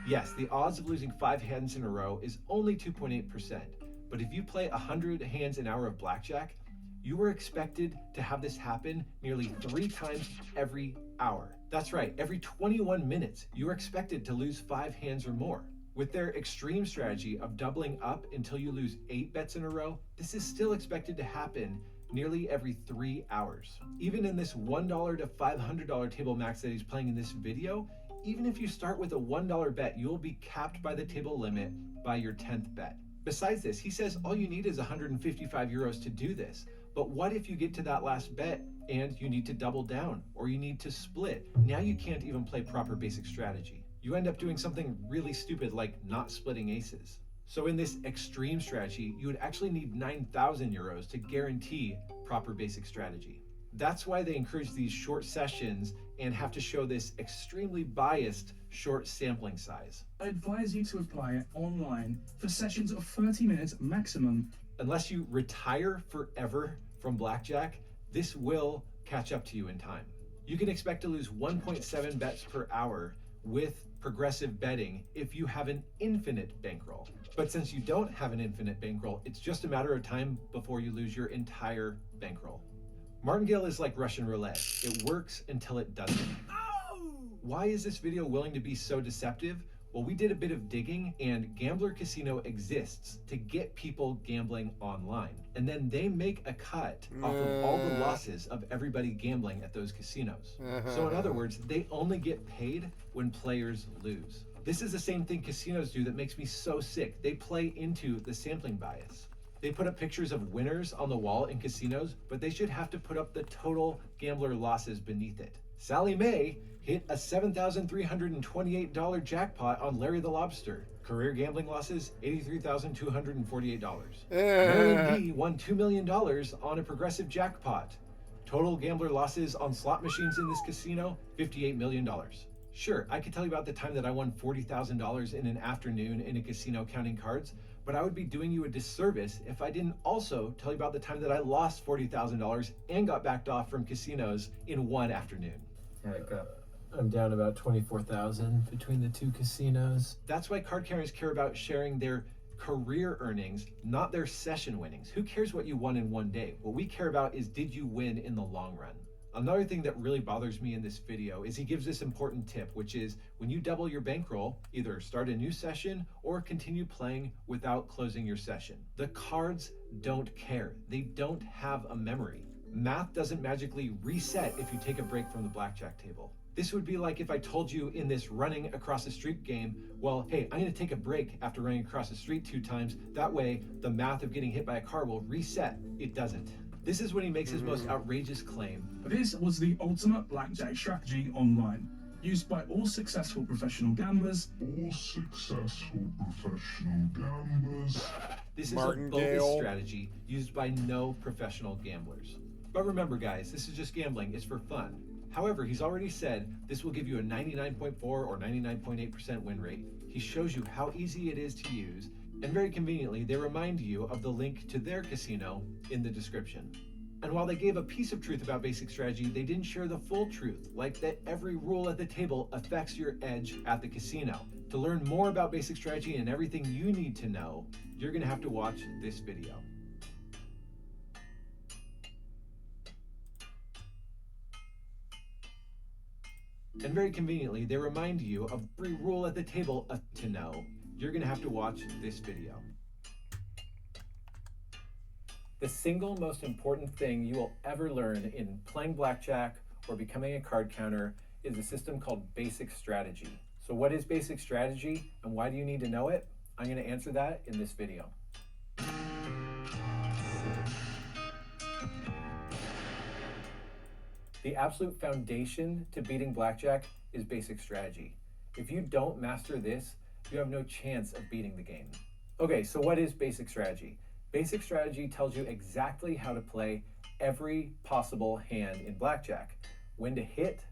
Yes, the odds of losing 5 hands in a row is only 2.8%. But if you play 100 hands an hour of blackjack, you are expected to have this happen nearly 3 times every hour. That's right, every 21 minutes, you are expected to lose 5 hands or more. With their extreme strategy of doubling up until you lose 8 bets in a row, this is still expected to happen nearly every 3 hours. Even in this $1 to $500 table max that he's playing in this video, even if you start with a $1 bet, you'll be capped by the table limit by your 10th bet. Besides this, he says all you need is 155 euros to do this. But what if you get to that last bet and you need to double down or you need to split? Now you can't even play proper basic strategy. You end up doing something really stupid like not splitting aces. So in this extreme strategy, you would actually need 9,000 euros to guarantee proper basic strategy. That's why they encourage these short sessions and have to show this extremely biased short sampling size. I advise you to apply it online for sessions of 30 minutes maximum. Unless you retire forever from blackjack, this will catch up to you in time. You can expect to lose 1.7 bets per hour with progressive betting if you have an infinite bankroll. But since you don't have an infinite bankroll, it's just a matter of time before you lose your entire bankroll. Martingale is like Russian roulette. It works until it doesn't. Why is this video willing to be so deceptive? Well, we did a bit of digging, and Gambler Casino exists to get people gambling online. And then they make a cut off of all the losses of everybody gambling at those casinos. So in other words, they only get paid when players lose. This is the same thing casinos do that makes me so sick. They play into the sampling bias. They put up pictures of winners on the wall in casinos, but they should have to put up the total gambler losses beneath it. Sally Mae hit a $7,328 jackpot on Larry the Lobster. Career gambling losses, $83,248. Marilyn Lee won $2 million on a progressive jackpot. Total gambler losses on slot machines in this casino, $58 million. Sure, I could tell you about the time that I won $40,000 in an afternoon in a casino counting cards, but I would be doing you a disservice if I didn't also tell you about the time that I lost $40,000 and got backed off from casinos in one afternoon. I'm down about 24,000 between the two casinos. That's why card carriers care about sharing their career earnings, not their session winnings. Who cares what you won in one day? What we care about is, did you win in the long run? Another thing that really bothers me in this video is he gives this important tip, which is when you double your bankroll, either start a new session or continue playing without closing your session. The cards don't care. They don't have a memory. Math doesn't magically reset if you take a break from the blackjack table. This would be like if I told you in this running across the street game, well, hey, I'm gonna take a break after running across the street 2 times. That way, the math of getting hit by a car will reset. It doesn't. This is when he makes his most outrageous claim. This was the ultimate blackjack strategy online, used by all successful professional gamblers. This is a bogus strategy used by no professional gamblers. But remember guys, this is just gambling, it's for fun. However, he's already said this will give you a 99.4 or 99.8% win rate. He shows you how easy it is to use, and very conveniently, they remind you of the link to their casino in the description. And while they gave a piece of truth about basic strategy, they didn't share the full truth, like that every rule at the table affects your edge at the casino. To learn more about basic strategy and everything you need to know, you're gonna have to watch this video. And very conveniently, they remind you of every rule at the table to know. You're gonna have to watch this video. The single most important thing you will ever learn in playing blackjack or becoming a card counter is a system called basic strategy. So what is basic strategy and why do you need to know it? I'm gonna answer that in this video. The absolute foundation to beating blackjack is basic strategy. If you don't master this, you have no chance of beating the game. Okay, so what is basic strategy? Basic strategy tells you exactly how to play every possible hand in blackjack. When to hit,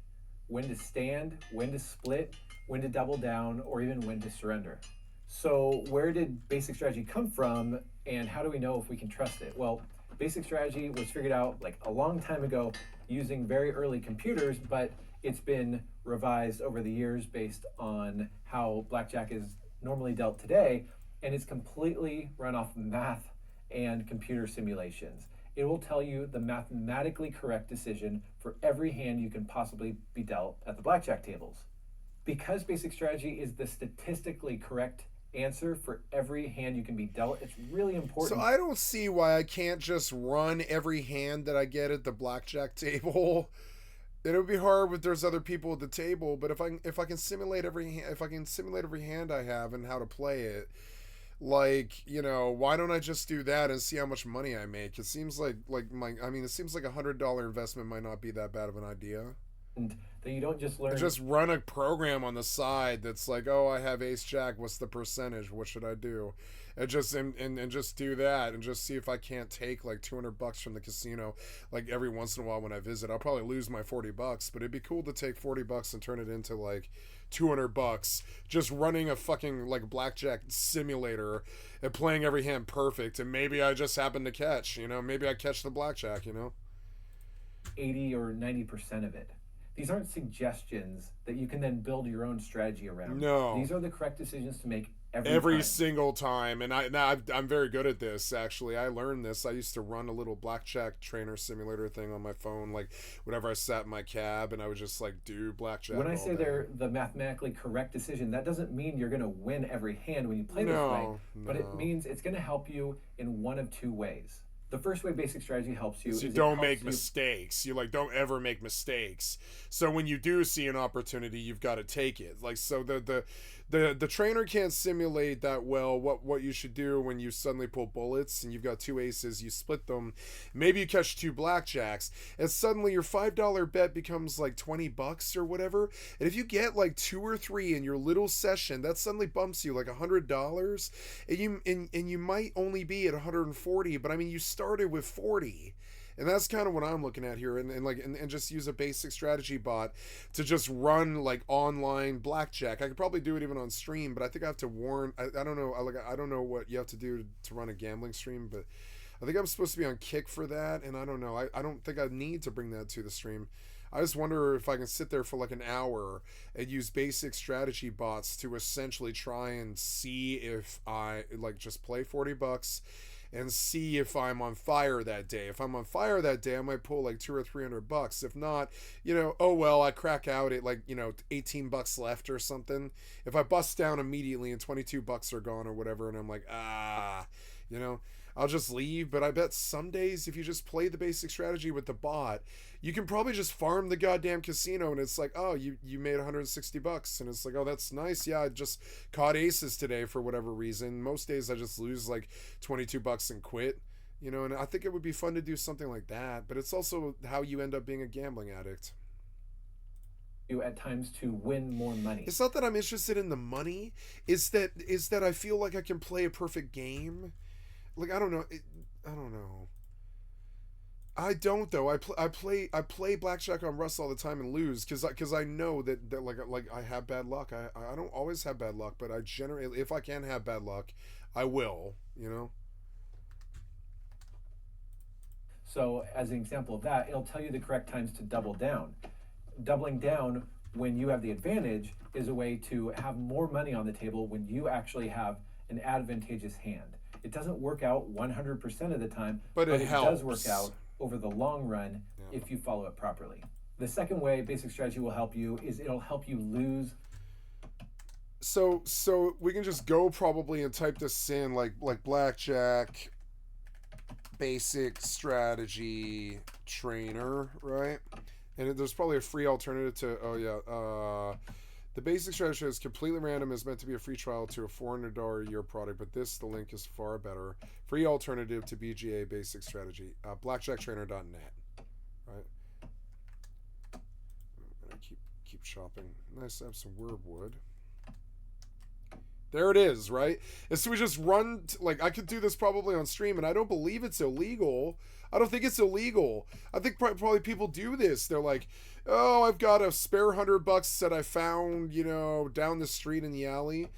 when to stand, when to split, when to double down, or even when to surrender. So where did basic strategy come from, and how do we know if we can trust it? Well, basic strategy was figured out like a long time ago using very early computers, but it's been revised over the years based on how blackjack is normally dealt today, and it's completely run off math and computer simulations. It will tell you the mathematically correct decision for every hand you can possibly be dealt at the blackjack tables. Because basic strategy is the statistically correct answer for every hand you can be dealt. It's really important. So I don't see why I can't just run every hand that I get at the blackjack table. It would be hard if there's other people at the table, but if I can simulate every hand I have and how to play it, like, you know, why don't I just do that and see how much money I make? It seems like it seems like $100 investment might not be that bad of an idea. And that you don't just learn. Just run a program on the side that's like, oh, I have ace jack. What's the percentage? What should I do? And just do that and just see if I can't take like $200 from the casino like every once in a while when I visit. I'll probably lose my $40, but it'd be cool to take $40 and turn it into like $200 just running a fucking like blackjack simulator and playing every hand perfect, and maybe I just happen to catch, you know, maybe I catch the blackjack, you know. 80 or 90% of it. These aren't suggestions that you can then build your own strategy around. No. These are the correct decisions to make every time. single time. And I'm very good at this, actually. I learned this. I used to run a little blackjack trainer simulator thing on my phone, like whenever I sat in my cab, and I would just like do blackjack. When I say they're the mathematically correct decision, that doesn't mean you're going to win every hand when you play this way, but it means it's going to help you in one of two ways. The first way basic strategy helps you is you don't make mistakes. You like don't ever make mistakes. So when you do see an opportunity, you've got to take it. Like, so the trainer can't simulate that well what you should do when you suddenly pull bullets and you've got two aces, you split them, maybe you catch two blackjacks, and suddenly your $5 bet becomes like $20 or whatever. And if you get like 2 or 3 in your little session, that suddenly bumps you like $100, and you might only be at 140, but I mean you started with 40. And that's kind of what I'm looking at here, and just use a basic strategy bot to just run like online blackjack. I could probably do it even on stream, but I think I have to warn. I don't know. I don't know what you have to do to run a gambling stream, but I think I'm supposed to be on Kick for that, and I don't know. I don't think I need to bring that to the stream. I just wonder if I can sit there for like an hour and use basic strategy bots to essentially try and see if I like just play $40 and see if I'm on fire that day. If I'm on fire that day, I might pull like $200 or $300. If not, you know, oh well, I crack out at like, you know, $18 left or something. If I bust down immediately and $22 are gone or whatever, and I'm like, you know, I'll just leave. But I bet some days if you just play the basic strategy with the bot, you can probably just farm the goddamn casino, and it's like, oh, you made $160, and it's like, oh, that's nice. Yeah, I just caught aces today for whatever reason. Most days I just lose like $22 and quit, you know. And I think it would be fun to do something like that, but it's also how you end up being a gambling addict. You at times to win more money. It's not that I'm interested in the money. Is that I feel like I can play a perfect game. Like, I don't know. I don't know. I don't though. I play blackjack on Rust all the time and lose because I know that like I have bad luck. I don't always have bad luck, but I generally, if I can have bad luck, I will. You know. So as an example of that, it'll tell you the correct times to double down. Doubling down when you have the advantage is a way to have more money on the table when you actually have an advantageous hand. It doesn't work out 100% of the time, but it helps. Does work out over the long run if you follow it properly. The second way basic strategy will help you is it'll help you lose. So we can just go probably and type this in like blackjack basic strategy trainer, right? And there's probably a free alternative to the basic strategy is completely random, is meant to be a free trial to a $400 a year product, but the link is far better. Free alternative to BGA basic strategy. Blackjacktrainer.net. Right? I'm gonna keep shopping. Nice to have some wood. There it is, right? And so we just run, like, I could do this probably on stream, and I don't believe it's illegal. I don't think it's illegal. I think probably people do this. They're like, oh, I've got a spare $100 that I found, you know, down the street in the alley,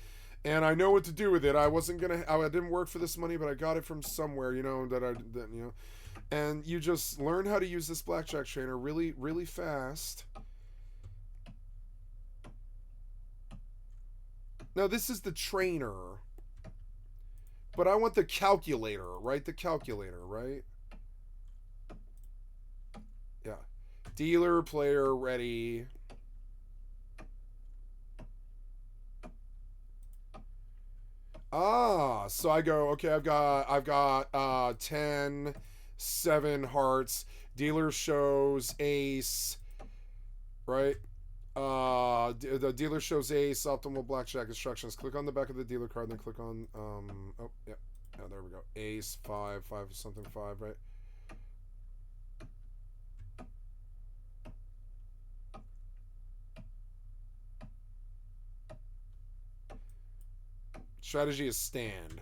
and I know what to do with it. I didn't work for this money, but I got it from somewhere, you know, you know. And you just learn how to use this blackjack trainer really, really fast. Now, this is the trainer, but I want the calculator, right? The calculator, right? Yeah. Dealer, player, ready. Ah, so I go, okay, I've got 10, 7 hearts. Dealer shows ace, right? The dealer shows ace, optimal blackjack instructions. Click on the back of the dealer card, then click on, oh, yeah. Oh, there we go. Ace, 5, 5 something, 5, right? Strategy is stand.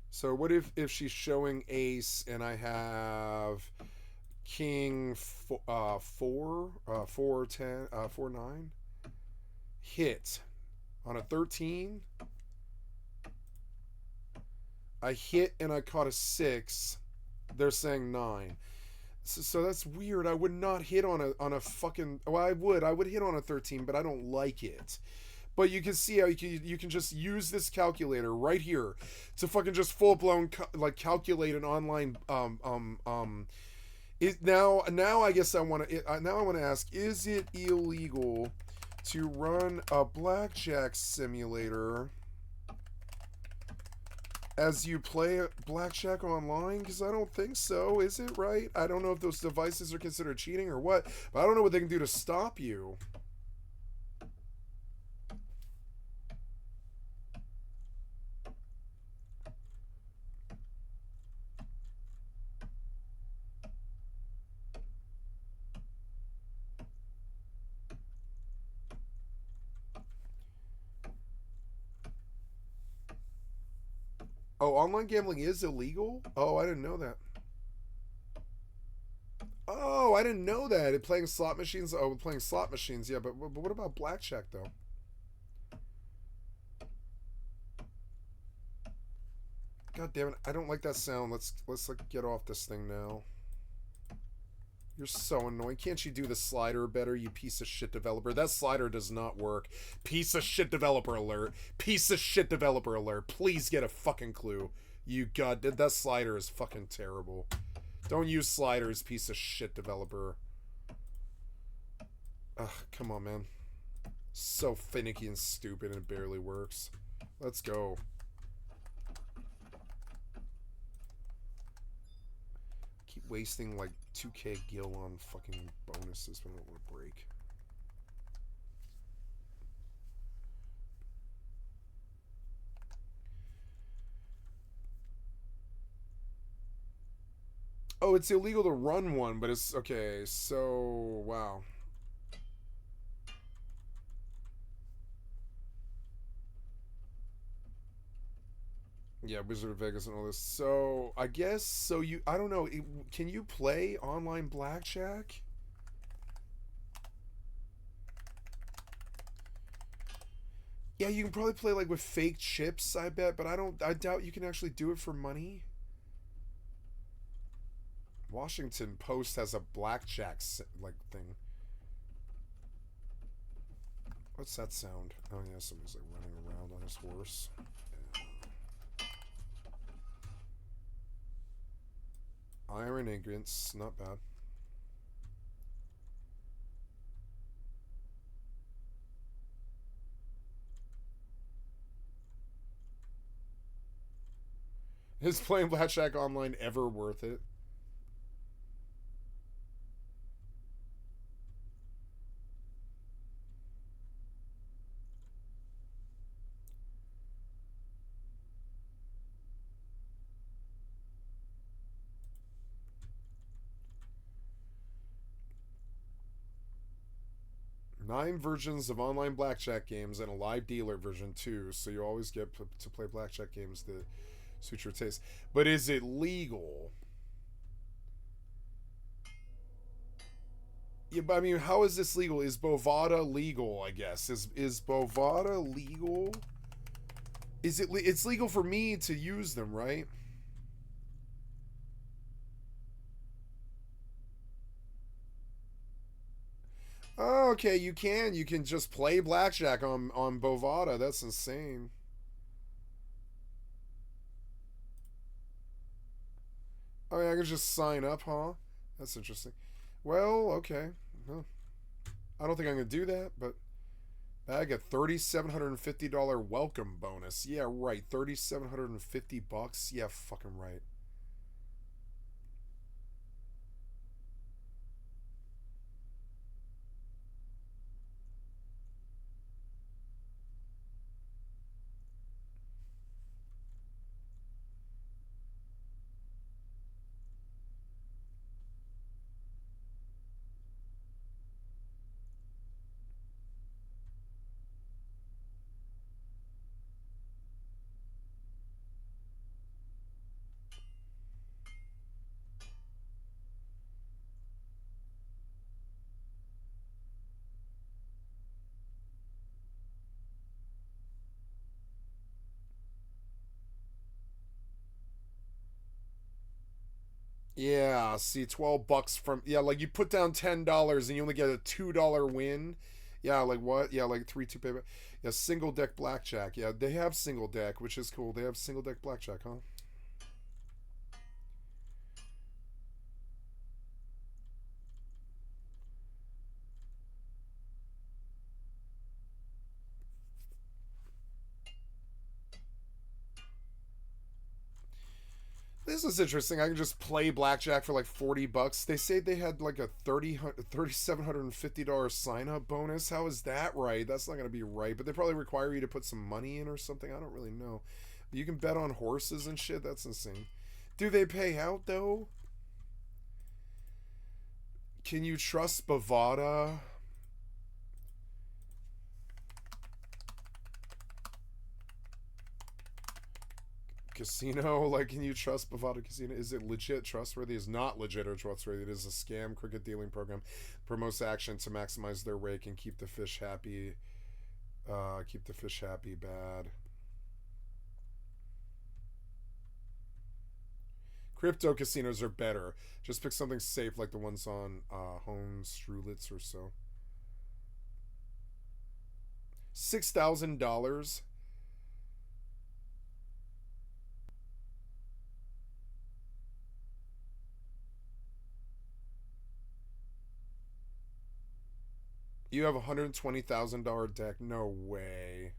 So what if she's showing ace and I have king 4, 4, 10, 4, 9? Hit. On a 13, I hit and I caught a 6. They're saying 9. So that's weird. I would not hit on a fucking... Well, I would hit on a 13, but I don't like it. But you can see how you can just use this calculator right here to fucking just full blown like calculate an online now I guess I want to ask, is it illegal to run a blackjack simulator as you play blackjack online? Because I don't think so. Is it right? I don't know if those devices are considered cheating or what, but I don't know what they can do to stop you. Oh, online gambling is illegal? Oh, I didn't know that. Oh, I didn't know that. Playing slot machines? Oh, playing slot machines, yeah, but what about blackjack, though? God damn it, I don't like that sound. Let's like get off this thing now. You're so annoying. Can't you do the slider better, you piece of shit developer? That slider does not work. Piece of shit developer alert. Piece of shit developer alert. Please get a fucking clue. You god, that slider is fucking terrible. Don't use sliders, piece of shit developer. Ugh, come on, man. So finicky and stupid and it barely works. Let's go. Keep wasting like 2k gil on fucking bonuses when I don't want to break. Oh, it's illegal to run one, but it's okay. So, wow. Yeah, Wizard of Vegas and all this. So, I guess, so you, I don't know, can you play online blackjack? Yeah, you can probably play like with fake chips, I bet, but I doubt you can actually do it for money. Washington Post has a blackjack like thing. What's that sound? Oh yeah, somebody's like running around on his horse. Iron ingredients, not bad. Is playing blackjack online ever worth it? Nine versions of online blackjack games and a live dealer version too, so you always get to play blackjack games that suit your taste. But is it legal? Yeah, but I mean, how is this legal? Is Bovada legal, I guess? Is Bovada legal? Is it it's legal for me to use them, right? Oh, okay, you can. You can just play blackjack on Bovada. That's insane. Oh, yeah, I can just sign up, huh? That's interesting. Well, okay. Huh. I don't think I'm going to do that, but Bag a $3,750 welcome bonus. Yeah, right. $3,750. Yeah, fucking right. Yeah, see, $12 from, yeah, like you put down $10 and you only get a $2 win. Yeah, like what? Yeah, like 3-2 payback. Yeah, single deck blackjack. Yeah, they have single deck, which is cool. They have single deck blackjack, huh? This is interesting. I can just play blackjack for like $40. They say they had like a $3,750 sign up bonus. How is that right? That's not going to be right. But they probably require you to put some money in or something. I don't really know. You can bet on horses and shit. That's insane. Do they pay out though? Can you trust Bovada? Casino? Like, can you trust Bovada Casino? Is it legit trustworthy? Is not legit or trustworthy. It is a scam cricket dealing program. Promotes action to maximize their rake and keep the fish happy. Keep the fish happy. Bad. Crypto casinos are better. Just pick something safe like the ones on Home Strulitz or so. $6,000. You have a $120,000 deck. No way.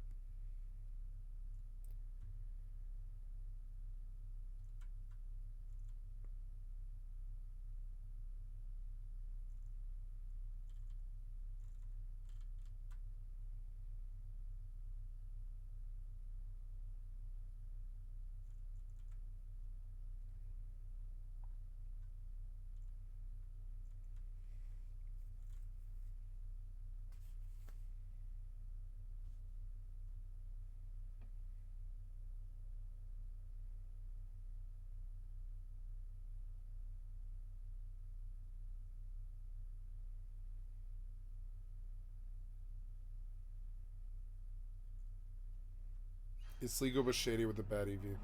It's legal but shady with a bad EV.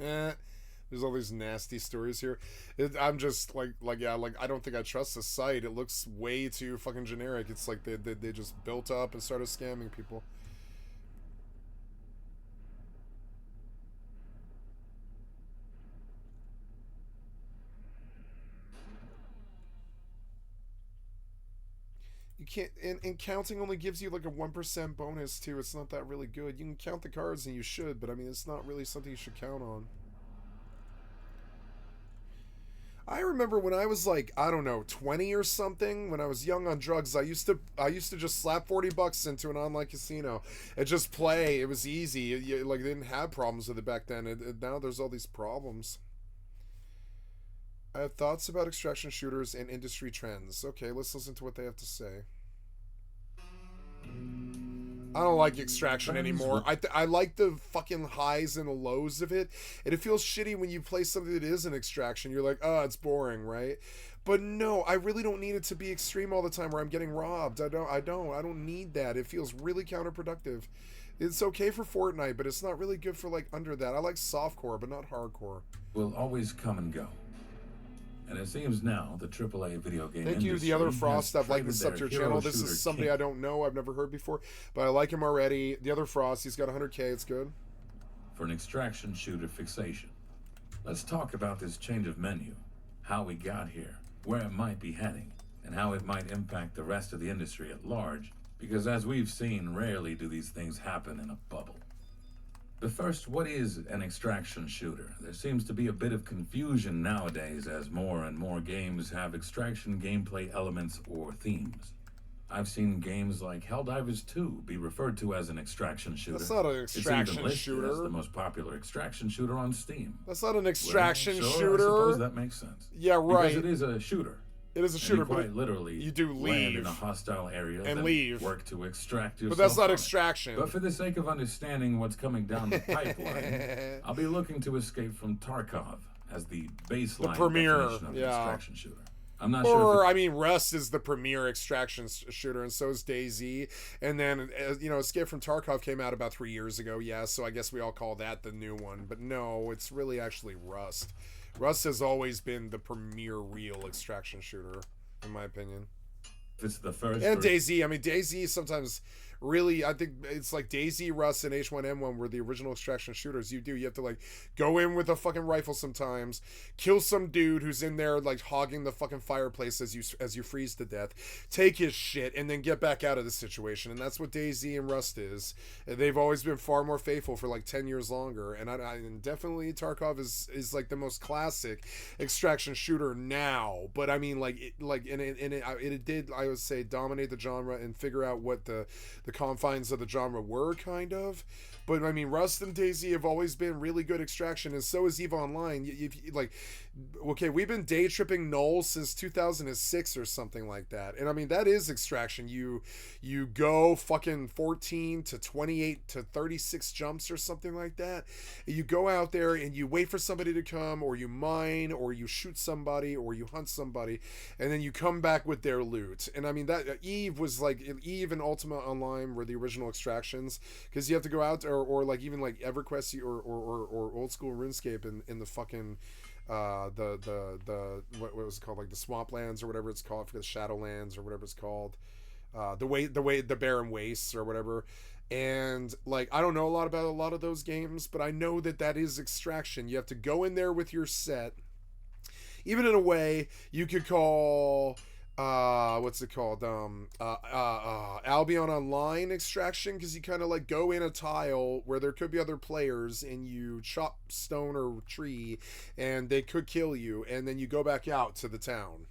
Eh. There's all these nasty stories here. I'm just like yeah, like I don't think I trust the site. It looks way too fucking generic. It's like they just built up and started scamming people. You can't, and counting only gives you like a 1% bonus too. It's not that really good. You can count the cards and you should, but I mean, it's not really something you should count on. I remember when I was like, I don't know, 20 or something, when I was young on drugs, I used to just slap 40 bucks into an online casino and just play. It was easy. Like, they didn't have problems with it back then. And now there's all these problems. I have thoughts about extraction shooters and industry trends. Okay, let's listen to what they have to say. I don't like extraction anymore. I like the fucking highs and the lows of it, and it feels shitty when you play something that is an extraction. You're like, oh, it's boring, right? But no, I really don't need it to be extreme all the time where I'm getting robbed. I don't need that. It feels really counterproductive. It's okay for Fortnite, but it's not really good for like under that. I like softcore, but not hardcore. Will always come and go. And it seems now the AAA video game Thank you, the other Frost. I've liked this up to your channel. This is somebody I don't know. I've never heard before, but I like him already. The other Frost, he's got 100K. It's good. For an extraction shooter fixation. Let's talk about this change of menu, how we got here, where it might be heading, and how it might impact the rest of the industry at large, because as we've seen, rarely do these things happen in a bubble. But first, what is an extraction shooter? There seems to be a bit of confusion nowadays as more and more games have extraction gameplay elements or themes. I've seen games like Helldivers 2 be referred to as an extraction shooter. That's not an extraction it's shooter. As the most popular extraction shooter on Steam. That's not an extraction Well, sure, shooter. I suppose that makes sense. Yeah, right. Because it is a shooter. It is a shooter, and you but quite literally you do land leave in a hostile area and then leave. work to extract yourself. But that's not from it. extraction. But for the sake of understanding what's coming down the pipeline, I'll be looking to escape from Tarkov as the baseline premier, definition of an yeah. extraction shooter. I'm not or, sure. I mean, Rust is the premier extraction shooter, and so is DayZ. And then, you know, Escape from Tarkov came out about 3 years ago, yeah, so I guess we all call that the new one. But no, it's really actually Rust. Rust has always been the premier real extraction shooter, in my opinion. It's the first. And DayZ. I mean, DayZ sometimes really, I think it's like DayZ, Rust, and H1N1 were the original extraction shooters. You have to like go in with a fucking rifle sometimes, kill some dude who's in there like hogging the fucking fireplace as you freeze to death, take his shit, and then get back out of the situation. And that's what DayZ and Rust is. And they've always been far more faithful for like 10 years longer. And and definitely Tarkov is like the most classic extraction shooter now. But I mean, like it did, I would say, dominate the genre and figure out what the confines of the genre were, kind of. But I mean, Rust and DayZ have always been really good extraction, and so is EVE Online. Like, okay, we've been day tripping Null since 2006 or something like that, and I mean that is extraction. You go fucking 14 to 28 to 36 jumps or something like that. You go out there and you wait for somebody to come, or you mine, or you shoot somebody, or you hunt somebody, and then you come back with their loot. And I mean that EVE was like EVE and Ultima Online were the original extractions, because you have to go out or like even like EverQuest or old school RuneScape in the fucking the what was it called, like the Swamplands or whatever it's called, for the Shadowlands or whatever it's called, the Barren Wastes or whatever. And like, I don't know a lot about a lot of those games, but I know that is extraction. You have to go in there with your set. Even in a way you could call what's it called, Albion Online extraction, because you kind of like go in a tile where there could be other players and you chop stone or tree and they could kill you, and then you go back out to the town.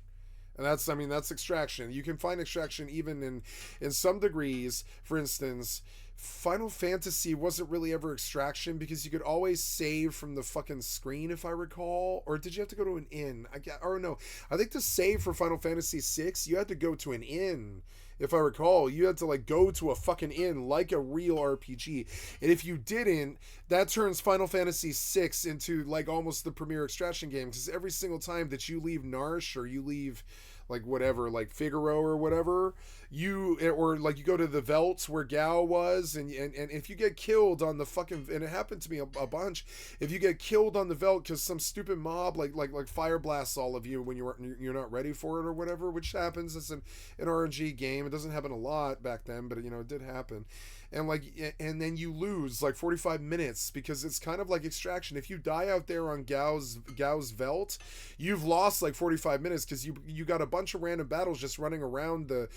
And that's extraction. You can find extraction even in some degrees. For instance, Final Fantasy wasn't really ever extraction, because you could always save from the fucking screen, if I recall. Or did you have to go to an inn? I think to save for Final Fantasy 6, you had to go to an inn. If I recall, you had to like go to a fucking inn like a real RPG. And if you didn't, that turns Final Fantasy 6 into like almost the premier extraction game, because every single time that you leave Narsh or you leave whatever, like Figaro or whatever, or like you go to the Veldt where Gao was, and if you get killed on the fucking, and it happened to me a bunch, if you get killed on the Veldt because some stupid mob like fire blasts all of you when you're not ready for it or whatever, which happens. It's an RNG game. It doesn't happen a lot back then, but it did happen. And then you lose like 45 minutes because it's kind of like Extraction. If you die out there on Gao's Veldt, you've lost like 45 minutes because you got a bunch of random battles just running around the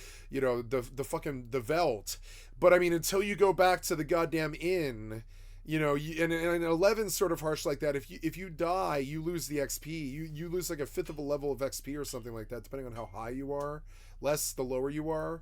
fucking the Veldt. But I mean, until you go back to the goddamn inn, and 11's sort of harsh like that. If you die, you lose the XP. You lose like a fifth of a level of XP or something like that, depending on how high you are. Less the lower you are.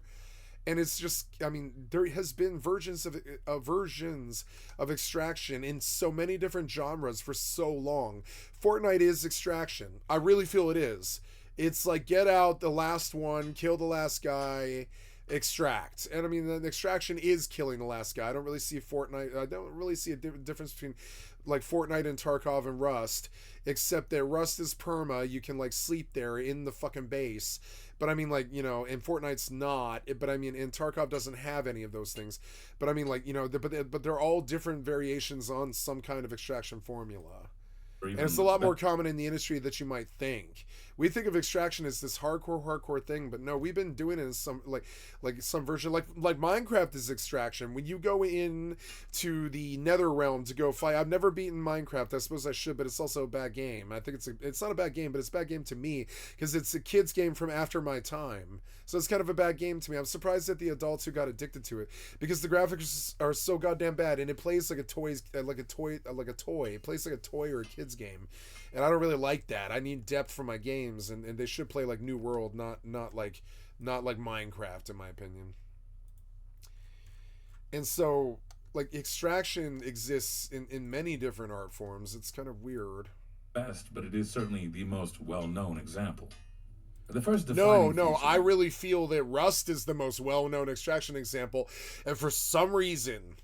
And it's just, I mean, there has been versions of Extraction in so many different genres for so long. Fortnite is Extraction. I really feel it is. It's like get out the last one, kill the last guy, extract. And I mean, the Extraction is killing the last guy. I don't really see a difference between like Fortnite and Tarkov and Rust, except that Rust is perma. You can like sleep there in the fucking base. But I mean, like, and Fortnite's not. But I mean, and Tarkov doesn't have any of those things. But I mean, like, but they're all different variations on some kind of extraction formula. And it's a lot more common in the industry that you might think. We think of Extraction as this hardcore thing, but no, we've been doing it in some like some version, like Minecraft is Extraction. When you go in to the Nether Realm to go fight, I've never beaten Minecraft. I suppose I should, but it's also a bad game. I think it's not a bad game, but it's a bad game to me because it's a kid's game from after my time. So it's kind of a bad game to me. I'm surprised at the adults who got addicted to it because the graphics are so goddamn bad, and it plays like a toy. It plays like a toy or a kid's game, and I don't really like that. I need depth for my games, and they should play like New World, not like Minecraft, in my opinion. And so, like, Extraction exists in many different art forms. It's kind of weird. Best, but it is certainly the most well-known example. The first No, feature... I really feel that Rust is the most well-known Extraction example, and for some reason,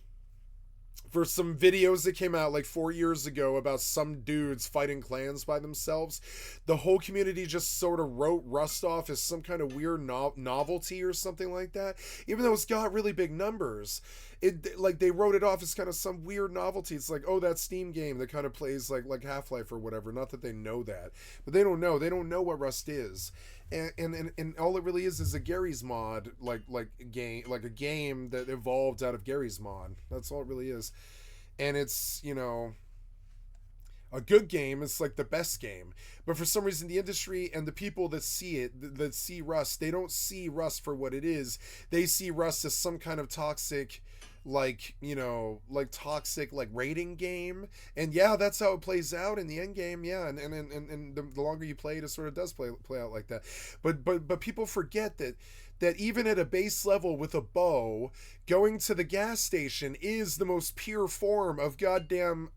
for some videos that came out like 4 years ago about some dudes fighting clans by themselves, the whole community just sort of wrote Rust off as some kind of weird novelty or something like that, even though it's got really big numbers. They wrote it off as kind of some weird novelty. It's like, oh, that Steam game that kind of plays like Half-Life or whatever. Not that they know that, but they don't know what Rust is. And all it really is a Gary's mod, like a game that evolved out of Gary's mod. That's all it really is. And it's, a good game. It's like the best game. But for some reason, the industry and the people that see Rust, they don't see Rust for what it is. They see Rust as some kind of toxic, toxic rating game. And yeah, that's how it plays out in the end game. Yeah, and the longer you play it sort of does play out like that. But people forget that even at a base level with a bow, going to the gas station is the most pure form of goddamn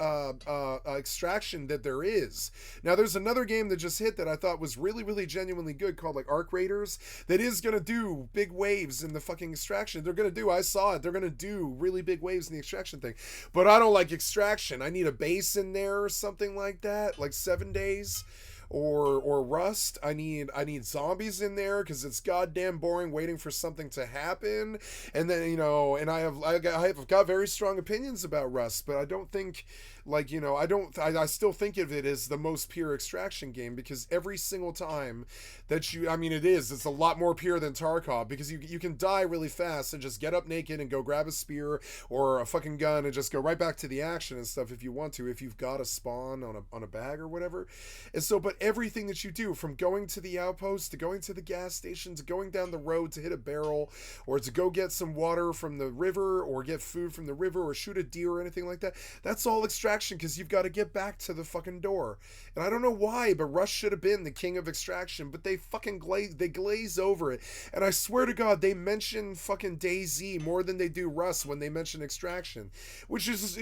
extraction that there is. Now, there's another game that just hit that I thought was really, really genuinely good called like Arc Raiders that is going to do big waves in the fucking extraction. I saw it. They're going to do really big waves in the extraction thing. But I don't like extraction. I need a base in there or something like that, like 7 days. Or Rust. I need zombies in there because it's goddamn boring waiting for something to happen. And then and I've got very strong opinions about Rust, but I don't think I still think of it as the most pure extraction game because every single time that it's a lot more pure than Tarkov because you can die really fast and just get up naked and go grab a spear or a fucking gun and just go right back to the action and stuff if you want to, if you've got a spawn on a bag or whatever. And so, but everything that you do, from going to the outpost to going to the gas station to going down the road to hit a barrel or to go get some water from the river or get food from the river or shoot a deer or anything like that, that's all extraction because you've got to get back to the fucking door. And I don't know why, but Rust should have been the king of extraction, but they fucking glaze over it. And I swear to God, they mention fucking DayZ more than they do Rust when they mention extraction, which is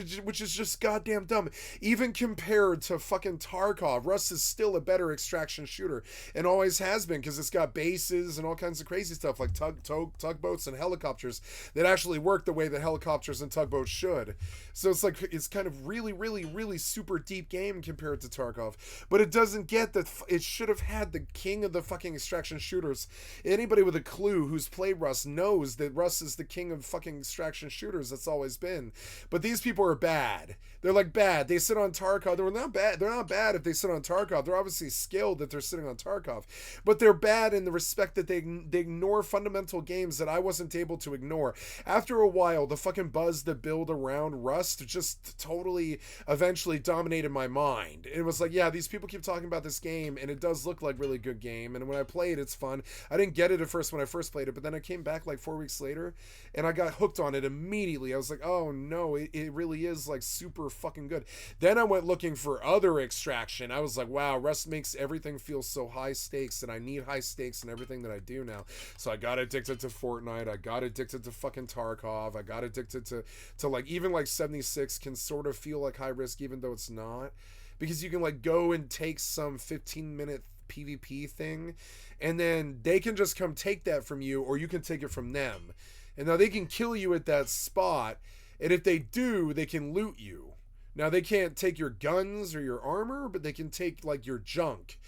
just goddamn dumb. Even compared to fucking Tarkov, Rust is still a better extraction shooter and always has been because it's got bases and all kinds of crazy stuff like tugboats and helicopters that actually work the way that helicopters and tugboats should. So it's kind of really really super deep game compared to Tarkov, but it doesn't get that. It should have had the king of the fucking extraction shooters. Anybody with a clue who's played Rust knows that Rust is the king of fucking extraction shooters. That's always been. But these people are bad. They're like bad. They sit on Tarkov. They're not bad. They're not bad if they sit on Tarkov. They're obviously skilled that they're sitting on Tarkov, but they're bad in the respect that they ignore fundamental games that I wasn't able to ignore. After a while, the fucking buzz that build around Rust just totally eventually dominated my mind. It was like, yeah, these people keep talking about this game, and it does look like really good game, and when I play it, it's fun. I didn't get it at first when I first played it, but then I came back like 4 weeks later, and I got hooked on it immediately. I was like, oh no, it really is like super fucking good. Then I went looking for other extraction. I was like, wow, Rust makes everything feel so high stakes, and I need high stakes in everything that I do now. So I got addicted to Fortnite. I got addicted to fucking Tarkov. I got addicted to like, even like 76 can sort of feel like high risk, even though it's not, because you can like go and take some 15-minute PvP thing, and then they can just come take that from you, or you can take it from them. And now they can kill you at that spot, and if they do, they can loot you. Now they can't take your guns or your armor, but they can take like your junk.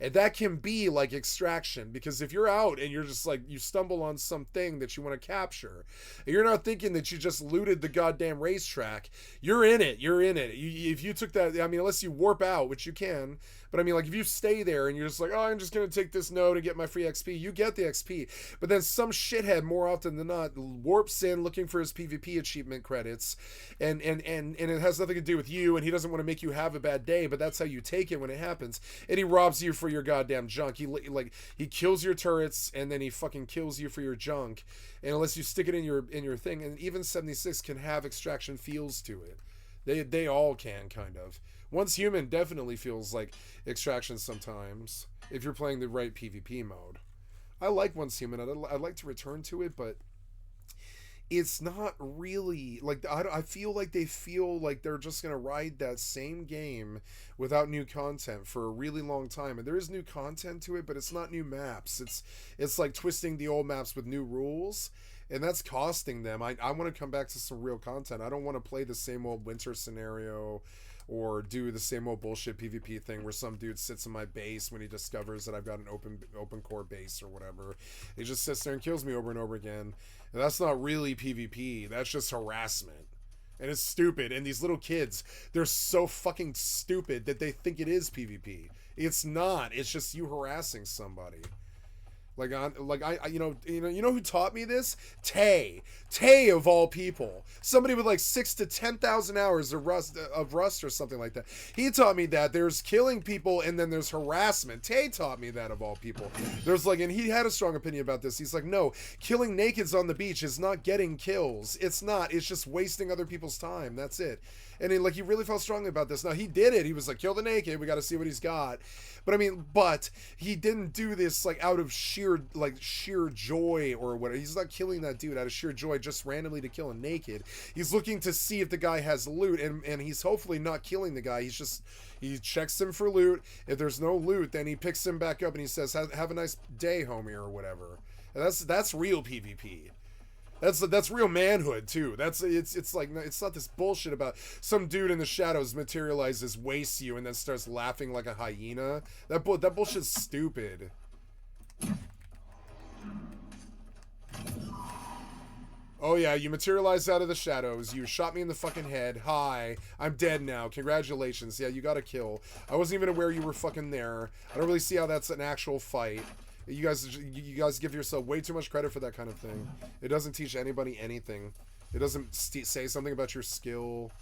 And that can be like extraction, because if you're out and you're just like, you stumble on something that you want to capture, and you're not thinking that you just looted the goddamn racetrack, you're in it. If you took that, I mean, unless you warp out, which you can, but I mean, like, if you stay there and you're just like, oh, I'm just going to take this node and get my free XP, you get the XP. But then some shithead, more often than not, warps in looking for his PvP achievement credits, and it has nothing to do with you, and he doesn't want to make you have a bad day, but that's how you take it when it happens, and he robs you for your goddamn junk. He kills your turrets, and then he fucking kills you for your junk, and unless you stick it in your thing. And even 76 can have extraction feels to it. They all can, kind of. Once Human definitely feels like extraction sometimes, if you're playing the right PvP mode. I like Once Human. I'd like to return to it, but it's not really like, I feel like they feel like they're just gonna ride that same game without new content for a really long time. And there is new content to it, but it's not new maps. It's like twisting the old maps with new rules, and that's costing them. I want to come back to some real content. I don't want to play the same old winter scenario, or do the same old bullshit PvP thing where some dude sits in my base when he discovers that I've got an open core base or whatever. He just sits there and kills me over and over again. And that's not really PvP. That's just harassment. And it's stupid. And these little kids, they're so fucking stupid that they think it is PvP. It's not. It's just you harassing somebody. You know who taught me this? Tay of all people. Somebody with like 6,000 to 10,000 hours of Rust or something like that. He taught me that there's killing people and then there's harassment. Tay taught me that, of all people. There's like, and he had a strong opinion about this. He's like, no, killing nakeds on the beach is not getting kills. It's not. It's just wasting other people's time. That's it. And he really felt strongly about this. Now, he did it. He was like, kill the naked. We got to see what he's got. But I mean, he didn't do this like out of sheer joy or whatever. He's not killing that dude out of sheer joy just randomly to kill a naked. He's looking to see if the guy has loot, and he's hopefully not killing the guy. He checks him for loot. If there's no loot, then he picks him back up and he says, have a nice day, homie, or whatever. And that's real PvP. That's real manhood too. It's like, it's not this bullshit about some dude in the shadows materializes, wastes you, and then starts laughing like a hyena. That bullshit's stupid. Oh yeah, you materialized out of the shadows. You shot me in the fucking head. Hi, I'm dead now. Congratulations. Yeah, you got a kill. I wasn't even aware you were fucking there. I don't really see how that's an actual fight. You guys give yourself way too much credit for that kind of thing. It doesn't teach anybody anything. It doesn't say something about your skill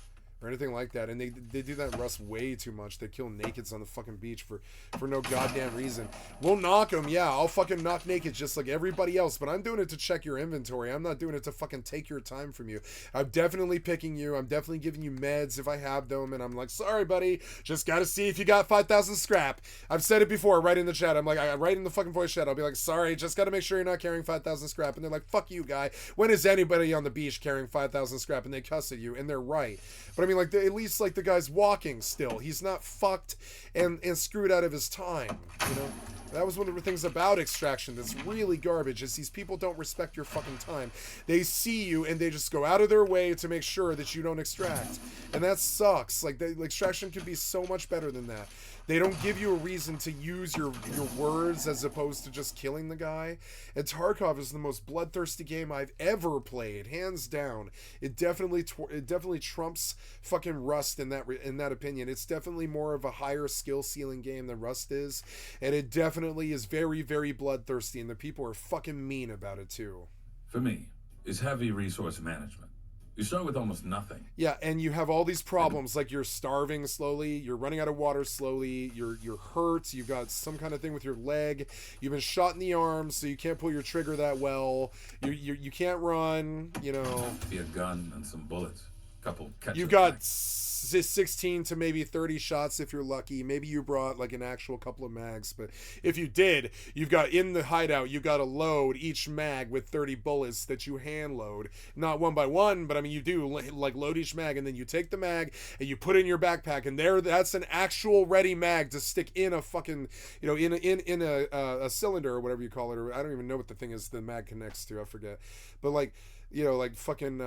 or anything like that. And they do that in Rust way too much. They kill nakeds on the fucking beach for no goddamn reason. We'll knock them, yeah. I'll fucking knock nakeds just like everybody else. But I'm doing it to check your inventory. I'm not doing it to fucking take your time from you. I'm definitely picking you. I'm definitely giving you meds if I have them. And I'm like, sorry, buddy. Just gotta see if you got 5,000 scrap. I've said it before, right in the chat. I'm like, I write in the fucking voice chat. I'll be like, sorry, just gotta make sure you're not carrying 5,000 scrap. And they're like, fuck you, guy. When is anybody on the beach carrying 5,000 scrap? And they cuss at you. And they're right. But I I mean, like, at least, like, the guy's walking still. He's not fucked and screwed out of his time, you know? That was one of the things about Extraction that's really garbage, is these people don't respect your fucking time. They see you and they just go out of their way to make sure that you don't extract. And that sucks. Like, Extraction could be so much better than that. They don't give you a reason to use your words as opposed to just killing the guy. And Tarkov is the most bloodthirsty game I've ever played, hands down. It definitely trumps fucking Rust in that opinion. It's definitely more of a higher skill ceiling game than Rust is, and it definitely is very, very bloodthirsty, and the people are fucking mean about it too. For me, is heavy resource management. You start with almost nothing. Yeah, and you have all these problems, like you're starving slowly, you're running out of water slowly, you're hurt, you've got some kind of thing with your leg, you've been shot in the arm, so you can't pull your trigger that well, you can't run, you know. Be a gun and some bullets. Couple ketchup You've got packs. 16 to maybe 30 shots if you're lucky. Maybe you brought like an actual couple of mags, but if you did, you've got in the hideout, you've got to load each mag with 30 bullets that you hand load, not one by one, but I mean you do like load each mag, and then you take the mag and you put it in your backpack, and that's an actual ready mag to stick in a fucking, you know, in a cylinder or whatever you call it, or I don't even know what the thing is the mag connects to, I forget, but like, you know, like fucking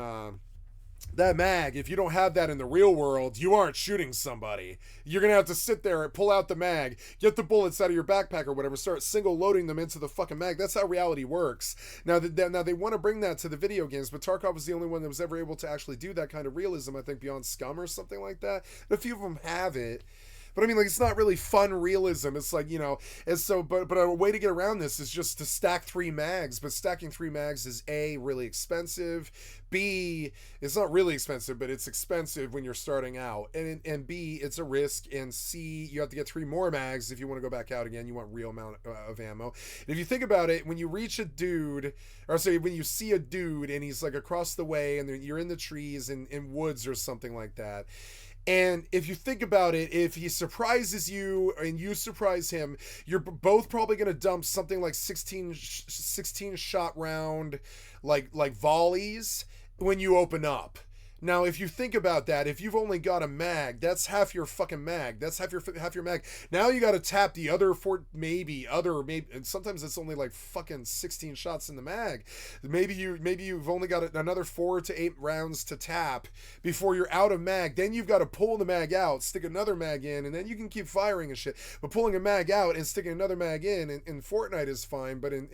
that mag, if you don't have that in the real world, you aren't shooting somebody. You're gonna have to sit there and pull out the mag, get the bullets out of your backpack or whatever, start single loading them into the fucking mag. That's how reality works. Now they want to bring that to the video games, but Tarkov was the only one that was ever able to actually do that kind of realism, I think, beyond Scum or something like that. And a few of them have it. But I mean, like, it's not really fun realism. It's like, you know, and so, but a way to get around this is just to stack 3 mags. But stacking 3 mags is A, really expensive. B, it's not really expensive, but it's expensive when you're starting out. And B, it's a risk. And C, you have to get 3 more mags if you want to go back out again. You want real amount of ammo. And if you think about it, when you reach a dude, or sorry, when you see a dude and he's like across the way and you're in the trees in woods or something like that, and if you think about it, if he surprises you and you surprise him, you're both probably going to dump something like 16 shot round, like volleys when you open up. Now, if you think about that, if you've only got a mag, that's half your fucking mag. That's half your mag. Now you got to tap the other maybe, and sometimes it's only like fucking 16 shots in the mag. Maybe you've only got another 4 to 8 rounds to tap before you're out of mag. Then you've got to pull the mag out, stick another mag in, and then you can keep firing and shit. But pulling a mag out and sticking another mag in Fortnite is fine, but in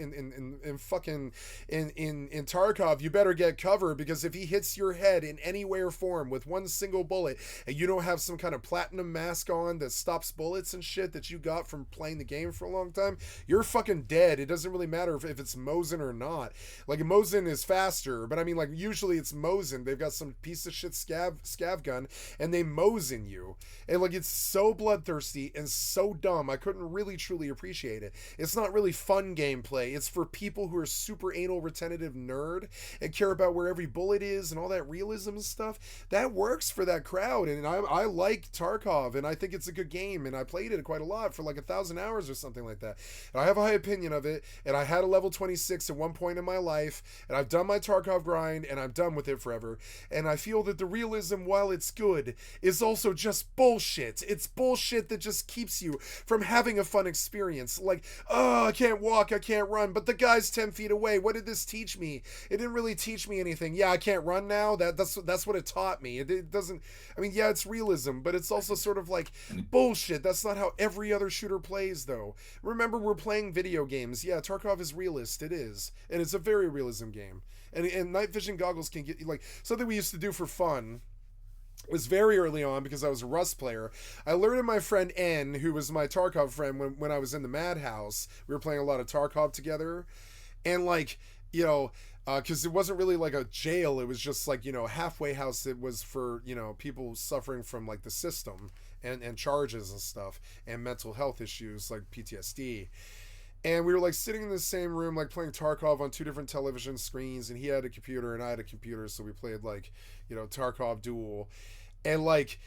Tarkov, you better get cover, because if he hits your head in any way or form with one single bullet, and you don't have some kind of platinum mask on that stops bullets and shit that you got from playing the game for a long time, you're fucking dead. It doesn't really matter if it's Mosin or not. Like, Mosin is faster, but I mean, like, usually it's Mosin. They've got some piece of shit scav gun, and they Mosin you. And like, it's so bloodthirsty and so dumb. I couldn't really truly appreciate it. It's not really fun gameplay. It's for people who are super anal retentive nerd and care about where every bullet is and all that realism and stuff. That works for that crowd, and I like Tarkov, and I think it's a good game, and I played it quite a lot for like 1,000 hours or something like that. And I have a high opinion of it, and I had a level 26 at one point in my life, and I've done my Tarkov grind, and I'm done with it forever. And I feel that the realism, while it's good, is also just bullshit. It's bullshit that just keeps you from having a fun experience. Like, oh, I can't walk, I can't run, but the guy's 10 feet away. What did this teach me? It didn't really teach me anything. Yeah, I can't run now. That's what it taught me. It doesn't, I mean, yeah, it's realism, but it's also sort of like bullshit. That's not how every other shooter plays, though. Remember, we're playing video games. Yeah, Tarkov is realist. It is. And it's a very realism game. And night vision goggles can get, like, something we used to do for fun. It was very early on, because I was a Rust player. I alerted my friend N, who was my Tarkov friend when I was in the Madhouse. We were playing a lot of Tarkov together. And, like, you know, because it wasn't really like a jail. It was just like, you know, a halfway house. It was for, you know, people suffering from like the system and charges and stuff and mental health issues like PTSD. And we were like sitting in the same room, like playing Tarkov on 2 different television screens, and he had a computer and I had a computer. So we played like, you know, Tarkov Duel. And like,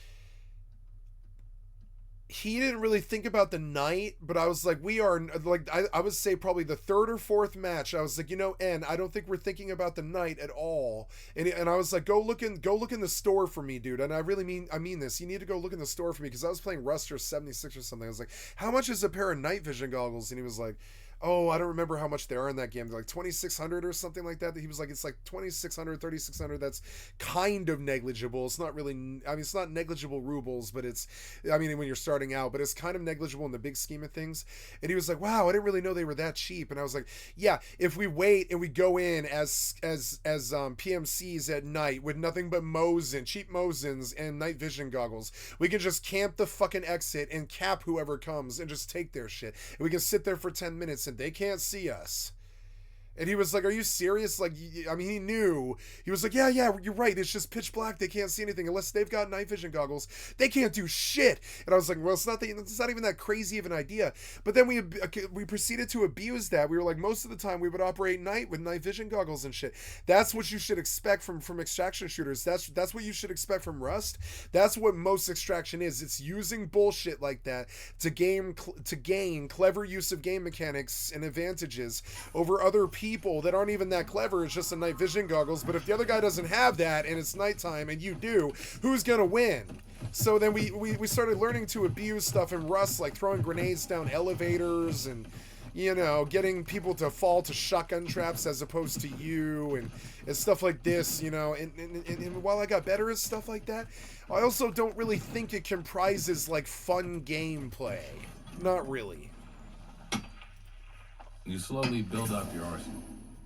he didn't really think about the night, but I was like, we are like, I would say probably the third or fourth match. I was like, N, I don't think we're thinking about the night at all. And I was like, go look in the store for me, dude. And I mean this. You need to go look in the store for me, because I was playing Rust or 76 or something. I was like, how much is a pair of night vision goggles? And he was like, oh, I don't remember how much they are in that game. They're like 2,600 or something like that. He was like, it's like 2,600, 3,600. That's kind of negligible. It's not really, I mean, it's not negligible rubles, but it's, I mean, when you're starting out, but it's kind of negligible in the big scheme of things. And he was like, wow, I didn't really know they were that cheap. And I was like, yeah, if we wait and we go in as PMCs at night with nothing but cheap Mosins and night vision goggles, we can just camp the fucking exit and cap whoever comes and just take their shit. And we can sit there for 10 minutes and they can't see us. And he was like, are you serious? Like, I mean, he knew. He was like, yeah, you're right. It's just pitch black. They can't see anything unless they've got night vision goggles. They can't do shit. And I was like, well, it's not even that crazy of an idea. But then we proceeded to abuse that. We were like, most of the time we would operate night with night vision goggles and shit. That's what you should expect from extraction shooters. That's what you should expect from Rust. That's what most extraction is. It's using bullshit like that to gain clever use of game mechanics and advantages over other people that aren't even that clever. It's just a night vision goggles. But if the other guy doesn't have that and it's nighttime and you do, who's gonna win? So then we started learning to abuse stuff in Rust, like throwing grenades down elevators and, getting people to fall to shotgun traps as opposed to you and stuff like this, and while I got better at stuff like that, I also don't really think it comprises like fun gameplay. Not really. You slowly build up your arsenal.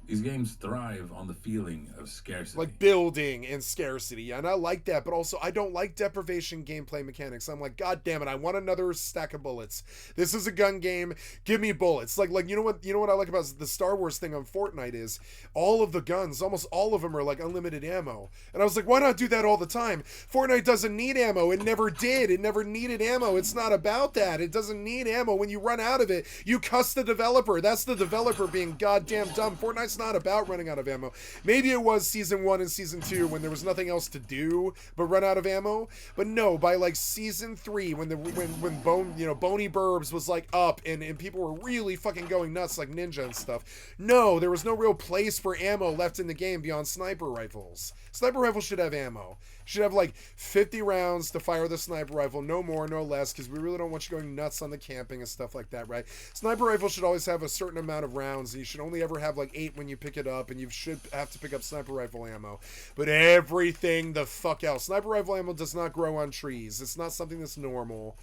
These games thrive on the feeling of scarcity. Like building and scarcity, and I like that, but also I don't like deprivation gameplay mechanics. I'm like, god damn it, I want another stack of bullets. This is a gun game, give me bullets. Like you know what I like about the Star Wars thing on Fortnite is all of the guns, almost all of them are like unlimited ammo. And I was like, why not do that all the time? Fortnite doesn't need ammo. It never did. It never needed ammo. It's not about that. It doesn't need ammo. When you run out of it, you cuss the developer. That's the developer being goddamn dumb. Fortnite's not about running out of ammo. Maybe it was season 1 and season 2 when there was nothing else to do but run out of ammo. But no, by like season 3 when Boney Burbs was like up and people were really fucking going nuts like Ninja and stuff. No, there was no real place for ammo left in the game beyond sniper rifles. Sniper rifles should have ammo. Should have like 50 rounds to fire the sniper rifle, no more, no less, because we really don't want you going nuts on the camping and stuff like that, right? Sniper rifle should always have a certain amount of rounds, and you should only ever have like 8 when you pick it up, and you should have to pick up sniper rifle ammo. But everything the fuck else. Sniper rifle ammo does not grow on trees. It's not something that's normal,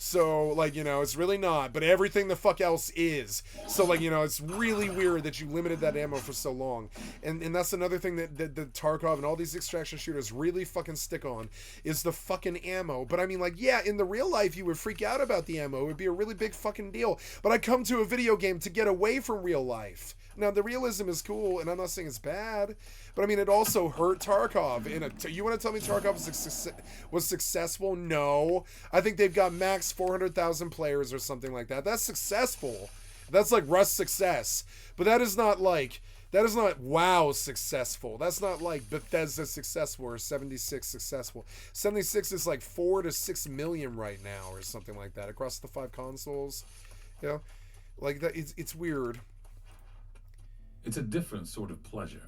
So, like, it's really not, but everything the fuck else is. So, like, it's really weird that you limited that ammo for so long. And that's another thing that Tarkov and all these extraction shooters really fucking stick on, is the fucking ammo. But I mean, like, yeah, in the real life, you would freak out about the ammo. It would be a really big fucking deal. But I come to a video game to get away from real life. Now, the realism is cool, and I'm not saying it's bad, but I mean, it also hurt Tarkov. You want to tell me Tarkov was successful? No. I think they've got max 400,000 players or something like that. That's successful. That's like Rust success. But that is not WoW successful. That's not like Bethesda successful or 76 successful. 76 is like 4 to 6 million right now or something like that across the 5 consoles. Like that. It's weird. It's a different sort of pleasure.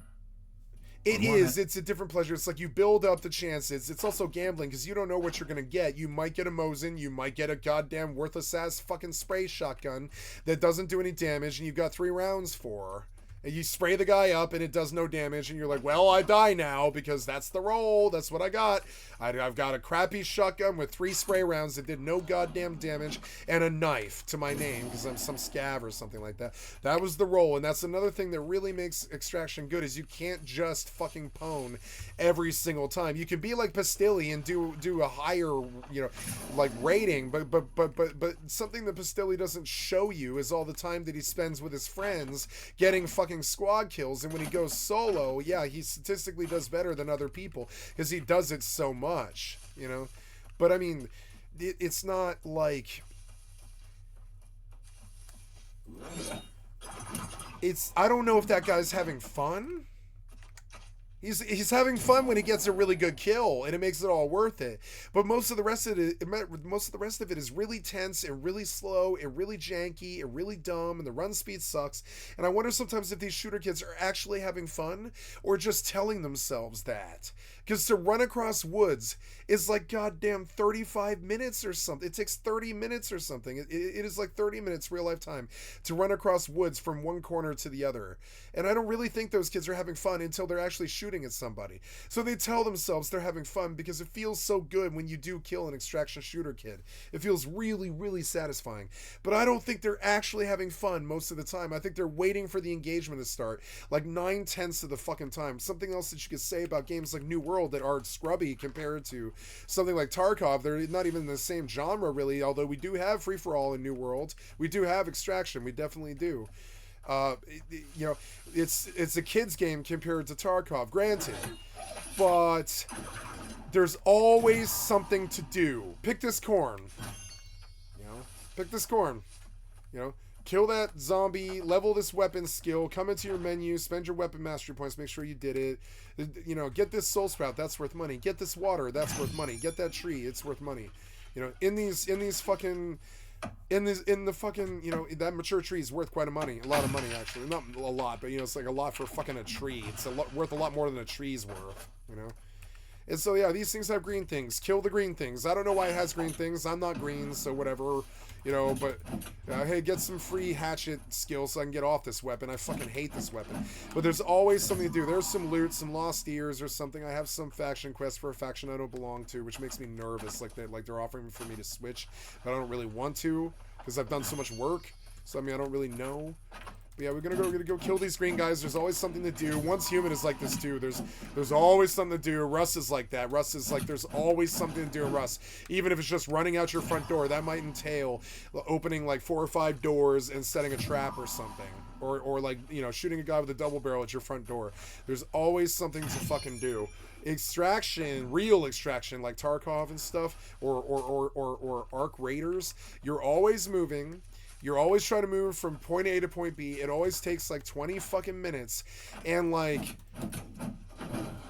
It is. It's a different pleasure. It's like you build up the chances. It's also gambling because you don't know what you're going to get. You might get a Mosin. You might get a goddamn worthless-ass fucking spray shotgun that doesn't do any damage, and you've got 3 rounds for. And you spray the guy up, and it does no damage, and you're like, well, I die now because that's the roll. That's what I got. I've got a crappy shotgun with 3 spray rounds that did no goddamn damage and a knife to my name because I'm some scav or something like that. That was the roll, and that's another thing that really makes extraction good is you can't just fucking pwn every single time. You can be like Pastilli and do a higher, like rating, but something that Pastilli doesn't show you is all the time that he spends with his friends getting fucking squad kills, and when he goes solo, yeah, he statistically does better than other people because he does it so much, but I mean, it's not like I don't know if that guy's having fun. He's having fun when he gets a really good kill, and it makes it all worth it. But most of the rest of it is really tense and really slow and really janky and really dumb, and the run speed sucks. And I wonder sometimes if these shooter kids are actually having fun or just telling themselves that. Because to run across woods is like goddamn 35 minutes or something. It takes 30 minutes or something. It is like 30 minutes real life time to run across woods from one corner to the other. And I don't really think those kids are having fun until they're actually shooting at somebody. So they tell themselves they're having fun because it feels so good when you do kill an extraction shooter kid. It feels really, really satisfying. But I don't think they're actually having fun most of the time. I think they're waiting for the engagement to start like 9/10 of the fucking time. Something else that you could say about games like New World that are scrubby compared to something like Tarkov. They're not even in the same genre really, although we do have free-for-all in New World. We do have extraction. We definitely do. You know, it's a kid's game compared to Tarkov, granted, but there's always something to do. Pick this corn, you know, pick this corn, you know, kill that zombie, level this weapon skill, come into your menu, spend your weapon mastery points, make sure you did it, you know, get this soul sprout, that's worth money, get this water, that's worth money, get that tree, it's worth money, you know, in the fucking, you know, that mature tree is worth quite a lot of money actually, not a lot, but you know, it's like a lot for fucking a tree. It's worth a lot more than a tree's worth, you know. And so yeah, these things have green things. Kill the green things. I don't know why it has green things. I'm not green, so whatever, you know. But hey, get some free hatchet skills so I can get off this weapon. I fucking hate this weapon. But there's always something to do. There's some loot, some lost ears or something. I have some faction quests for a faction I don't belong to, which makes me nervous. Like they're offering for me to switch, but I don't really want to because I've done so much work. So I mean, I don't really know. But yeah, we're gonna go kill these green guys. There's always something to do. Once Human is like this too. There's always something to do. Russ is like that. Russ is like there's always something to do in Russ. Even if it's just running out your front door, that might entail opening like 4 or 5 doors and setting a trap or something. Or like, you know, shooting a guy with a double barrel at your front door. There's always something to fucking do. Extraction, real extraction like Tarkov and stuff, or Arc Raiders, you're always moving. You're always trying to move from point A to point B. It always takes like 20 fucking minutes. And like,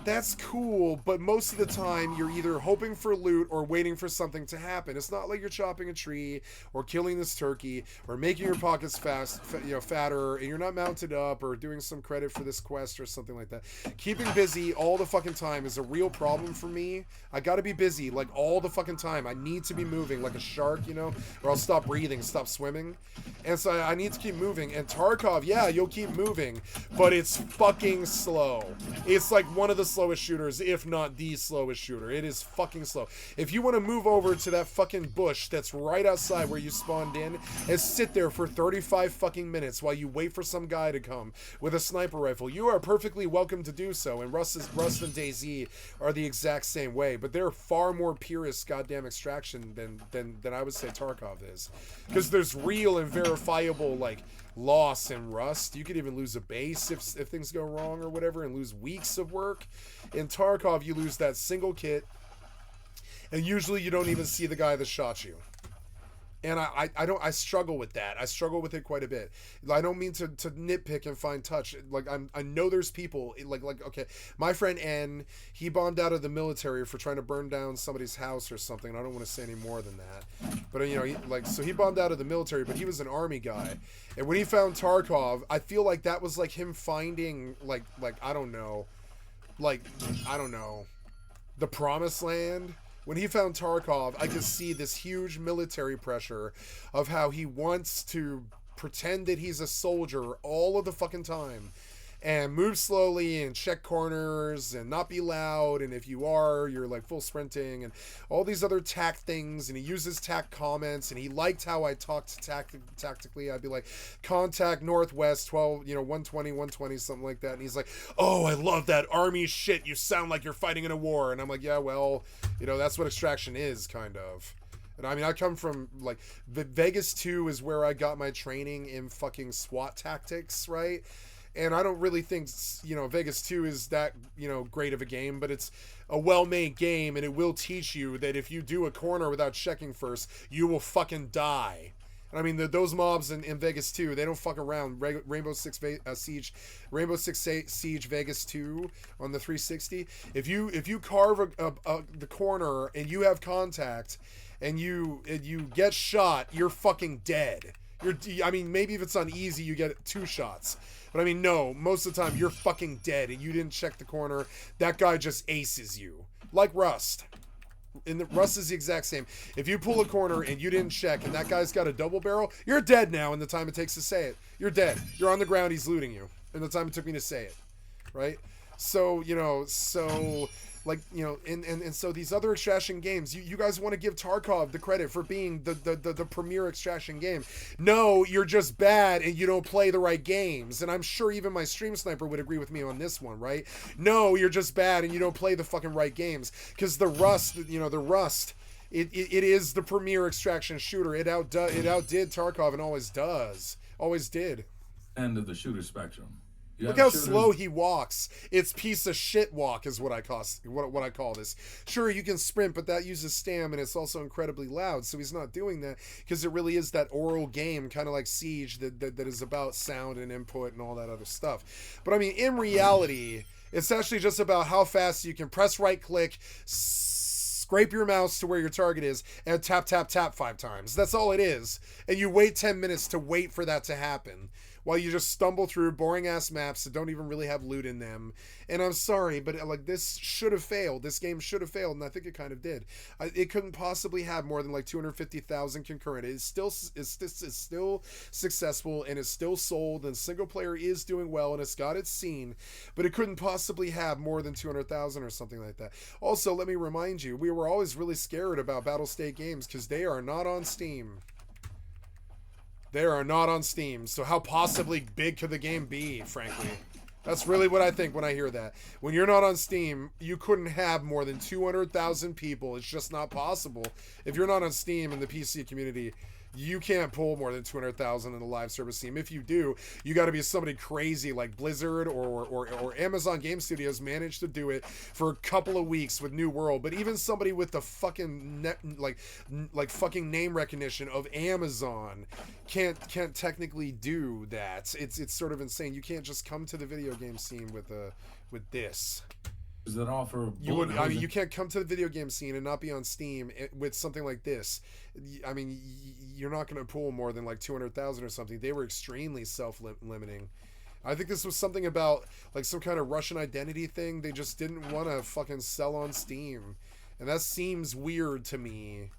that's cool, but most of the time you're either hoping for loot or waiting for something to happen. It's not like you're chopping a tree or killing this turkey or making your pockets fatter, and you're not mounted up or doing some credit for this quest or something like that. Keeping busy all the fucking time is a real problem for me. I gotta be busy like all the fucking time. I need to be moving like a shark, you know, or I'll stop breathing, stop swimming. And so I need to keep moving. And Tarkov, yeah, you'll keep moving, but it's fucking slow. It's like one of the slowest shooters, if not the slowest shooter. It is fucking slow. If you want to move over to that fucking bush that's right outside where you spawned in and sit there for 35 fucking minutes while you wait for some guy to come with a sniper rifle, you are perfectly welcome to do so. And Rust and DayZ are the exact same way, but they're far more purist goddamn extraction than I would say Tarkov is, because there's real and verifiable like loss in Rust. You could even lose a base if things go wrong or whatever, and lose weeks of work. In Tarkov, you lose that single kit, and usually you don't even see the guy that shot you. And I struggle with that. I struggle with it quite a bit. I don't mean to nitpick and find touch. Like I know there's people like okay, my friend N, he bombed out of the military for trying to burn down somebody's house or something. I don't want to say any more than that. But you know, so he bombed out of the military, but he was an army guy. And when he found Tarkov, I feel like that was like him finding I don't know, the promised land. When he found Tarkov, I could see this huge military pressure of how he wants to pretend that he's a soldier all of the fucking time and move slowly and check corners and not be loud, and if you are, you're like full sprinting and all these other tact things. And he uses tact comments, and he liked how I talked tactically. I'd be like, contact northwest 12, 120 something like that, and he's like, oh, I love that army shit, you sound like you're fighting in a war. And I'm like, yeah, well, that's what extraction is, kind of. And I mean, I come from like Vegas 2 is where I got my training in fucking SWAT tactics, right? And I don't really think, Vegas 2 is that, great of a game, but it's a well-made game, and it will teach you that if you do a corner without checking first, you will fucking die. I mean, those mobs in Vegas 2, they don't fuck around. Rainbow Six Siege Vegas 2 on the 360. If you carve the corner and you have contact, and you get shot, you're fucking dead. I mean, maybe if it's on easy, you get 2 shots. But I mean, no, most of the time you're fucking dead, and you didn't check the corner. That guy just aces you, like Rust. Rust is the exact same. If you pull a corner and you didn't check, and that guy's got a double barrel, you're dead now in the time it takes to say it. You're dead. You're on the ground, he's looting you in the time it took me to say it. Right? So, and so these other extraction games, you guys want to give Tarkov the credit for being the premier extraction game. No, you're just bad and you don't play the right games. And I'm sure even my stream sniper would agree with me on this one, right? No, you're just bad and you don't play the fucking right games. Because the Rust, it is the premier extraction shooter. It outdid Tarkov and always does. Always did. End of the shooter spectrum. Look how slow he walks. It's piece of shit walk is what I call this. Sure, you can sprint, but that uses stam, and it's also incredibly loud, so he's not doing that because it really is that oral game, kind of like Siege, that is about sound and input and all that other stuff. But I mean, in reality, it's actually just about how fast you can press right-click, scrape your mouse to where your target is, and tap, tap, tap 5 times. That's all it is. And you wait 10 minutes to wait for that to happen, while you just stumble through boring-ass maps that don't even really have loot in them. And I'm sorry, but like, this should have failed. This game should have failed, and I think it kind of did. It couldn't possibly have more than like 250,000 concurrent. It's still successful, and it's still sold, and single player is doing well, and it's got its scene, but it couldn't possibly have more than 200,000 or something like that. Also, let me remind you, we were always really scared about Battle State games because they are not on Steam. They are not on Steam, so how possibly big could the game be, frankly? That's really what I think when I hear that. When you're not on Steam, you couldn't have more than 200,000 people. It's just not possible. If you're not on Steam in the PC community, you can't pull more than 200,000 in a live service Steam. If you do, you got to be somebody crazy like Blizzard or Amazon Game Studios managed to do it for a couple of weeks with New World. But even somebody with the fucking fucking name recognition of Amazon can't technically do that. It's sort of insane. You can't just come to the video game scene with this. Does that offer? You can't come to the video game scene and not be on Steam with something like this. I mean, you're not going to pull more than like 200,000 or something. They were extremely self-limiting. I think this was something about like some kind of Russian identity thing. They just didn't want to fucking sell on Steam, and that seems weird to me.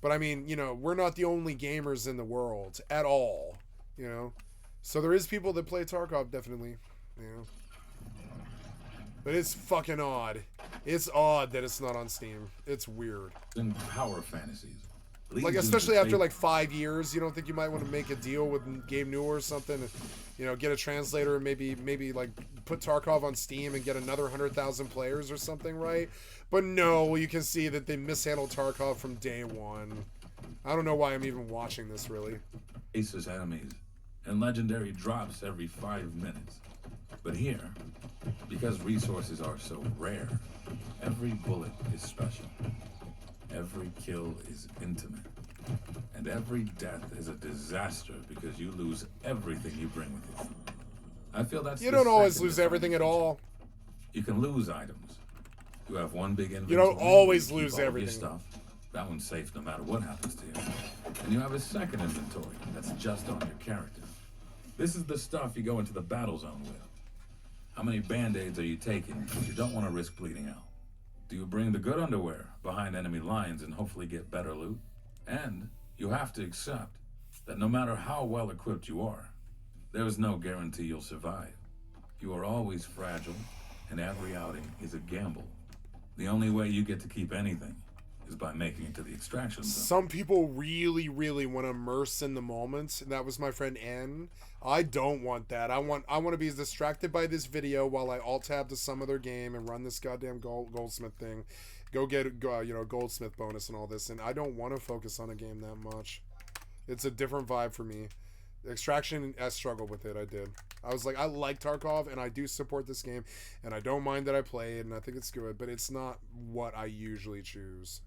But I mean, we're not the only gamers in the world at all. So there is people that play Tarkov, definitely. But it's fucking odd. It's odd that it's not on Steam. It's weird. In power fantasies. Like, especially after like 5 years, you don't think you might want to make a deal with Gabe Newell or something, and, get a translator and maybe like put Tarkov on Steam and get another 100,000 players or something, right? But no, you can see that they mishandled Tarkov from day one. I don't know why I'm even watching this, really. Aces enemies and legendary drops every 5 minutes. But here, because resources are so rare, every bullet is special. Every kill is intimate. And every death is a disaster because you lose everything you bring with you. I feel that's You don't always lose everything at all. You can lose items. You have one big inventory. You don't always keep lose all of your everything. Stuff. That one's safe no matter what happens to you. And you have a second inventory that's just on your character. This is the stuff you go into the battle zone with. How many band-aids are you taking? You don't want to risk bleeding out. Do you bring the good underwear behind enemy lines and hopefully get better loot? And you have to accept that no matter how well equipped you are, there is no guarantee you'll survive. You are always fragile, and every outing is a gamble. The only way you get to keep anything is by making it to the extraction zone. Some people really, really want to immerse in the moment. And that was my friend N. I don't want that. I want to be distracted by this video while I alt-tab to some other game and run this goddamn goldsmith thing. Go get goldsmith bonus and all this. And I don't want to focus on a game that much. It's a different vibe for me. Extraction, I struggled with it. I did. I was like, I like Tarkov and I do support this game and I don't mind that I play it and I think it's good, but it's not what I usually choose,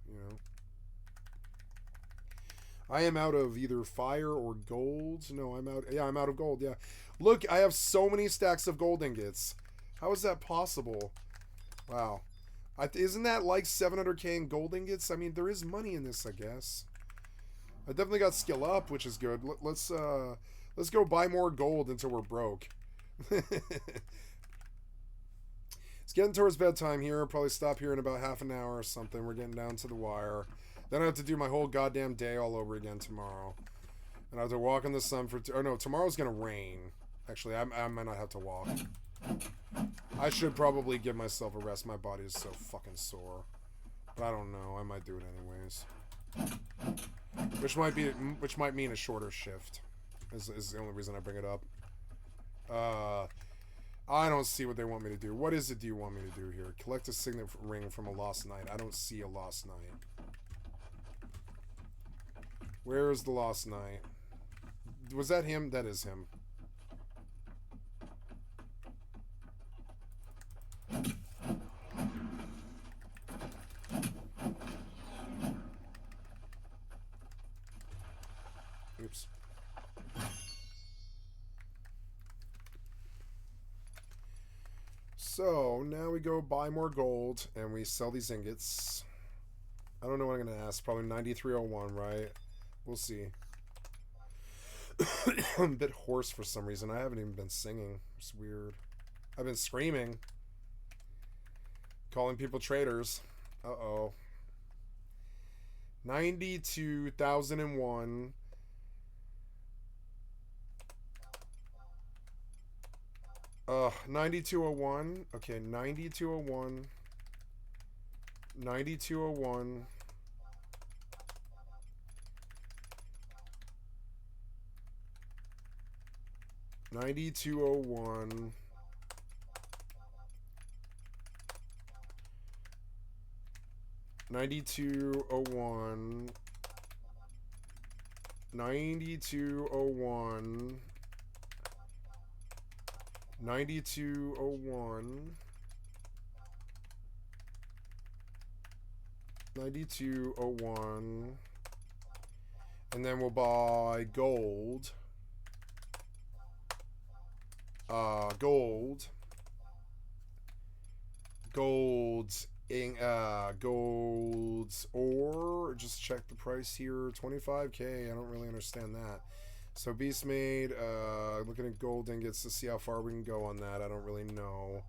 I am out of either fire or gold. No, I'm out. Yeah, I'm out of gold. Yeah. Look, I have so many stacks of gold ingots. How is that possible? Wow. Isn't that like 700k in gold ingots? I mean, there is money in this, I guess. I definitely got skill up, which is good. Let's go buy more gold until we're broke. It's getting towards bedtime here. I'll probably stop here in about half an hour or something. We're getting down to the wire. Then I have to do my whole goddamn day all over again tomorrow. And I have to walk in the sun for... Oh, no, tomorrow's going to rain. Actually, I might not have to walk. I should probably give myself a rest. My body is so fucking sore. But I don't know. I might do it anyways. Which might mean a shorter shift. Is the only reason I bring it up. I don't see what they want me to do. What is it do you want me to do here? Collect a signet ring from a lost knight. I don't see a lost knight. Where is the lost knight? Was that him? That is him. Oops. So, now we go buy more gold, and we sell these ingots. I don't know what I'm going to ask. Probably 9301, right? We'll see. I'm a bit hoarse for some reason. I haven't even been singing. It's weird. I've been screaming. Calling people traitors. Uh-oh. 92,001. 9201. Okay, 9201. 9201. 9201. 9201. 9201. 9201. 9201. And then we'll buy gold. Gold. Golds, or just check the price here. 25k. I don't really understand that. So Beast Made, looking at gold ingots to see how far we can go on that. I don't really know.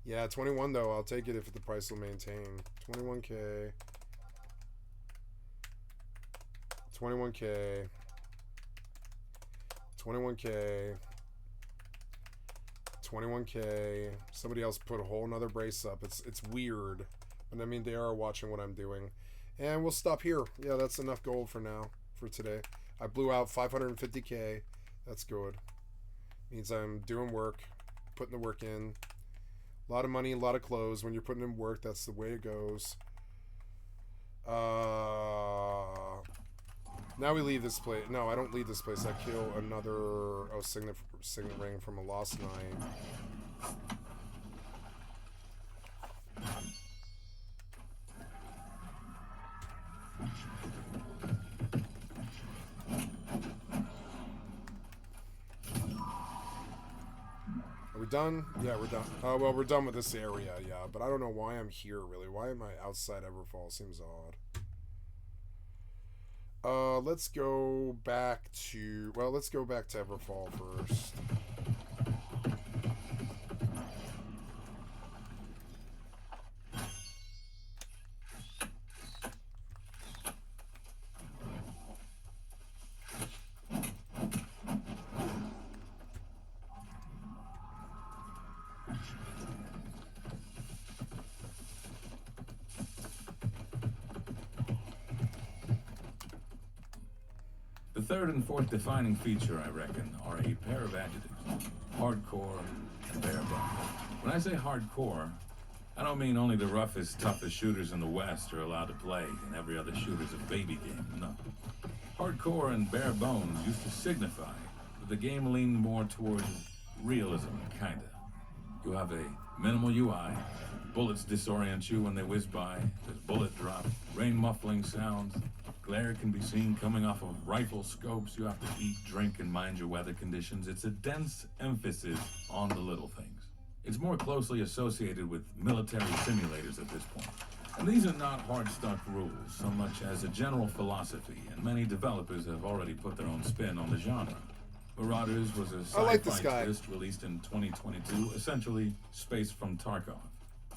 Yeah, 21 though. I'll take it if the price will maintain. 21k. 21k. 21k. 21k. Somebody else put a whole nother brace up. It's weird. But I mean, they are watching what I'm doing. And we'll stop here. Yeah, that's enough gold for now, for today. I blew out 550k. That's good. Means I'm doing work, putting the work in. A lot of money, a lot of clothes. When you're putting in work, that's the way it goes. Now we leave this place. No, I don't leave this place. I kill another signet ring from a lost knight. Are we done? Yeah, we're done. Oh, well, we're done with this area, yeah. But I don't know why I'm here, really. Why am I outside Everfall? Seems odd. Let's go back to... Well, let's go back to Everfall first. The third and fourth defining feature, I reckon, are a pair of adjectives: hardcore and bare bones. When I say hardcore, I don't mean only the roughest, toughest shooters in the West are allowed to play, and every other shooter's a baby game. No. Hardcore and bare bones used to signify that the game leaned more towards realism, kinda. You have a minimal UI, bullets disorient you when they whiz by, there's bullet drop, rain muffling sounds, Glare can be seen coming off of rifle scopes. You have to eat, drink, and mind your weather conditions. It's a dense emphasis on the little things. It's more closely associated with military simulators at this point. And these are not hard-stuck rules so much as a general philosophy, and many developers have already put their own spin on the genre. Marauders was a I like this sci-fi guy. twist released in 2022, essentially Space from Tarkov.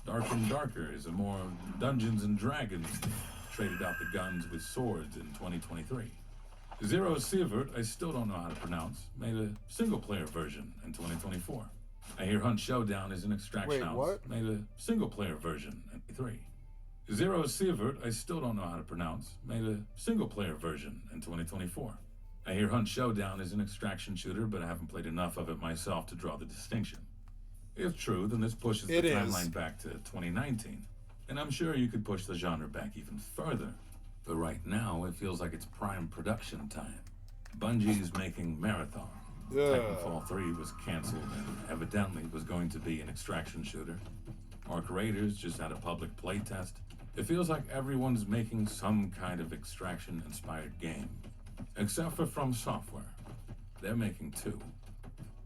Dark and Darker is a more Dungeons and Dragons thing, traded out the guns with swords in 2023. Zero Sievert, I still don't know how to pronounce, made a single-player version in 2024. I Hear Hunt Showdown is an extraction Wait, house, what? made a single-player version in 2023. Zero Sievert, I still don't know how to pronounce, made a single-player version in 2024. I Hear Hunt Showdown is an extraction shooter, but I haven't played enough of it myself to draw the distinction. If true, then this pushes the timeline back to 2019, and I'm sure you could push the genre back even further. But right now, it feels like it's prime production time. Bungie's making Marathon. Titanfall 3 was canceled and evidently was going to be an extraction shooter. Arc Raiders just had a public playtest. It feels like everyone's making some kind of extraction-inspired game. Except for From Software. They're making two.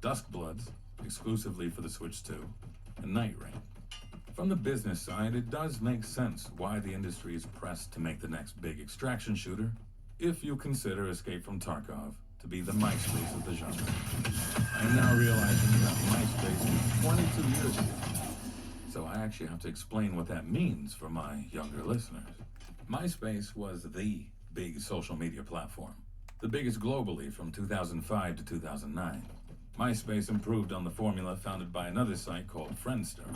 Duskbloods, exclusively for the Switch 2, and Night Rain. From the business side, it does make sense why the industry is pressed to make the next big extraction shooter, if you consider Escape from Tarkov to be the MySpace of the genre. I'm now realizing that MySpace was 22 years ago, so I actually have to explain what that means for my younger listeners. MySpace was the big social media platform, the biggest globally from 2005 to 2009. MySpace improved on the formula founded by another site called Friendster.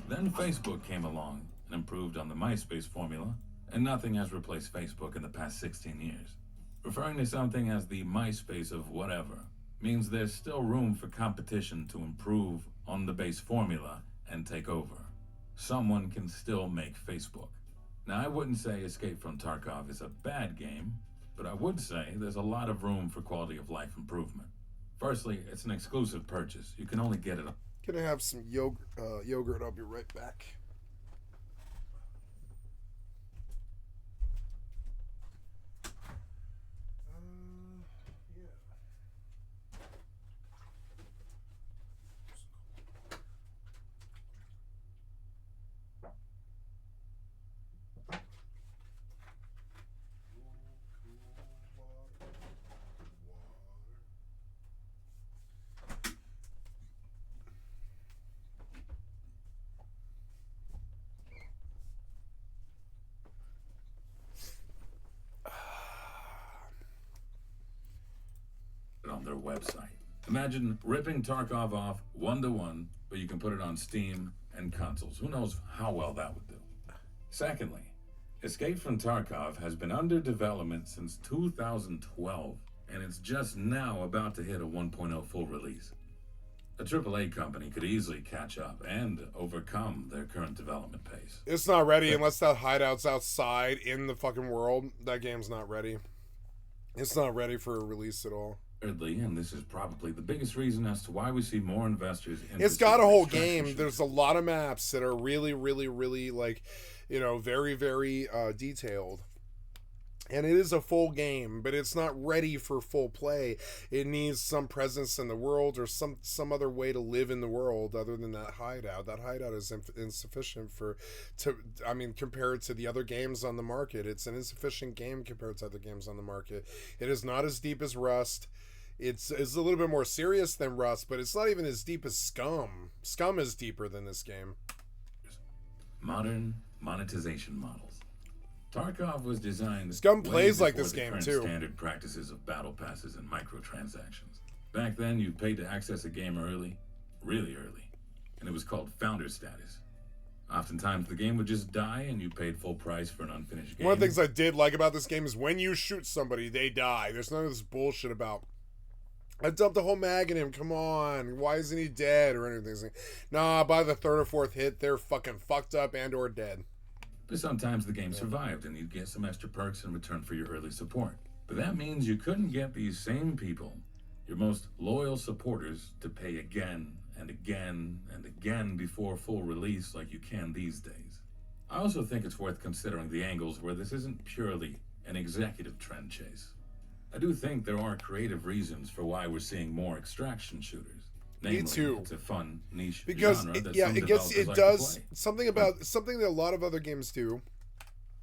Then Facebook came along and improved on the MySpace formula, and nothing has replaced Facebook in the past 16 years. Referring to something as the MySpace of whatever means there's still room for competition to improve on the base formula and take over. Someone can still make Facebook. Now, I wouldn't say Escape from Tarkov is a bad game, but I would say there's a lot of room for quality of life improvement. Firstly, it's an exclusive purchase. You can only get it. Gonna have some yogurt. I'll be right back. On their website. Imagine ripping Tarkov off 1-to-1, but you can put it on Steam and consoles. Who knows how well that would do? Secondly, Escape from Tarkov has been under development since 2012, and it's just now about to hit a 1.0 full release. A AAA company could easily catch up and overcome their current development pace. It's not ready unless that hideout's outside in the fucking world. That game's not ready. It's not ready for a release at all. Thirdly, and this is probably the biggest reason as to why we see more investors in It's got a whole game. There's a lot of maps that are really, really, really, like, you know, very, very detailed. And it is a full game, but it's not ready for full play. It needs some presence in the world or some other way to live in the world other than that hideout. That hideout is insufficient compared to the other games on the market. It's an insufficient game compared to other games on the market. It is not as deep as Rust. It's a little bit more serious than Rust, but it's not even as deep as Scum. Scum is deeper than this game. Modern monetization models. Tarkov was designed. Scum way plays like before this the game current too. Standard practices of battle passes and microtransactions. Back then, you paid to access a game early, really early, and it was called founder status. Oftentimes, the game would just die, and you paid full price for an unfinished game. One of the things I did like about this game is when you shoot somebody, they die. There's none of this bullshit about, I dumped a whole mag in him, come on, why isn't he dead, or anything. It's like, nah, by the third or fourth hit, they're fucking fucked up and or dead. But sometimes the game survived, and you'd get some extra perks in return for your early support. But that means you couldn't get these same people, your most loyal supporters, to pay again and again and again before full release like you can these days. I also think it's worth considering the angles where this isn't purely an executive trend chase. I do think there are creative reasons for why we're seeing more extraction shooters. Namely, too. It's a fun niche Because genre that yeah, some it gets developers it like does to play. something that a lot of other games do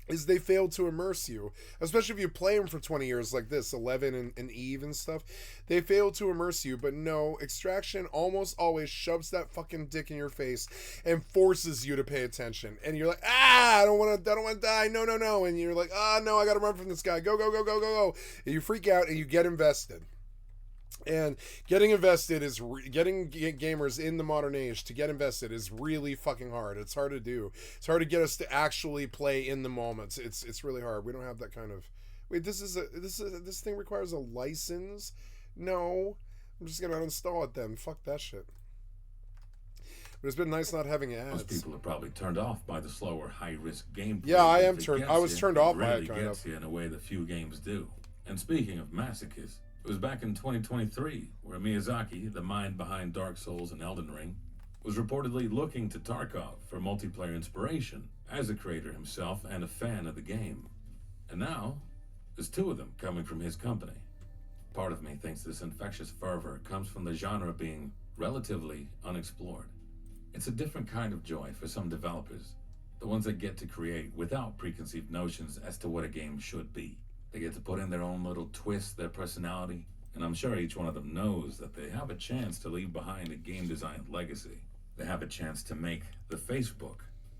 is they fail to immerse you, especially if you play them for 20 years like this 11 and Eve and stuff. They fail to immerse you, but no, Extraction almost always shoves that fucking dick in your face and forces you to pay attention, and you're like, I don't want to die, no, and you're like, no, I gotta run from this guy, go, and you freak out and you get invested. And getting invested is getting gamers in the modern age to get invested is really fucking hard. It's hard to do. It's hard to get us to actually play in the moments. It's really hard. We don't have that kind of. Wait, this thing requires a license? No, I'm just gonna uninstall it then. Fuck that shit. But it's been nice not having ads. Most people are probably turned off by the slower, high-risk gameplay. Yeah, I but am if it turned. gets I was you, turned off by really it kind gets of. you in a way that few games do. And speaking of masochists, it was back in 2023 where Miyazaki, the mind behind Dark Souls and Elden Ring, was reportedly looking to Tarkov for multiplayer inspiration as a creator himself and a fan of the game. And now, there's two of them coming from his company. Part of me thinks this infectious fervor comes from the genre being relatively unexplored. It's a different kind of joy for some developers, the ones that get to create without preconceived notions as to what a game should be. They get to put in their own little twist, their personality, and I'm sure each one of them knows that they have a chance to leave behind a game design legacy. They have a chance to make the Facebook,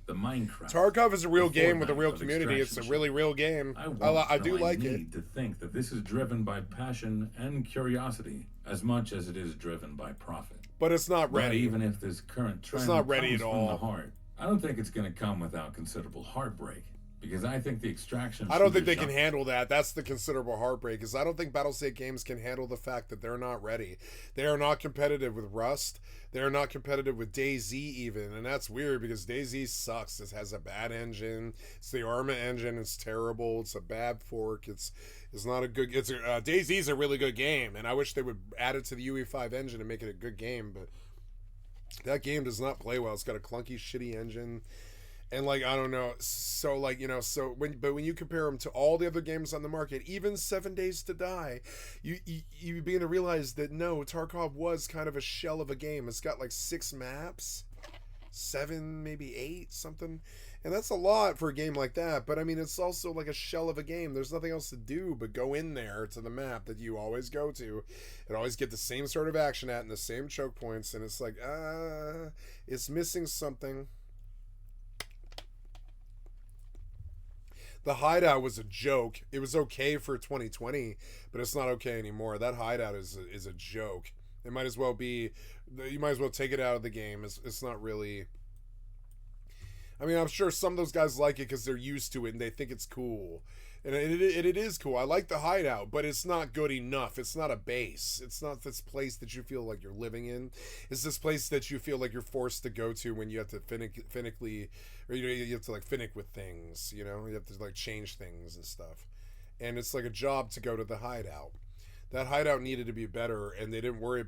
the Minecraft. Tarkov is a real the game with a Fortnite real of community. It's a extraction really real game. I do like it. need to think that this is driven by passion and curiosity as much as it is driven by profit. But it's not But ready. even if this current trend not ready comes at from all. the heart, I don't think it's going to come without considerable heartbreak. Because I think the extraction. I don't think they shooter can handle that. That's the considerable heartbreak. Is I don't think Battlestate games can handle the fact that they're not ready. They are not competitive with Rust. They are not competitive with DayZ even, and that's weird because DayZ sucks. It has a bad engine. It's the Arma engine. It's terrible. It's a bad fork. It's not a good. DayZ's a really good game, and I wish they would add it to the UE5 engine and make it a good game. But that game does not play well. It's got a clunky, shitty engine. And like, I don't know, so like, when you compare them to all the other games on the market, even 7 Days to Die, you begin to realize that no, Tarkov was kind of a shell of a game. It's got like 6 maps, 7, maybe 8, something. And that's a lot for a game like that. But I mean, it's also like a shell of a game. There's nothing else to do but go in there to the map that you always go to and always get the same sort of action at and the same choke points. And it's like, it's missing something. The hideout was a joke. It was okay for 2020, but it's not okay anymore. That hideout is a joke. It might as well be. You might as well take it out of the game. It's not really. I mean, I'm sure some of those guys like it because they're used to it and they think it's cool. And it is cool. I like the hideout, but it's not good enough. It's not a base. It's not this place that you feel like you're living in. It's this place that you feel like you're forced to go to when you have to finically, or you have to like finick with things. You have to like change things and stuff. And it's like a job to go to the hideout. That hideout needed to be better, and they didn't worry about